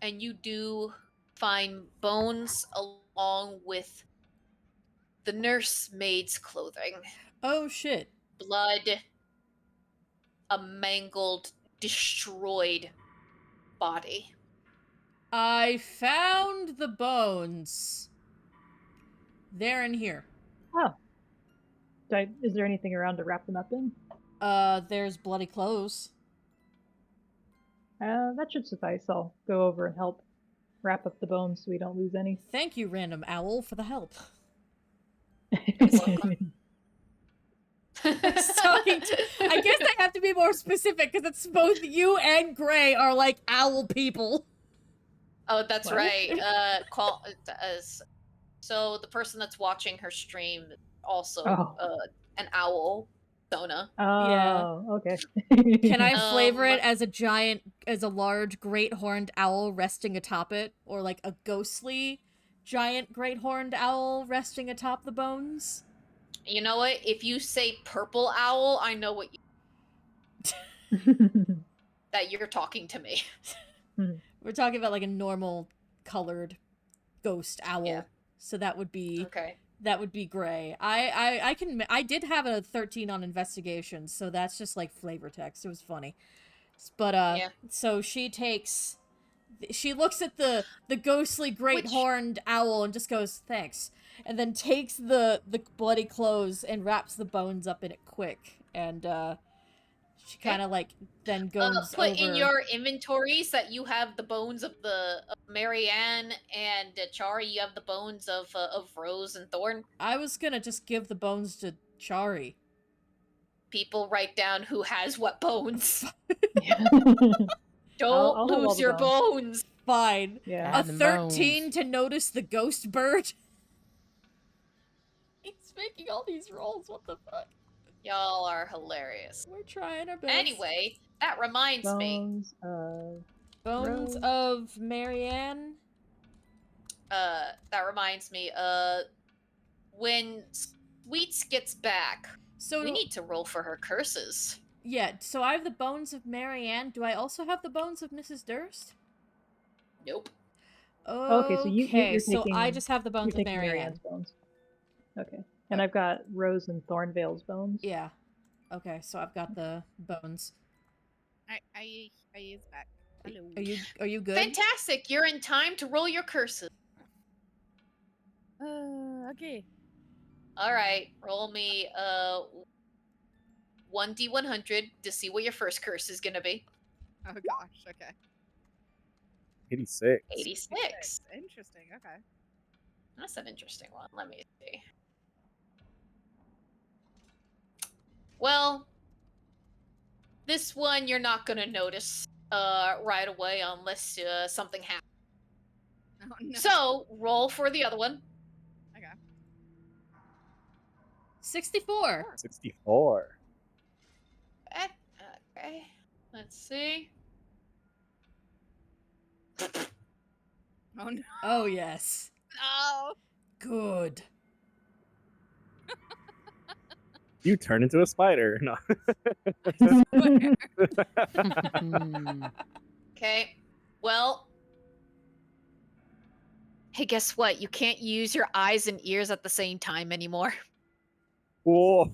and you do find bones along with the nursemaid's clothing. Oh, shit. Blood. A mangled, destroyed body. I found the bones. They're in here. Oh. Is there anything around to wrap them up in? There's bloody clothes. That should suffice. I'll go over and help wrap up the bones so we don't lose any. Thank you, random owl, for the help. I guess I have to be more specific because it's both you and Gray are like owl people. Oh, that's right. So the person that's watching her stream also an owl, Sona. Oh, yeah. Okay. Can I flavor it as a large great horned owl resting atop it, or like a ghostly giant great horned owl resting atop the bones? You know what? If you say purple owl, I know what that you're talking to me. We're talking about like a normal colored ghost owl. Yeah. So that would be Gray. I did have a 13 on investigation, so that's just like flavor text. It was funny. But so she looks at the ghostly great horned owl and just goes, "Thanks." And then takes the bloody clothes and wraps the bones up in it quick. And she kind of like then goes put over... in your inventories that you have the bones of Marianne and Chari. You have the bones of Rose and Thorn. I was gonna just give the bones to Chari. People write down who has what bones. I'll lose your bones. Fine. Yeah. A 13 to notice the ghost bird. making all these rolls. What the fuck? Y'all are hilarious. We're trying our best. Anyway, that reminds me. Bones Rose. of Marianne. That reminds me. When Sweets gets back, So we need to roll for her curses. yeah. So I have the bones of Marianne. Do I also have the bones of Mrs. Durst? Nope. Okay, so you're so I taking- just have the You're bones of taking Marianne. Marianne's bones. Okay. And I've got Rose and Thornvale's bones. Yeah. Okay, so I've got the bones. I is back. Hello. Are you good? Fantastic! You're in time to roll your curses. Okay. All right, roll me 1d100 to see what your first curse is gonna be. Oh gosh. Okay. 86. 86. Interesting. Okay. That's an interesting one. Let me see. Well, this one you're not gonna notice right away unless something happens. Oh no. So roll for the other one. Okay. 64. 64. Okay. Let's see. Oh no. Oh yes. No. Good. You turn into a spider. No. Okay. Well. Hey, guess what? You can't use your eyes and ears at the same time anymore. Whoa.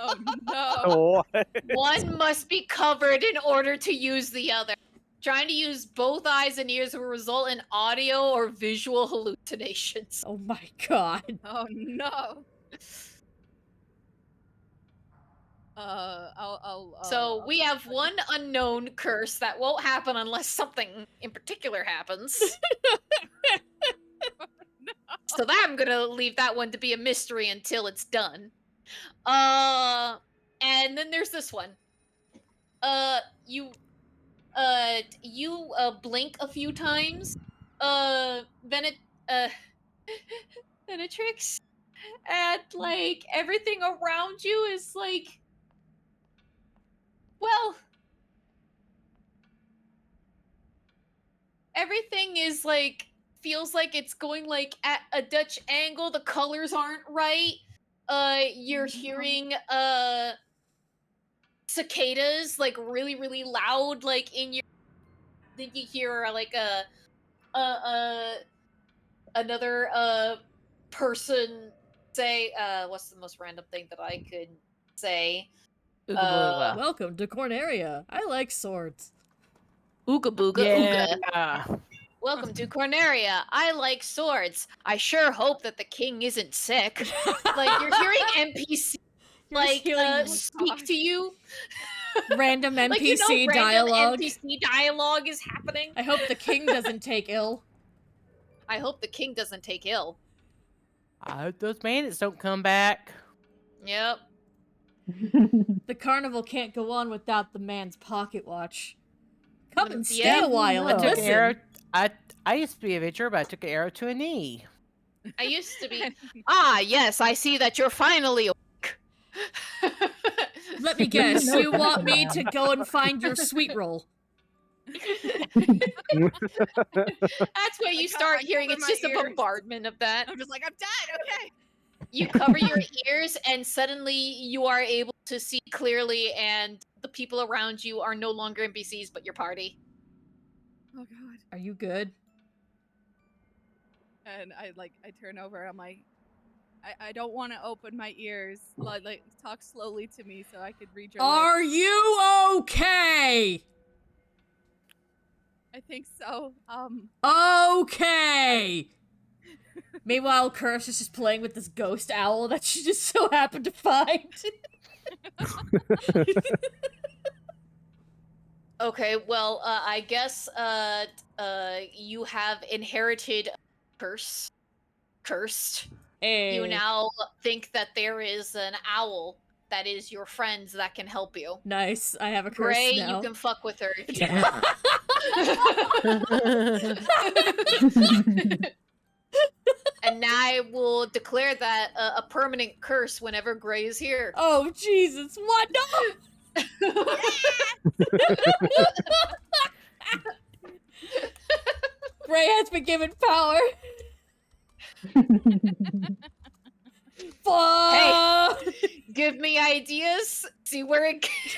Oh no. What? One must be covered in order to use the other. Trying to use both eyes and ears will result in audio or visual hallucinations. Oh my god. Oh no. I'll So we have one unknown curse that won't happen unless something in particular happens. So that I'm gonna leave that one to be a mystery until it's done. And then there's this one. You blink a few times. Then it tricks, and like everything around you is like, well, everything is like feels like it's going like at a Dutch angle. The colors aren't right. You're hearing cicadas like really really loud like in your. Then you hear like another person say what's the most random thing that I could say? Ooga booga. Welcome to Corneria. I like swords. Ooga booga ooga. Yeah. Welcome to Corneria. I like swords. I sure hope that the king isn't sick. Like you're hearing NPC You're like hearing speak to you. random NPC Like you know, random dialogue. NPC dialogue is happening. I hope the king doesn't take ill. I hope the king doesn't take ill. I hope those bandits don't come back. Yep. The carnival can't go on without the man's pocket watch. Come and stay Yeah, a while no. and I took an listen. arrow. I used to be a adventurer, but I took an arrow to a knee. I used to be. Ah, yes, I see that you're finally awake. Let me guess, No, you it's want not me now. to go and find your sweet roll? That's where you I start cover hearing it's my just a ears. bombardment of that. I'm just like, I'm dead. Okay. You cover your ears, and suddenly you are able to see clearly, and the people around you are no longer NPCs, but your party. Oh god. Are you good? And I turn over. I'm like, I don't want to open my ears. Like talk slowly to me so I could read your Are lips. you okay? I think so. Okay. Meanwhile, Curse is just playing with this ghost owl that she just so happened to find. Okay, well, I guess you have inherited curse. Cursed. Hey. You now think that there is an owl that is your friend that can help you. Nice. I have a curse Gray, now. you can fuck with her if you want. And I will declare that a permanent curse whenever Gray is here. Oh Jesus! What? No! Gray has been given power. Fuck! Give me ideas. See where it gets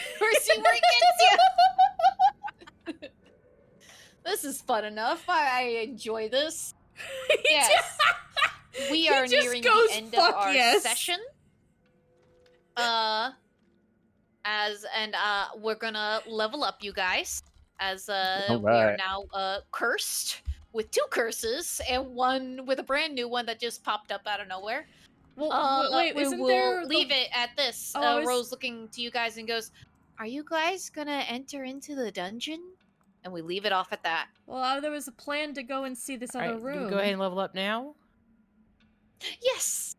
you. This is fun enough. I enjoy this. Yes. We are just nearing goes, the end of "Fuck our yes." session. We're gonna level up you guys as we are Alright. now cursed with 2 curses and one with a brand new one that just popped up out of nowhere. Well, wait, We isn't will there leave it at this. Oh, I was- Rose looking to you guys and goes, "Are you guys gonna enter into the dungeon?" And we leave it off at that. Well, there was a plan to go and see this other Alright, room. do we go ahead and level up now? Yes.